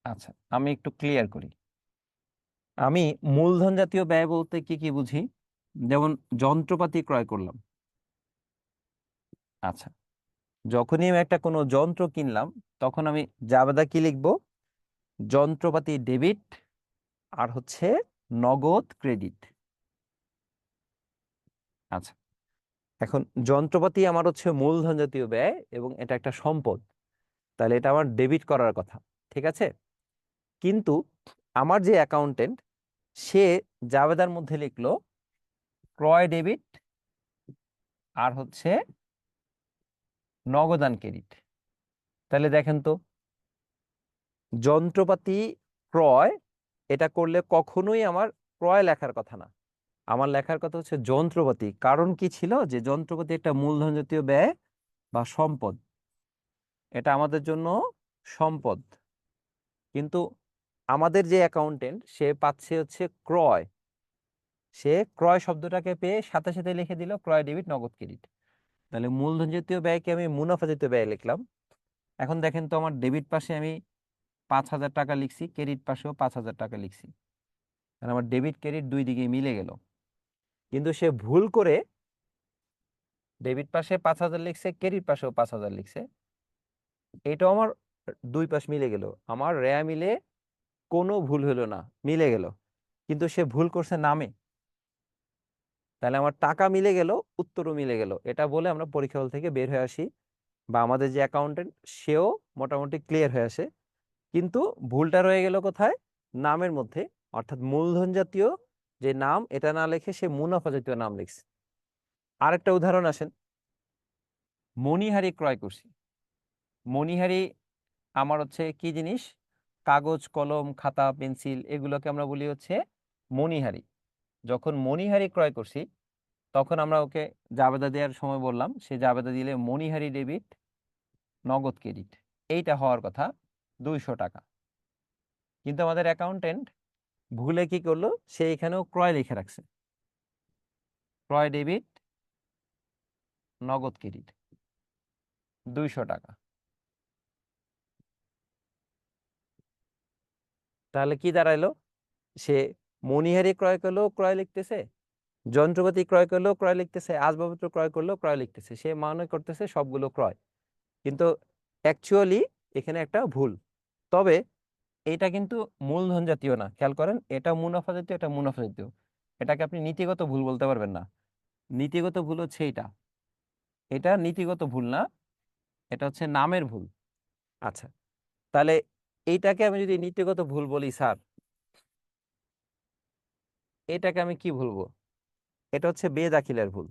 আচ্ছা, আমি একটু ক্লিয়ার করি। আমি মূলধন জাতীয় ব্যয় বলতে কি কি বুঝি? যেমন যন্ত্রপাতি ক্রয় করলাম। আচ্ছা, যখনই আমি একটা কোনো যন্ত্র কিনলাম তখন আমি জাবেদা কি লিখবো? যন্ত্রপাতি ডেবিট আর হচ্ছে নগদ ক্রেডিট। আচ্ছা, এখন যন্ত্রপাতি আমার হচ্ছে মূলধন জাতীয় ব্যয় এবং এটা একটা সম্পদ, তাহলে এটা আমার ডেবিট করার কথা, ঠিক আছে? কিন্তু আমার যে অ্যাকাউন্টেন্ট সে জাবেদার মধ্যে লিখলো ক্রয় ডেবিট আর হচ্ছে নগদান ক্রেডিট। তাহলে দেখেন তো, যন্ত্রপাতি ক্রয় এটা করলে কখনোই আমার ক্রয় লেখার কথা না, আমার লেখার কথা হচ্ছে যন্ত্রপাতি। কারণ কি ছিল? যে যন্ত্রপাতি একটা মূলধন জাতীয় ব্যয় বা সম্পদ, এটা আমাদের জন্য সম্পদ। কিন্তু আমাদের যে অ্যাকাউন্টেন্ট সে পাচ্ছে হচ্ছে ক্রয়, সে ক্রয় শব্দটাকে পেয়ে সাথে সাথে লিখে দিল ক্রয় ডেবিট নগদ ক্রেডিট। তাহলে মূলধন জাতীয় ব্যয়কে আমি মুনাফা জাতীয় ব্যয় লিখলাম। এখন দেখেন তো, আমার ডেবিট পাশে আমি 5,000 টাকা লিখছি, ক্রেডিট পাশেও 5,000 টাকা লিখছি, তাহলে আমার ডেবিট ক্রেডিট দুই দিকে মিলে গেল। কিন্তু সে ভুল করে ডেবিট পাশে 5,000 লিখছে, ক্রেডিট পাশেও 5,000 লিখছে। এটাও আমার দুই পাশ মিলে গেল, আমার রেয়া মিলে কোনো ভুল হলো না, মিলে গেল। কিন্তু সে ভুল করছে নামে, তাহলে আমার টাকা মিলে গেল, উত্তরও মিলে গেল। এটা বলে আমরা পরীক্ষা হল থেকে বের হয়ে আসি, বা আমাদের যে অ্যাকাউন্টেন্ট সেও মোটামুটি ক্লিয়ার হয়ে আসে। কিন্তু ভুলটা রয়ে গেল কোথায়? নামের মধ্যে। অর্থাৎ মূলধন জাতীয় যে নাম এটা না লিখে সে মুনাফা জাতীয় নাম লিখছে। আরেকটা উদাহরণ আসেন, মণিহারি ক্রয় করছি। মণিহারি আমার হচ্ছে কি জিনিস? কাগজ, কলম, খাতা, পেন্সিল, এগুলোকে আমরা বলি হচ্ছে মণিহারি। যখন মণিহারি ক্রয় করছি তখন আমরা ওকে জাবেদা দেওয়ার সময় বললাম, সে জাবেদা দিলে মণিহারি ডেবিট নগদ ক্রেডিট, এইটা হওয়ার কথা 200 টাকা। কিন্তু আমাদের অ্যাকাউন্টেন্ট ভুলে কি করলো? সে এখানেও ক্রয় লিখে রাখছে, ক্রয় ডেবিট নগদ ক্রেডিট 200 টাকা। তাহলে কি দাঁড়াইলো? সে মণিহারি ক্রয় করলেও ক্রয় লিখতেছে, যন্ত্রপাতি ক্রয় করলেও ক্রয় লিখতেছে, আসবাবপত্র ক্রয় করলেও ক্রয় লিখতেছে, সে মনে করতেছে সবগুলো ক্রয়। কিন্তু অ্যাকচুয়ালি এখানে একটা ভুল। তবে এটা কিন্তু মূলধন জাতীয় না, খেয়াল করেন, এটা মুনাফা জাতীয়, এটা মুনাফা জাতীয়। এটাকে আপনি নীতিগত ভুল বলতে পারবেন না। নীতিগত ভুল হচ্ছে এটা, এটা নীতিগত ভুল না, এটা হচ্ছে নামের ভুল। আচ্ছা, তাহলে এইটাকে আমি যদি নীতিগত ভুল বলি স্যার, এটাকে আমি কি বলবো? এটা হচ্ছে বেদাখিলার ভুল,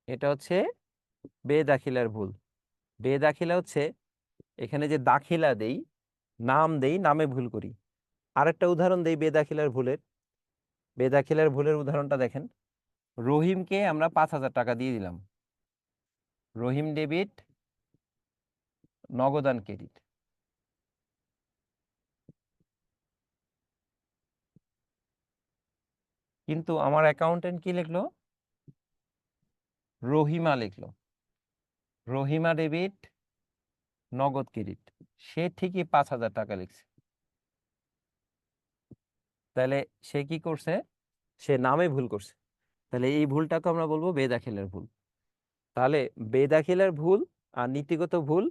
এটা হচ্ছে বেদাখিলার ভুল। বেদাখিলা হচ্ছে এখানে যে দাখিলা দেই, নাম দেই, নামে ভুল করি। আরেকটা উদাহরণ দেই বেদাখিলার ভুলের। বেদাখিলার ভুলের উদাহরণটা দেখেন, রহিমকে আমরা 5,000 টাকা দিয়ে দিলাম, রহিম ডেবিট নগদান ক্রেডিট। কিন্তু আমার অ্যাকাউন্টেন্ট কি লিখলো? রহিমা লিখলো, রহিমা ডেবিট নগদ ক্রেডিট। সে ঠিকই 5,000 টাকা লিখছে। তাহলে সে কি করছে? সে নামে ভুল করছে। তাহলে এই ভুলটাকে আমরা বলবো বেদাখিলার ভুল। তাহলে বেদাখিলার ভুল আর নীতিগত ভুল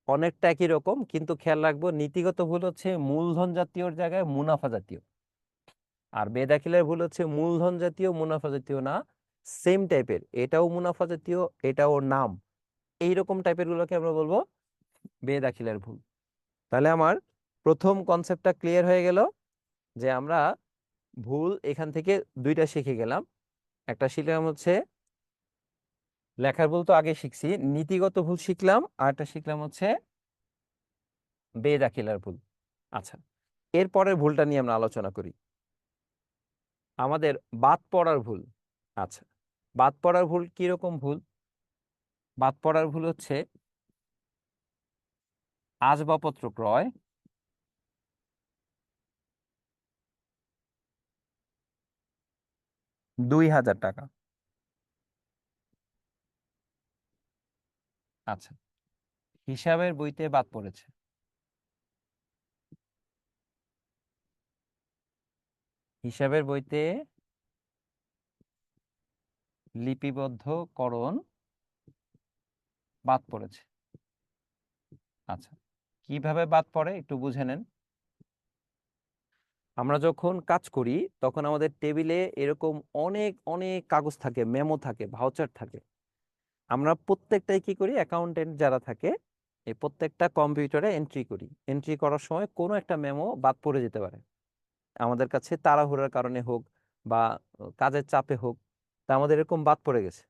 অনেকটা একই রকম, কিন্তু খেয়াল রাখবো নীতিগত ভুল হচ্ছে মূলধন জাতীয়র জায়গায় মুনাফা জাতীয়, আর বেদাখিলার ভুল হচ্ছে মূলধন জাতীয় মুনাফা জাতীয় না, সেম টাইপের, এটাও মুনাফা জাতীয় এটাও নাম, এইরকম টাইপের গুলোকে আমরা বলবো বেদাখিলার ভুল। তাহলে আমার প্রথম কনসেপ্টটা ক্লিয়ার হয়ে গেল যে আমরা ভুল এখান থেকে দুইটা শিখে গেলাম। একটা শিখলাম হচ্ছে লেখার ভুল, তো আগে শিখছি, নীতিগত ভুল শিখলাম, আর একটা শিখলাম হচ্ছে বেদাখিলার ভুল। আচ্ছা, এরপরের ভুলটা নিয়ে আমরা আলোচনা করি, আমাদের বাদ পড়ার ভুল। আচ্ছা, বাদ পড়ার ভুল কিরকম ভুল? বাদ পড়ার ভুল হচ্ছে আসবাবপত্র ক্রয়, ৳২,০০০। আচ্ছা, হিসাবের বইতে বাদ পড়েছে হিসাবের বইতে লিপিবদ্ধকরণ বাদ পড়েছে। আচ্ছা, কিভাবে বাদ পড়ে একটু বুঝে নেন। আমরা যখন কাজ করি তখন আমাদের টেবিলে এরকম অনেক অনেক কাগজ থাকে, মেমো থাকে, ভাউচার থাকে। আমরা প্রত্যেকটাই কি করি, অ্যাকাউন্টেন্ট যারা থাকে এই প্রত্যেকটা কম্পিউটারে এন্ট্রি করি। এন্ট্রি করার সময় কোনো একটা মেমো বাদ পড়ে যেতে পারে, আমাদের কাছে তাড়াহুড়ার কারণে হোক বা কাজের চাপে হোক, তা আমাদের এরকম বাদ পড়ে গেছে।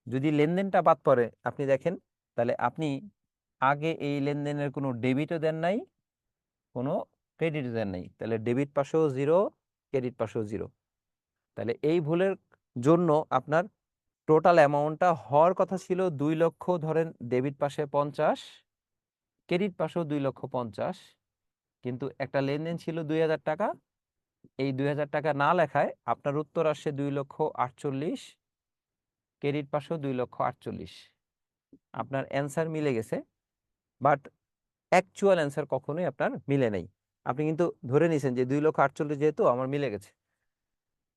যদি লেনদেনটা বাদ পড়ে আপনি দেখেন, তাহলে আপনি আগে এই লেনদেনের কোনো ডেবিটও দেন নাই, কোনো ক্রেডিটও দেন নাই, তাহলে ডেবিট পাশেও 0, ক্রেডিট পাশেও 0। তাহলে এই ভুলের জন্য আপনার টোটাল অ্যামাউন্টটা হওয়ার কথা ছিল 2 লক্ষ, ধরেন ডেবিট পাশে 50, ক্রেডিট পাশেও 2,50,000, কিন্তু একটা লেনদেন ছিল 2,000 টাকা। এই 2,000 টাকা না লেখায় আপনার উত্তর আসছে 2,48,000, ক্রেডিট পাশেও 2,48,000। আপনার অ্যান্সার মিলে গেছে, বাট অ্যাকচুয়াল অ্যান্সার কখনোই আপনার মিলে নেই। আপনি কিন্তু ধরে নিয়েছেন যে 2,48,000 যেহেতু আমার মিলে গেছে।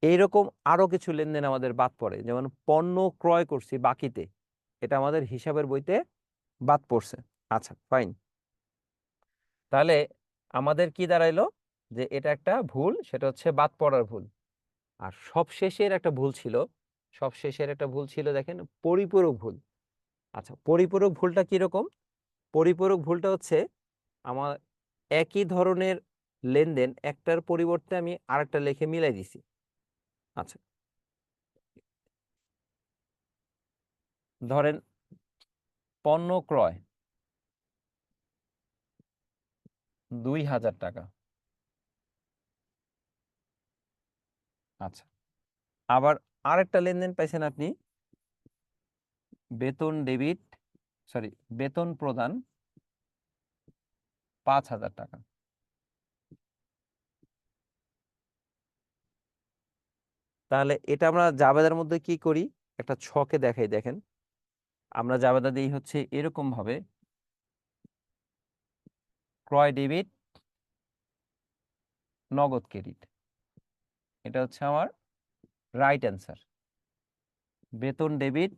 এইরকম আরো কিছু লেনদেন আমাদের বাদ পড়ে, যেমন পণ্য ক্রয় করছি বাকিতে, এটা আমাদের হিসাবের বইতে বাদ পড়ছে। আচ্ছা, ফাইন। তাহলে আমাদের কি দাঁড়াইলো, যে এটা একটা ভুল, সেটা হচ্ছে বাদ পড়ার ভুল। আর সবশেষের একটা ভুল ছিল, দেখেন, পরিপূরক ভুল। আচ্ছা, পরিপূরক ভুলটা কিরকম? পরিপূরক ভুলটা হচ্ছে আমার একই ধরনের লেনদেন একটার পরিবর্তে আমি আরেকটা লিখে মিলাই দিছি। আচ্ছা, ধরেন পণ্য ক্রয় 2,000 টাকা। আচ্ছা, আবার আরেকটা লেনদেন পাইছেন আপনি, বেতন প্রদান 5,000 টাকা। তাহলে এটা আমরা জাবেদার মধ্যে কি করি, একটা ছকে দেখাই। দেখেন, আমরা জাবেদা দিই হচ্ছে এরকম ভাবে, ক্রয় ডেবিট, নগদ ক্রেডিট। এটা হচ্ছে আমার রাইট অ্যান্সার। বেতন ডেবিট,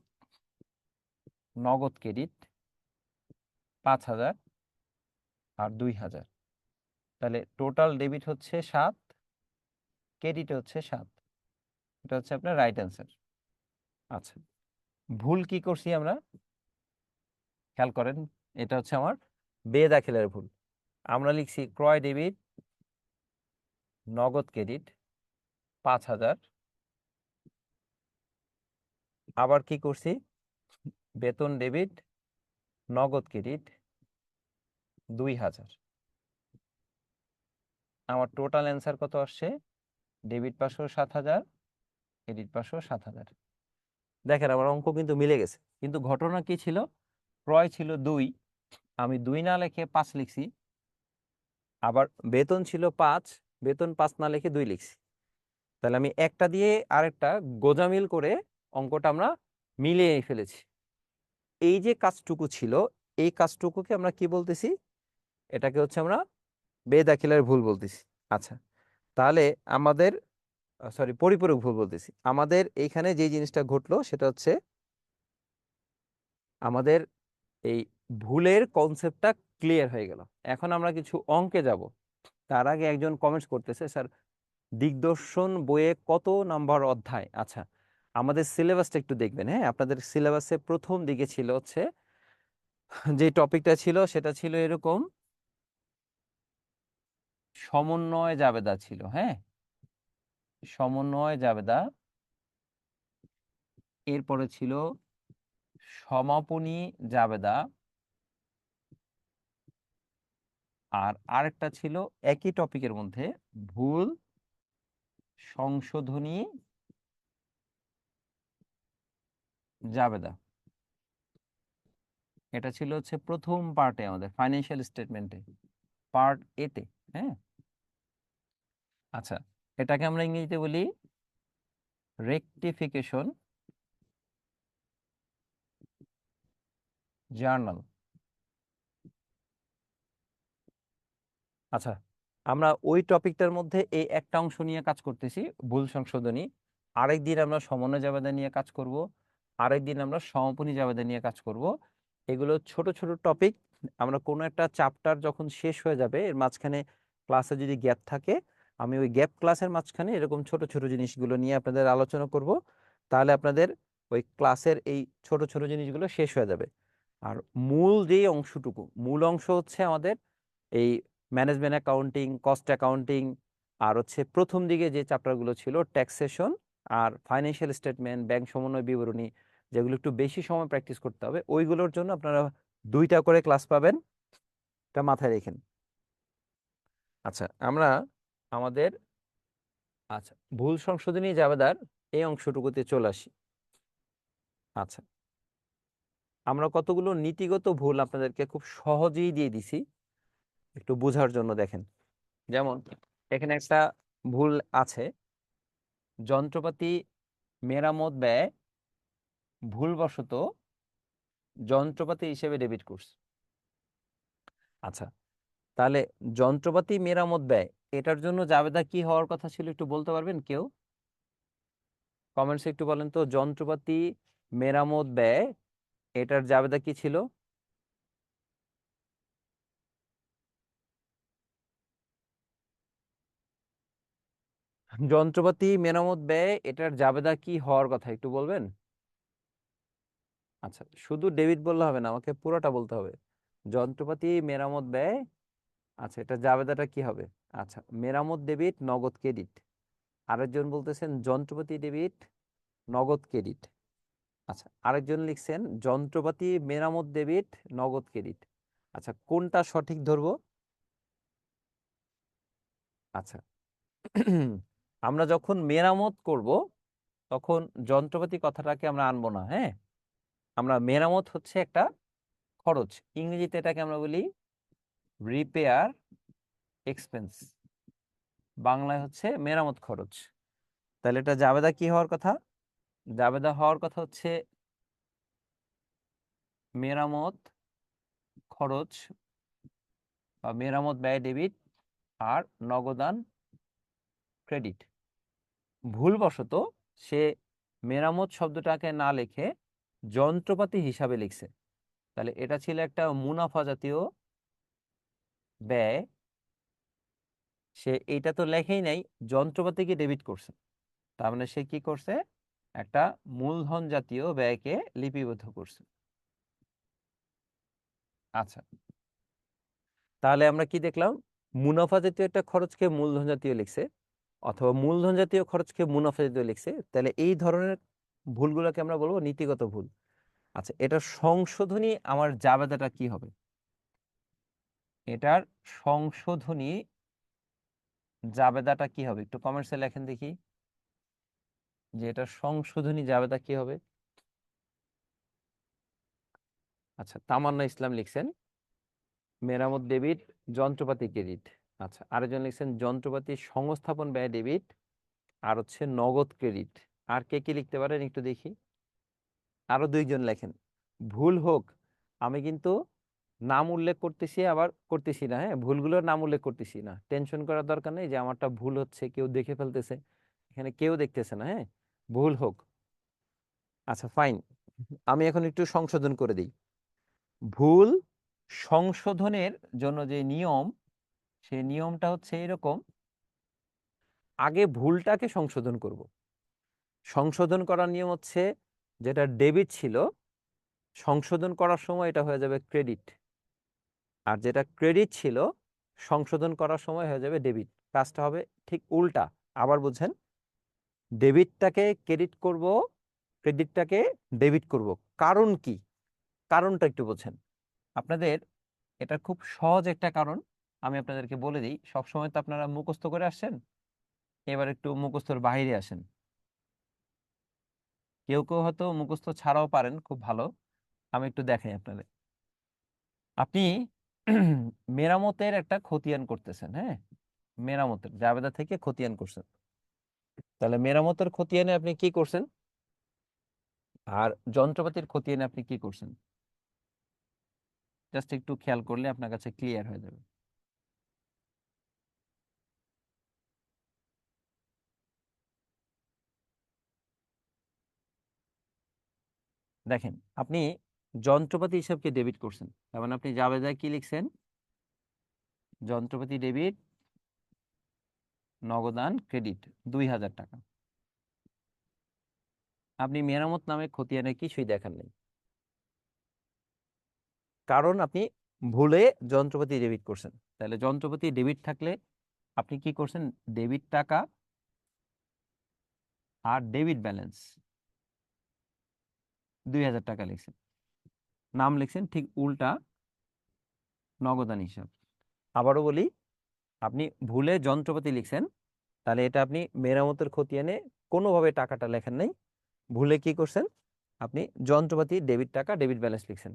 নগদ ক্রেডিট 5,000 আর 2,000, তাহলে টোটাল ডেবিট হচ্ছে 7, ক্রেডিট হচ্ছে 7। এটা হচ্ছে আপনার রাইট অ্যান্সার। আচ্ছা, ভুল কি করছি আমরা, খেয়াল করেন, এটা হচ্ছে আমার বেদাখিলের ভুল। আমরা লিখছি ক্রয় ডেবিট, নগদ ক্রেডিট 5,000, আবার কি করছি, বেতন ডেবিট, নগদ ক্রেডিট 2,000। আমার টোটাল অ্যান্সার কত আসছে, ডেবিট পাশেও 7,000, ক্রেডিট পাশেও 7,000। দেখেন আমার অঙ্ক কিন্তু মিলে গেছে, কিন্তু ঘটনা কি ছিল, ক্রয় ছিল 2, আমি 2 না লিখে 5 লিখছি। আবার বেতন ছিল 5, বেতন 5 না লিখে 2 লিখছি। তাহলে আমি একটা দিয়ে আরেকটা গোজামিল করে অঙ্কটা আমরা মিলিয়ে ফেলেছি। এই যে কাজটুকু ছিল, এই কাজটুকুকে আমরা কি বলতেছি, এটাকে হচ্ছে আমরা বেদাখিলের ভুল বলতেছি। আচ্ছা, তাহলে আমাদের পরিপূরক ভুল বলতেছি। আমাদের এইখানে যে জিনিসটা ঘটলো সেটা হচ্ছে আমাদের এই ভুলের কনসেপ্টটা ক্লিয়ার হয়ে গেল। এখন আমরা কিছু অঙ্কে যাব। তার আগে একজন কমেন্টস করতেছে, স্যার দিগদর্শন বইয়ে কত নাম্বার অধ্যায়? আচ্ছা, আমাদের সিলেবাসটা একটু দেখবেন। হ্যাঁ, আপনাদের সিলেবাসে প্রথম দিকে ছিল হচ্ছে, যে টপিকটা ছিল সেটা ছিল এরকম, সমন্বয় জাবেদা ছিল। হ্যাঁ, সমন্বয় জাবেদা, এরপরে ছিল সমাপনী জাবেদা, আর আরেকটা ছিল একই টপিকের মধ্যে ভুল সংশোধনী জাবেদা। এটা ছিল হচ্ছে প্রথম পার্টে আমাদের ফাইন্যান্সিয়াল স্টেটমেন্টে, পার্ট এতে। হ্যাঁ, আচ্ছা, এটাকে আমরা ইংরেজিতে বলি রেকটিফিকেশন জার্নাল। আচ্ছা, আমরা ওই টপিকটার মধ্যে এই একটা অংশ নিয়ে কাজ করতেছি, ভুল সংশোধনী। আরেকদিন আমরা সমন্বয় জাবেদা নিয়ে কাজ করব, আরেকদিন আমরা সমাপনী জাবেদা নিয়ে কাজ করব। এগুলো ছোট ছোট টপিক। আমরা কোনো একটা চ্যাপ্টার যখন শেষ হয়ে যাবে, এর মাঝখানে ক্লাসে যদি গ্যাপ থাকে, আমি ওই গ্যাপ ক্লাসের মাঝখানে এরকম ছোট ছোট জিনিসগুলো নিয়ে আপনাদের আলোচনা করব। তাহলে আপনাদের ওই ক্লাসের এই ছোট ছোট জিনিসগুলো শেষ হয়ে যাবে। আর মূল যেই অংশটুকু, মূল অংশ হচ্ছে আমাদের এই ম্যানেজমেন্ট অ্যাকাউন্টিং, কস্ট অ্যাকাউন্টিং, আর হচ্ছে প্রথম দিকে যে চ্যাপ্টারগুলো ছিল ট্যাক্সেশন আর ফাইন্যান্সিয়াল স্টেটমেন্ট, ব্যাংক সমন্বয় বিবরণী, যেগুলো একটু বেশি সময় প্র্যাকটিস করতে হবে, ওইগুলোর জন্য আপনারা 2টা করে ক্লাস পাবেন, এটা মাথায় রেখেন। আচ্ছা, আমরা আমাদের আচ্ছা ভুল সংশোধনী জাবেদার এই অংশটুকুতে চলে আসি। আচ্ছা, আমরা কতগুলো নীতিগত ভুল আপনাদেরকে খুব সহজেই দিয়ে দিছি, একটু বোঝার জন্য দেখেন। যেমন এখানে একটা ভুল আছে, যন্ত্রপাতি মেরামত ব্যয় ভুলবশত যন্ত্রপাতি হিসেবে ডেবিট করছে। আচ্ছা, তাহলে যন্ত্রপাতি মেরামত ব্যয়, এটার জন্য জাবেদা কি হওয়ার কথা ছিল একটু বলতে পারবেন কেউ? কমেন্টসে একটু বলেন তো, যন্ত্রপাতি মেরামত ব্যয় এটার জাবেদা কি ছিল? যন্ত্রপাতি মেরামত ব্যয় এটার জাবেদা কি হওয়ার কথা একটু বলবেন? আচ্ছা, শুধু ডেবিট বললে হবে না, আমাকে পুরোটা বলতে হবে। যন্ত্রপাতি মেরামত ব্যয়, আচ্ছা, এটা জাবেদাটা কি হবে? আচ্ছা, মেরামত ডেবিট, নগদ ক্রেডিট। আরেকজন বলতেছেন যন্ত্রপাতি ডেবিট, নগদ ক্রেডিট। আচ্ছা, আরেকজন লিখছেন যন্ত্রপাতি মেরামত ডেবিট, নগদ ক্রেডিট। আচ্ছা, কোনটা সঠিক ধরবো? আচ্ছা, আমরা যখন মেরামত করব তখন যন্ত্রপাতি কথাটাকে আমরা আনবো না। হ্যাঁ, আমরা মেরামত হচ্ছে একটা খরচ, ইংরেজিতে এটাকে আমরা বলি রিপেয়ার এক্সপেন্স, বাংলায় হচ্ছে মেরামত খরচ। তাহলে এটা জাবেদা কি হওয়ার কথা? জাবেদা হওয়ার কথা হচ্ছে মেরামত খরচ বা মেরামত ব্যয় ডেবিট আর নগদান ক্রেডিট। ভুলবশত সে মেরামত শব্দটাকে না লিখে যন্ত্রপাতি হিসাবে লিখছে, তাহলে এটা ছিল একটা মুনাফা জাতীয় ব্যয়। সে এইটা তো লেখেই নাই, যন্ত্রপাতিকে ডেবিট করছে, তার মানে সে কি করছে? একটা মূলধন জাতীয় ব্যয়কে লিপিবদ্ধ করছে। আচ্ছা, তাহলে আমরা কি দেখলাম? মুনাফা জাতীয় একটা খরচকে মূলধন জাতীয় লিখছে, অথবা মূলধন জাতীয় খরচকে মুনাফা জাতীয় লিখছে। তাহলে এই ধরনের ভুলগুলোকে আমরা বলবো নীতিগত ভুল। আচ্ছা, এটার সংশোধনী আমার জাবেদাটা কি হবে? এটার সংশোধনী জাবেদাটা কি হবে? একটু কমেন্টসে লেখেন দেখি যে এটার সংশোধনী জাবেদা কি হবে। আচ্ছা, তামান্না ইসলাম লিখছেন মেরামত ডেবিট, যন্ত্রপাতি ক্রেডিট। আচ্ছা, আরেকজন লিখছেন যন্ত্রপাতি সংস্থাপন ব্যয় ডেবিট আর হচ্ছে নগদ ক্রেডিট। আর কে কি লিখতে পারেন একটু দেখি? আরো 2জন লেখেন। ভুল হোক, আমি কিন্তু নাম উল্লেখ করতেছি আবার করতেছি না। হ্যাঁ, ভুলগুলোর নাম উল্লেখ করতেছি না, টেনশন করার দরকার নেই যে আমারটা ভুল হচ্ছে, কেউ দেখে ফেলতেছে। এখানে কেউ দেখতেছে না। হ্যাঁ, ভুল হোক। আচ্ছা, ফাইন, আমি এখন একটু সংশোধন করে দিই। ভুল সংশোধনের জন্য যে নিয়ম, সেই নিয়মটা হচ্ছে এরকম: আগে ভুলটাকে সংশোধন করব। সংশোধন করার নিয়ম হচ্ছে যেটা ডেবিট ছিল, সংশোধন করার সময় এটা হয়ে যাবে ক্রেডিট, আর যেটা ক্রেডিট ছিল সংশোধন করার সময় হয়ে যাবে ডেবিট। কাজটা হবে ঠিক উল্টা। আবার বুঝেন, ডেবিটটাকে ক্রেডিট করব, ক্রেডিটটাকে ডেবিট করব। কারণ কি? কারণটা একটু বোঝেন। আপনাদের এটা খুব সহজ একটা কারণ, আমি আপনাদেরকে বলে দিই। সবসময় তো আপনারা মুখস্থ করে আসছেন, এবার একটু মুখস্থর বাইরে আসেন। কেউ কেউ হয়তো মুখস্থ ছাড়াও পারেন খুব ভালো, আমি একটু দেখাই আপনাদের। আপনি মেরামতের একটা খতিয়ান করতেছেন, হ্যাঁ, মেরামতের জাবেদা থেকে খতিয়ান করছেন। তাহলে মেরামতের খতিয়ানে আপনি কি করছেন আর যন্ত্রপাতির খতিয়ানে আপনি কি করছেন, জাস্ট একটু খেয়াল করলে আপনার কাছে ক্লিয়ার হয়ে যাবে। দেখেন, আপনি যন্ত্রপাতি হিসাবকে ডেবিট করছেন, তার মানে আপনি জাবেদায় কি লিখছেন, যন্ত্রপাতি ডেবিট, নগদান ক্রেডিট 2000 টাকা। আপনি মেরামত নামে খতিয়ানে কিছুই দেখার নেই, কারণ আপনি ভুলে যন্ত্রপাতি ডেবিট করছেন। তাহলে যন্ত্রপাতি ডেবিট থাকলে আপনি কি করছেন, ডেবিট টাকা আর ডেবিট ব্যালেন্স 2000 টাকা লিখছেন, নাম লিখছেন ঠিক উল্টা নগদান হিসাব। আবারও বলি, আপনি ভুলে যন্ত্রপাতি লিখছেন, তাহলে এটা আপনি মেরামতের খতিয়ানে কোনোভাবে টাকাটা লেখেন নাই, ভুলে কি করছেন, আপনি যন্ত্রপাতি ডেবিট টাকা ডেবিট ব্যালেন্স লিখছেন।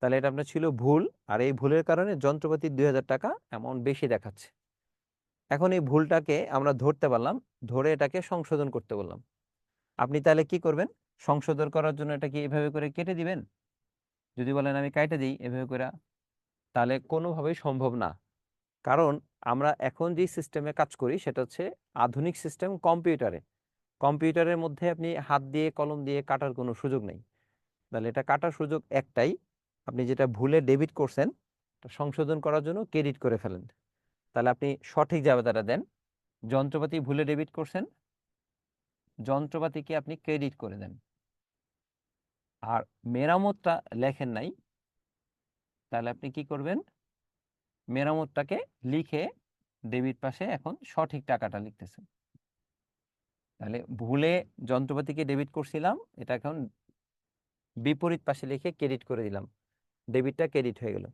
তাহলে এটা আপনার ছিল ভুল, আর এই ভুলের কারণে যন্ত্রপাতির 2000 টাকা অ্যামাউন্ট বেশি দেখাচ্ছে। এখন এই ভুলটাকে আমরা ধরতে পারলাম, ধরে এটাকে সংশোধন করতে বললাম। আপনি তাহলে কি করবেন, সংশোধন করার জন্য এটা কি এভাবে করে কেটে দিবেন? যদি বলেন আমি কাইটে দিই এভাবে করে, তাহলে কোনোভাবেই সম্ভব না। কারণ আমরা এখন যে সিস্টেমে কাজ করি সেটা হচ্ছে আধুনিক সিস্টেম, কম্পিউটারে। কম্পিউটারের মধ্যে আপনি হাত দিয়ে কলম দিয়ে কাটার কোনো সুযোগ নেই। তাহলে এটা কাটার সুযোগ একটাই, আপনি যেটা ভুলে ডেবিট করছেন সংশোধন করার জন্য ক্রেডিট করে ফেলেন। তাহলে আপনি সঠিক জাবেদাটা দেন, যন্ত্রপাতি ভুলে ডেবিট করছেন, যন্ত্রপাতিকে আপনি ক্রেডিট করে দেন। আর মেরামতটা লেখেন নাই, তাহলে আপনি কি করবেন, মেরামতটাকে লিখে ডেবিট পাশে এখন সঠিক টাকাটা লিখতেছেন। তাহলে ভুলে যন্ত্রপাতিকে ডেবিট করছিলাম, এটা এখন বিপরীত পাশে লিখে ক্রেডিট করে দিলাম, ডেবিটটা ক্রেডিট হয়ে গেল।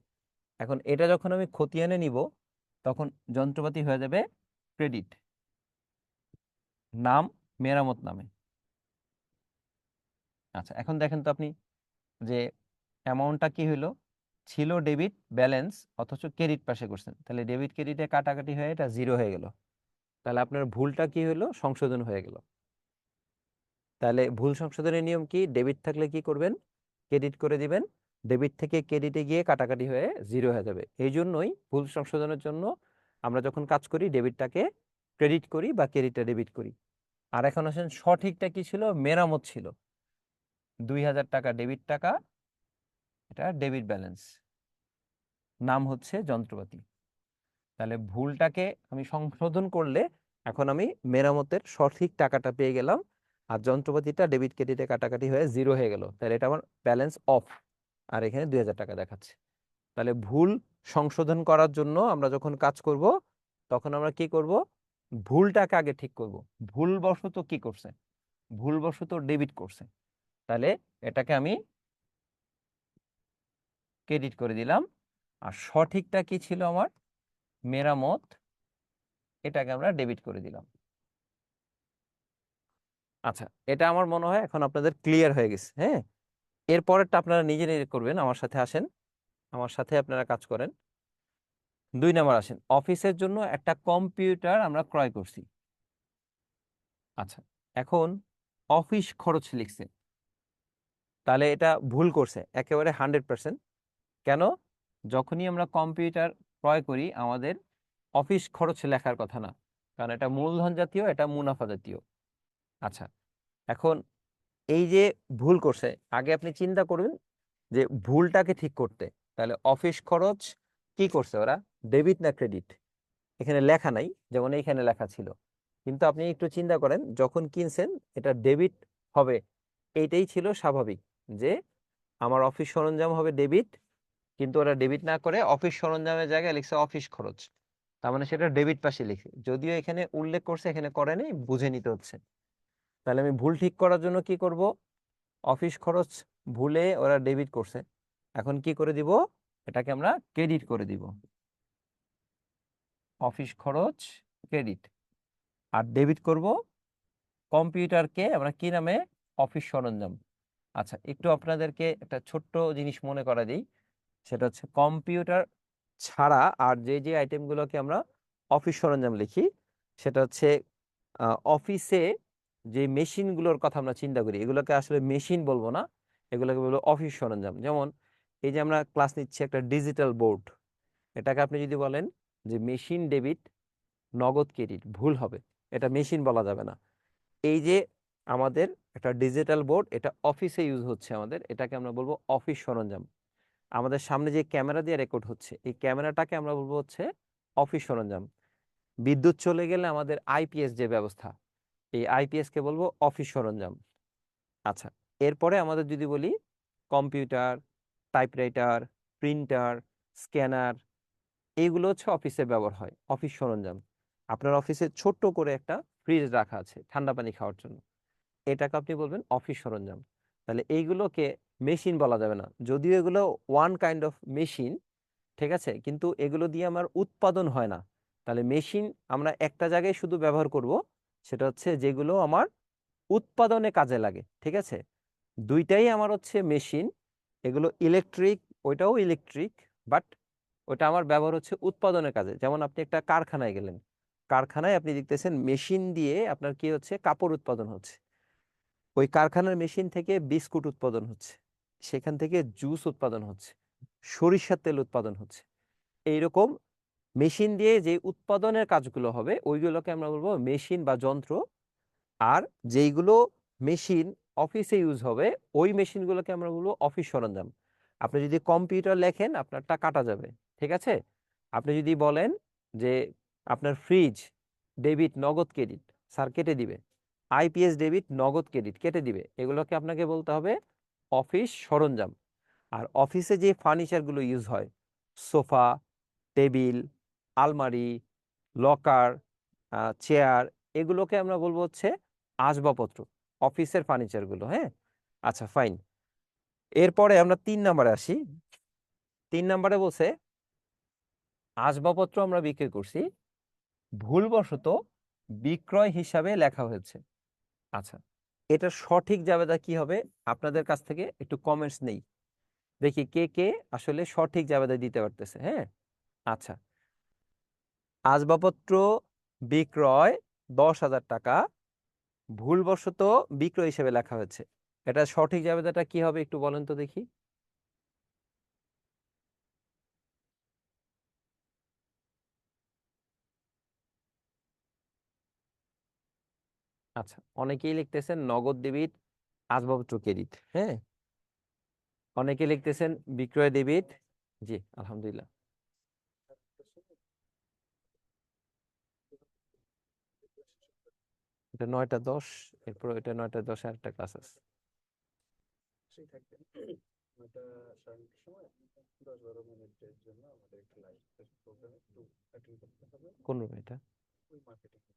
এখন এটা যখন আমি খতিয়ানে নিব তখন যন্ত্রপাতি হয়ে যাবে ক্রেডিট, নাম মেরামত নামে। আচ্ছা, এখন দেখেন তো আপনি যে অ্যামাউন্টটা কি হলো, ছিল ডেবিট ব্যালেন্স অথচ ক্রেডিট পাশে করছেন, তাহলে ডেবিট ক্রেডিটে কাটাকাটি হয়ে এটা 0 হয়ে গেল। তাহলে আপনার ভুলটা কি হলো, সংশোধন হয়ে গেল। তাহলে ভুল সংশোধনের নিয়ম কি, ডেবিট থাকলে কি করবেন, ক্রেডিট করে দিবেন, ডেবিট থেকে ক্রেডিটে গিয়ে কাটাকাটি হয়ে 0 হয়ে যাবে। এই জন্যই ভুল সংশোধনের জন্য আমরা যখন কাজ করি ডেবিটটাকে ক্রেডিট করি বা ক্রেডিটটা ডেবিট করি। আর এখন আসেন সঠিকটা কি ছিল, মেরামত ছিল 2000 টাকা ডেবিট টাকা, এটা ডেবিট ব্যালেন্স, নাম হচ্ছে যন্ত্রপাতি। তাহলে ভুলটাকে আমি সংশোধন করলে এখন আমি মেরামতের সঠিক টাকাটা পেয়ে গেলাম, আর যন্ত্রপাতিটা ডেবিট ক্রেডিটে কাটাকাটি হয়ে 0 হয়ে গেল। তাহলে এটা আমার ব্যালেন্স অফ, আর এখানে 2000 টাকা দেখাচ্ছে। তাহলে ভুল সংশোধন করার জন্য আমরা যখন কাজ করব তখন আমরা কি করব, ভুলটাকে আগে ঠিক করব। ভুলবশত কি করছে, ভুলবশত ডেবিট করছে, তাহলে এটাকে আমি ক্রেডিট করে দিলাম। আর সঠিকটা কি ছিল আমার, মেরামত, এটাকে আমরা ডেবিট করে দিলাম। আচ্ছা, এটা আমার মনে হয় এখন আপনাদের ক্লিয়ার হয়ে গেছে। হ্যাঁ, এরপরেরটা আপনারা নিজে নিজে করবেন, আমার সাথে আসেন, আমার সাথে আপনারা কাজ করেন। 2 নম্বর আসেন, অফিসের জন্য একটা কম্পিউটার আমরা ক্রয় করছি। আচ্ছা, এখন অফিস খরচ লিখছে, তাহলে এটা ভুল করছে একেবারে 100%। কেন, যখনই আমরা কম্পিউটার ক্রয় করি আমাদের অফিস খরচ লেখার কথা না, কারণ এটা মূলধন জাতীয়, এটা মুনাফা জাতীয়। আচ্ছা, এখন এই যে ভুল করছে, আগে আপনি চিন্তা করবেন যে ভুলটাকে ঠিক করতে। তাহলে অফিস খরচ কি করছে ওরা, ডেবিট না ক্রেডিট, এখানে লেখা নাই, যেমন এইখানে লেখা ছিল। কিন্তু আপনি একটু চিন্তা করেন, যখন কিনছেন এটা ডেবিট হবে, এইটাই ছিল স্বাভাবিক, যে আমার অফিস সরঞ্জাম হবে ডেবিট, কিন্তু ওরা ডেবিট না করে অফিস সরঞ্জামের জায়গায় লিখছে অফিস খরচ, তার মানে সেটা ডেবিট পাশে লিখে, যদিও এখানে উল্লেখ করছে এখানে করেনি, বুঝে নিতে হচ্ছে। তাহলে আমি ভুল ঠিক করার জন্য কি করব, অফিস খরচ ভুলে ওরা ডেবিট করছে, এখন কি করে দিব, এটাকে আমরা ক্রেডিট করে দিব, অফিস খরচ ক্রেডিট। আর ডেবিট করব কম্পিউটারকে আমরা কি নামে, অফিস সরঞ্জাম। আচ্ছা, একটু আপনাদেরকে একটা ছোট্ট জিনিস মনে করা দিই, সেটা হচ্ছে কম্পিউটার ছাড়া আর যে যে আইটেমগুলোকে আমরা অফিস সরঞ্জাম লিখি, সেটা হচ্ছে অফিসে যে মেশিনগুলোর কথা আমরা চিন্তা করি, এগুলোকে আসলে মেশিন বলবো না, এগুলোকে বলবো অফিস সরঞ্জাম। যেমন এই যে আমরা ক্লাস নিচ্ছি একটা ডিজিটাল বোর্ড, এটাকে আপনি যদি বলেন যে মেশিন ডেবিট নগদ ক্রেডিট, ভুল হবে, এটা মেশিন বলা যাবে না। এই যে আমাদের একটা ডিজিটাল বোর্ড, এটা অফিসে ইউজ হচ্ছে আমাদের, এটাকে আমরা বলবো অফিস সরঞ্জাম। আমাদের সামনে যে ক্যামেরা দিয়ে রেকর্ড হচ্ছে, এই ক্যামেরাটাকে আমরা বলবো হচ্ছে অফিস সরঞ্জাম। বিদ্যুৎ চলে গেলে আমাদের আইপিএস যে ব্যবস্থা, এই আইপিএস কে বলবো অফিস সরঞ্জাম। আচ্ছা, এরপরে আমাদের যদি বলি কম্পিউটার, টাইপরাইটার, প্রিন্টার, স্ক্যানার, এইগুলো হচ্ছে অফিসে ব্যবহার হয়, অফিস সরঞ্জাম। আপনার অফিসে ছোট্ট করে একটা ফ্রিজ রাখা আছে ঠান্ডা পানি খাওয়ার জন্য, এটাকে আপনি বলবেন অফিস সরঞ্জাম। তাহলে এইগুলোকে মেশিন বলা যাবে না, যদিও এগুলো ওয়ান কাইন্ড অফ মেশিন, ঠিক আছে, কিন্তু এগুলো দিয়ে আমার উৎপাদন হয় না। তাহলে মেশিন আমরা একটা জায়গায় শুধু ব্যবহার করব, সেটা হচ্ছে যেগুলো আমার উৎপাদনে কাজে লাগে, ঠিক আছে। দুইটাই আমার হচ্ছে মেশিন, এগুলো ইলেকট্রিক, ওইটাও ইলেকট্রিক, বাট ওটা আমার ব্যবহার হচ্ছে উৎপাদনের কাজে। যেমন আপনি একটা কারখানায় গেলেন, কারখানায় আপনি দেখতেছেন মেশিন দিয়ে আপনার কি হচ্ছে, কাপড় উৎপাদন হচ্ছে, ওই কারখানার মেশিন থেকে বিস্কুট উৎপাদন হচ্ছে, সেখান থেকে জুস উৎপাদন হচ্ছে, সরিষার তেল উৎপাদন হচ্ছে। এইরকম মেশিন দিয়ে যে উৎপাদনের কাজগুলো হবে ওইগুলোকে আমরা বলবো মেশিন বা যন্ত্র। আর যেইগুলো মেশিন অফিসে ইউজ হবে, ওই মেশিনগুলোকে আমরা বলবো অফিস সরঞ্জাম। আপনি যদি কম্পিউটার লেখেন আপনারটা কাটা যাবে, ঠিক আছে। আপনি যদি বলেন যে আপনার ফ্রিজ ডেবিট নগদ ক্রেডিট, স্যার কেটে দিবে। আইপিএস ডেবিট নগদ ক্রেডিট কেটে দিবে। এগুলোকে আপনাকে বলতে হবে অফিস সরঞ্জাম। আর অফিসে যে ফার্নিচারগুলো ইউজ হয়, সোফা, টেবিল, আলমারি, লকার, চেয়ার, এগুলোকে আমরা বলবো হচ্ছে আসবাবপত্র, অফিসের ফার্নিচারগুলো। হ্যাঁ, আচ্ছা ফাইন। এরপরে আমরা 3 নম্বরে আসি। 3 নম্বরে বলছে আসবাবপত্র আমরা বিক্রি করছি, ভুলবশত বিক্রয় হিসাবে লেখা হয়েছে। আচ্ছা, এটা সঠিক জাবেদা কি হবে? আপনাদের কাছ থেকে একটু কমেন্টস নেই, দেখি কে কে আসলে সঠিক জাবেদা দিতে পারতেছে। হ্যাঁ, আচ্ছা, আসবাবপত্র বিক্রয় 10,000 টাকা, ভুলবশত বিক্রয় হিসেবে লেখা হয়েছে, এটা সঠিক জাবেদাটা কি হবে একটু বলেন তো দেখি। আচ্ছা, অনেকেই লিখতেছেন নগদ ডেবিট আসবাবপত্র ক্রেডিট। হ্যাঁ, অনেকে লিখতেছেন বিক্রয় ডেবিট। জি আলহামদুলিল্লাহ। এটা 9টা 10, এরপর এটা 9টা 10 আর একটা ক্লাস আছে। কোন রুম এটা?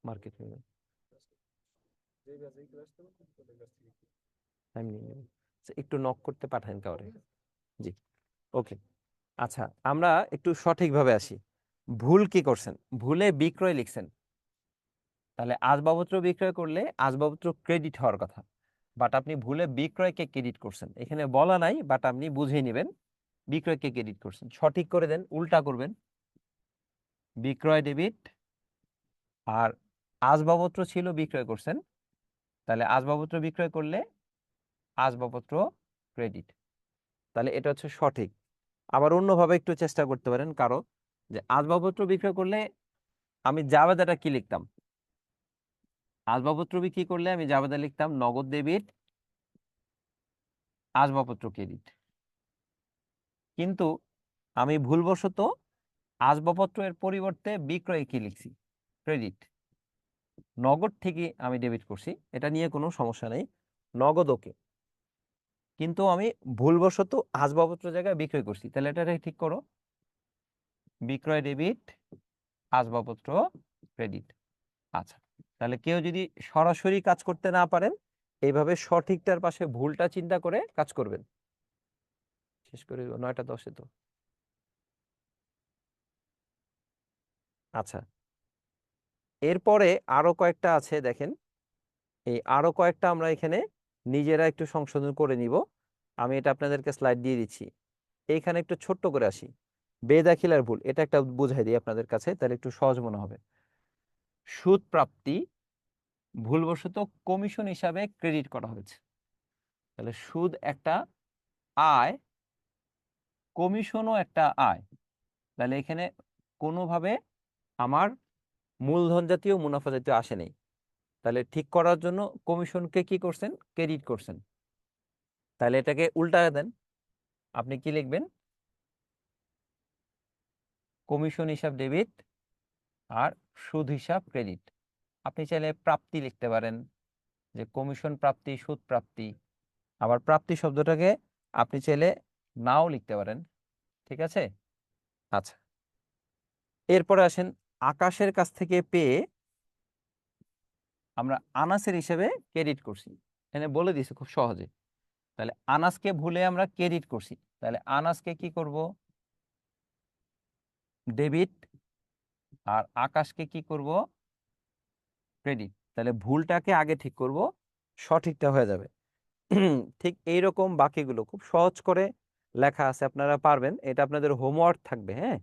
মার্কেট রুমে টাইম নিয়ে নেব। আচ্ছা, একটু নক করতে পাঠান কাউরে। জি, ওকে। আচ্ছা, আমরা একটু সঠিকভাবে আসি। ভুল কি করছেন? ভুলে বিক্রয় লিখছেন। তাহলে আসবাবপত্র বিক্রয় করলে আসবাবপত্র ক্রেডিট হওয়ার কথা, বাট আপনি ভুলে বিক্রয়কে ক্রেডিট করছেন। এখানে বলা নাই, বাট আপনি বুঝে নেবেন বিক্রয়কে ক্রেডিট করছেন। সঠিক করে দেন, উল্টা করবেন, বিক্রয় ডেবিট আর আসবাবপত্র ছিল বিক্রয় করছেন, তাহলে আসবাবপত্র বিক্রয় করলে আসবাবপত্র ক্রেডিট। তাহলে এটা হচ্ছে সঠিক। আবার অন্যভাবে একটু চেষ্টা করতে পারেন কারো, যে আসবাবপত্র বিক্রয় করলে আমি জাবেদাটা কি লিখতাম? আসবাবপত্র বিক্রি করলে আমি জাবেদা লিখতাম নগদ ডেবিট আসবাবপত্র ক্রেডিট। কিন্তু আমি ভুলবশত আসবাবপত্রের পরিবর্তে বিক্রয় কি লিখছি? ক্রেডিট। নগদ থেকে আমি ডেবিট করছি, এটা নিয়ে কোনো সমস্যা নেই, নগদ ওকে। কিন্তু আমি ভুলবশত আসবাবপত্র জায়গায় বিক্রয় করছি, তাহলে এটা ঠিক করো, বিক্রয় ডেবিট আসবাবপত্র ক্রেডিট। আচ্ছা, তাহলে কেউ যদি সরাসরি কাজ করতে না পারেন, এইভাবে সঠিকটার পাশে ভুলটা চিন্তা করে কাজ করবেন। শেষ করে 9টা 10-এ তো। আচ্ছা, এরপরে আরো কয়েকটা আছে, দেখেন এই আরো কয়েকটা আমরা এখানে নিজেরা একটু সংশোধন করে নিব। আমি এটা আপনাদেরকে স্লাইড দিয়ে দিচ্ছি। এইখানে একটু ছোট্ট করে আসি, বেদাখিলার ভুল, এটা একটা বুঝাই দিই আপনাদের কাছে, তাহলে একটু সহজ মনে হবে। সুদ প্রাপ্তি ভুলবশত কমিশন হিসাবে ক্রেডিট করা হয়েছে। তাহলে সুদ একটা আয়, কমিশনও একটা আয়। তাহলে এখানে কোনোভাবে আমার মূলধন জাতীয় মুনাফা জাতীয় আসে নেই। তাহলে ঠিক করার জন্য কমিশনকে কি করছেন? ক্রেডিট করছেন। তাহলে এটাকে উল্টায় দেন, আপনি কি লিখবেন? কমিশন হিসাব ডেবিট আর সুদ হিসাব ক্রেডিট। আপনি চাইলে প্রাপ্তি লিখতে পারেন, যে কমিশন প্রাপ্তি, সুদ প্রাপ্তি। আবার প্রাপ্তি শব্দটাকে আপনি চাইলে নাও লিখতে পারেন, ঠিক আছে? আচ্ছা, এরপরে আসেন, আকাশের কাছ থেকে পেয়ে আমরা আনাসের হিসেবে ক্রেডিট করছি। এখানে বলে দিছি খুব সহজে। তাহলে আনাসকে ভুলে আমরা ক্রেডিট করছি, তাহলে আনাসকে কি করব? ডেবিট, আর আকাশকে কি করব? ক্রেডিট। তাহলে ভুলটাকে আগে ঠিক করব, সঠিকটা হয়ে যাবে। ঠিক এইরকম বাকিগুলো খুব সহজ করে লেখা আছে, আপনারা পারবেন। এটা আপনাদের হোমওয়ার্ক থাকবে, হ্যাঁ?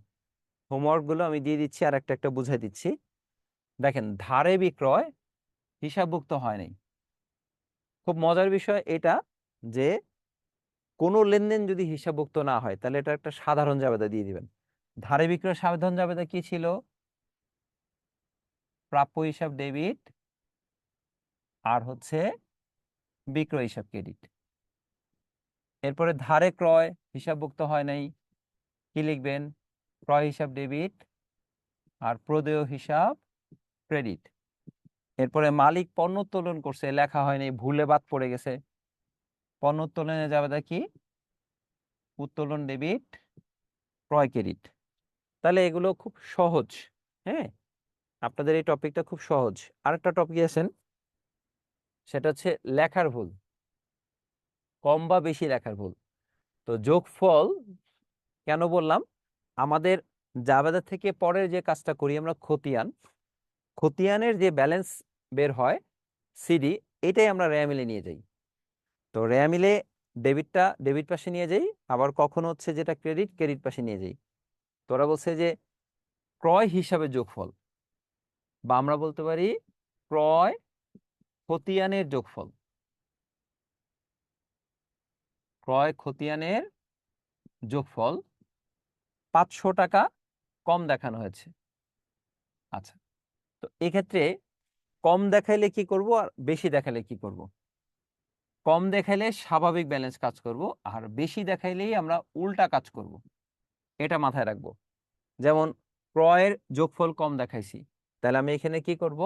হোমওয়ার্কগুলো আমি দিয়ে দিচ্ছি, আর একটা একটা বুঝাই দিচ্ছি। দেখেন, ধারে বিক্রয় হিসাবভুক্ত হয় নাই। খুব মজার বিষয় এটা, যে কোনো লেনদেন যদি হিসাবভুক্ত না হয় তাহলে এটা একটা সাধারণ জাবেদা দিয়ে দিবেন। ধারে বিক্রয় সাধারণ জাবেদা কি ছিল? প্রাপ্য হিসাব ডেবিট আর হচ্ছে বিক্রয় হিসাব ক্রেডিট। এরপরে ধারে ক্রয় হিসাবভুক্ত হয় নাই, কি লিখবেন? ক্রয় হিসাব ডেবিট আর প্রদেয় হিসাব ক্রেডিট। এরপরে মালিক পণ্য উত্তোলন করছে, লেখা হয়নি, ভুলে বাদ পড়ে গেছে। পণ্য উত্তোলনে জাবেদা কি? উত্তোলন ডেবিট, ক্রয় ক্রেডিট। তাহলে এগুলো খুব সহজ, হ্যাঁ? আপনাদের এই টপিকটা খুব সহজ। আরেকটা টপিক আছেন, সেটা হচ্ছে লেখার ভুল, কম বা বেশি লেখার ভুল। তো যোগফল কেন বললাম? আমাদের জাবেদা থেকে পরের যে কাজটা করি আমরা, খতিয়ান, খতিয়ানের যে ব্যালেন্স বের হয় সিডি, এটাই আমরা রেয়ামিলে নিয়ে যাই। তো রেয়ামিলে ডেবিটটা ডেবিট পাশে নিয়ে যাই, আবার কখনো হচ্ছে যেটা ক্রেডিট, ক্রেডিট পাশে নিয়ে যাই। তো ওরা বলছে যে ক্রয় হিসাবে যোগফল, বা আমরা বলতে পারি ক্রয় খতিয়ানের যোগফল। ক্রয় খতিয়ানের যোগফল 500 টাকা কম দেখানো হয়েছে। আচ্ছা, তো এক্ষেত্রে কম দেখাইলে কি করব আর বেশি দেখাইলে কি করব? কম দেখাইলে স্বাভাবিক ব্যালেন্স কাজ করব, আর বেশি দেখাইলেই আমরা উল্টা কাজ করব। এটা মাথায় রাখবো। যেমন ক্রয়ের যোগফল কম দেখাইছি, তাহলে আমি এখানে কি করব?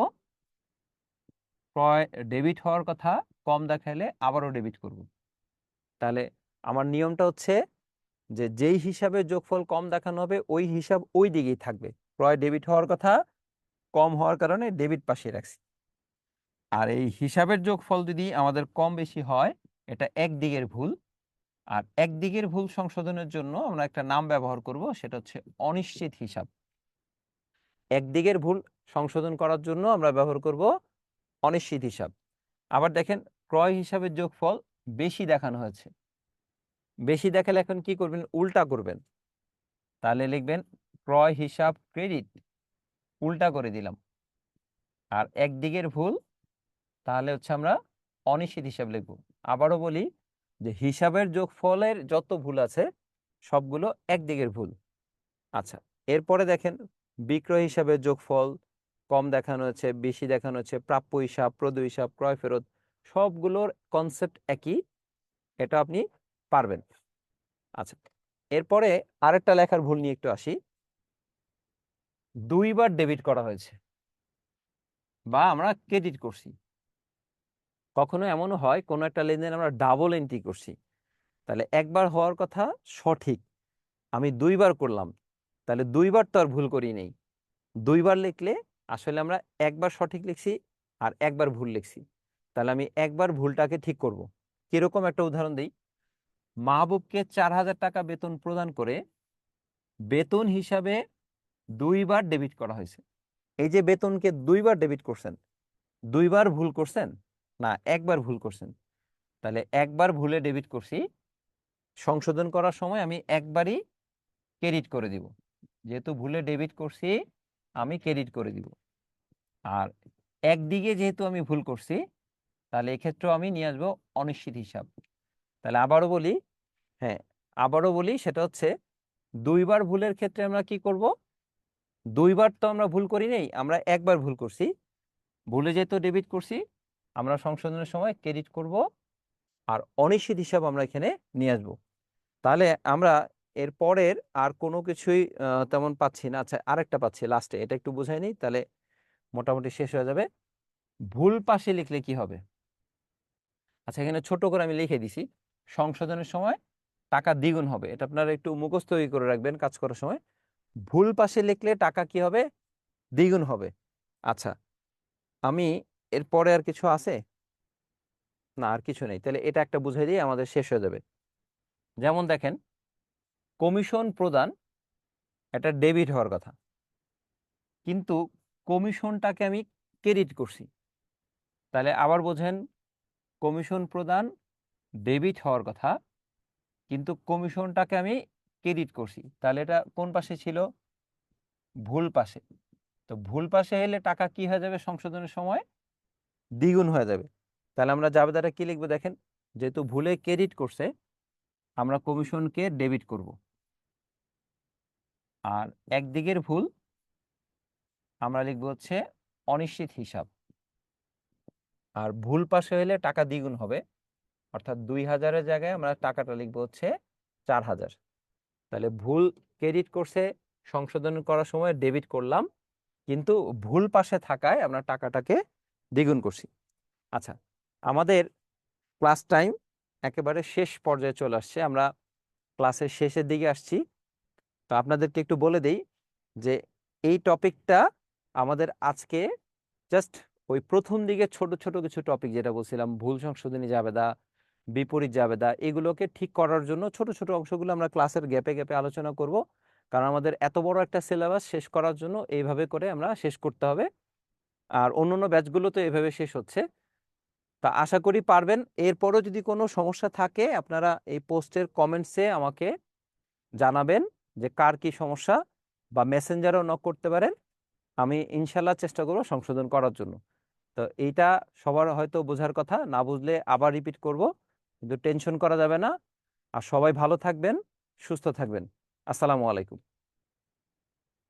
ক্রয় ডেবিট হওয়ার কথা কম দেখাইলে আবারও ডেবিট করব। তাহলে আমার নিয়মটা হচ্ছে যে যেই হিসাবে যোগফল কম দেখানো হবে ওই হিসাব ওই দিকেই থাকবে। ক্রয় ডেবিট হওয়ার কথা কম হওয়ার কারণে ডেবিট পাশে রাখছি। আর এই হিসাবের যোগফল যদি আমাদের কম বেশি হয়, এটা একদিকের ভুল। আর একদিকের ভুল সংশোধনের জন্য আমরা একটা নাম ব্যবহার করব, সেটা হচ্ছে অনিশ্চিত হিসাব। একদিকের ভুল সংশোধন করার জন্য আমরা ব্যবহার করব অনিশ্চিত হিসাব। আবার দেখেন, ক্রয় হিসাবের যোগফল বেশি দেখানো হয়েছে, বেশি দেখালে এখন কি করবেন? উল্টা করবেন। তাহলে লিখবেন ক্রয় হিসাব ক্রেডিট, উল্টা করে দিলাম। আর একদিকের ভুল, তাহলে হচ্ছে আমরা অনিশ্চিত হিসাব লিখব। আবারও বলি যে হিসাবের যোগফলের যত ভুল আছে সবগুলো একদিকের ভুল। আচ্ছা, এরপরে দেখেন, বিক্রয় হিসাবের যোগফল কম দেখানো হয়েছে, বেশি দেখানো হচ্ছে, প্রাপ্য হিসাব, প্রদেয় হিসাব, ক্রয় ফেরত, সবগুলোর কনসেপ্ট একই, এটা আপনি পারবেন। আচ্ছা, এরপরে আরেকটা লেখার ভুল নিয়ে একটু আসি। দুইবার ডেবিট করা হয়েছে বা আমরা ক্রেডিট করছি। কখনো এমনও হয় কোনো একটা লেনদেন আমরা ডাবল এন্ট্রি করছি, তাহলে একবার হওয়ার কথা সঠিক, আমি দুইবার করলাম, তাহলে দুইবার তো আর ভুল করি নেই। দুইবার লিখলে আসলে আমরা একবার সঠিক লিখছি আর একবার ভুল লিখছি। তাহলে আমি একবার ভুলটাকে ঠিক করব। কিরকম একটা উদাহরণ দিই। মাহবুবকে 4000 টাকা বেতন প্রদান করে বেতন হিসাবে দুইবার ডেবিট করা হয়েছে। এই যে বেতনকে দুইবার ডেবিট করছেন, দুইবার ভুল করছেন না একবার ভুল করছেন? তাহলে একবার ভুলে ডেবিট করছি, সংশোধন করার সময় আমি একবারই ক্রেডিট করে দিব, যেহেতু ভুলে ডেবিট করছি আমি ক্রেডিট করে দিব। আর একদিকে যেহেতু আমি ভুল করছি, তাহলে এক্ষেত্রেও আমি নিয়ে আসবো অনিশ্চিত হিসাব। তাহলে আবারও বলি, হ্যাঁ আবারও বলি, সেটা হচ্ছে দুইবার ভুলের ক্ষেত্রে আমরা কি করব, দুইবার তো আমরা ভুল করি নাই, আমরা একবার ভুল করছি, ভুলে যেহেতু ডেবিট করছি আমরা সংশোধনের সময় ক্রেডিট করব, আর অনিশ্চিত হিসাব আমরা এখানে নিয়ে আসবো। তাহলে আমরা এর পরের আর কোনো কিছুই তেমন পাচ্ছি না। আচ্ছা আরেকটা পাচ্ছি লাস্টে, এটা একটু বুঝাই নিই, তাহলে মোটামুটি শেষ হয়ে যাবে। ভুল পাশে লিখলে কি হবে? আচ্ছা এখানে ছোট করে আমি লিখে দিছি, সংশোধনের সময় টাকা দ্বিগুণ হবে, এটা আপনারা একটু মুখস্থ করে রাখবেন কাজ করার সময়। ভুল পাশে লিখলে টাকা কি হবে? দ্বিগুণ হবে। আচ্ছা আমি এরপরে আর কিছু আছে? না আর কিছু নেই, তাহলে এটা একটা বুঝাই দিয়ে আমাদের শেষ হয়ে যাবে। যেমন দেখেন, কমিশন প্রদান এটা ডেবিট হওয়ার কথা, কিন্তু কমিশনটাকে আমি ক্রেডিট করছি। তাহলে আবার বোঝেন, কমিশন প্রদান ডেবিট হওয়ার কথা, কিন্তু কমিশনটাকে আমি ক্রেডিট করছি, তাহলে এটা কোন পাশে ছিল? ভুল পাশে। তো ভুল পাশে হলে টাকা কি হয়ে যাবে সংশোধনের সময়? দ্বিগুণ হয়ে যাবে। তাহলে আমরা জাবেদাটা কি লিখবো দেখেন, যেহেতু ভুলে ক্রেডিট করছে আমরা কমিশনকে ডেবিট করব, আর একদিকের ভুল আমরা লিখবো হচ্ছে অনিশ্চিত হিসাব। আর ভুল পাশে হলে টাকা দ্বিগুণ হবে, অর্থাৎ 2000-এর জায়গায় আমরা টাকাটা লিখবো হচ্ছে 4000। তাহলে ভুল ক্রেডিট করছে, সংশোধন করার সময় ডেবিট করলাম, কিন্তু ভুল পাশে থাকায় আমরা টাকাটাকে দ্বিগুণ করছি। আচ্ছা আমাদের ক্লাস টাইম একেবারে শেষ পর্যায়ে চলে আসছে, আমরা ক্লাসের শেষের দিকে আসছি। তো আপনাদেরকে একটু বলে দেই যে এই টপিকটা আমাদের আজকে জাস্ট ওই প্রথম দিকে ছোট ছোট কিছু টপিক যেটা বলছিলাম, ভুল সংশোধনী জাবেদা, বিপরীত জাবেদা, এগুলোকে ঠিক করার জন্য ছোট ছোট অংশগুলো আমরা ক্লাসের গ্যাপে গ্যাপে আলোচনা করব, কারণ আমাদের এত বড় একটা সিলেবাস শেষ করার জন্য এইভাবে করে আমরা শেষ করতে হবে। আর অন্যান্য ব্যাচগুলো তো এভাবে শেষ হচ্ছে, তা আশা করি পারবেন। এরপরও যদি কোনো সমস্যা থাকে আপনারা এই পোস্টের কমেন্টসে আমাকে জানাবেন যে কার কি সমস্যা, বা মেসেঞ্জারও নক করতে পারেন, আমি ইনশাল্লাহ চেষ্টা করব সংশোধন করার জন্য। তো এইটা সবার হয়তো বোঝার কথা, না বুঝলে আবার রিপিট করব, কিন্তু টেনশন করা যাবে না। আর সবাই ভালো থাকবেন, সুস্থ থাকবেন। আসসালামু আলাইকুম।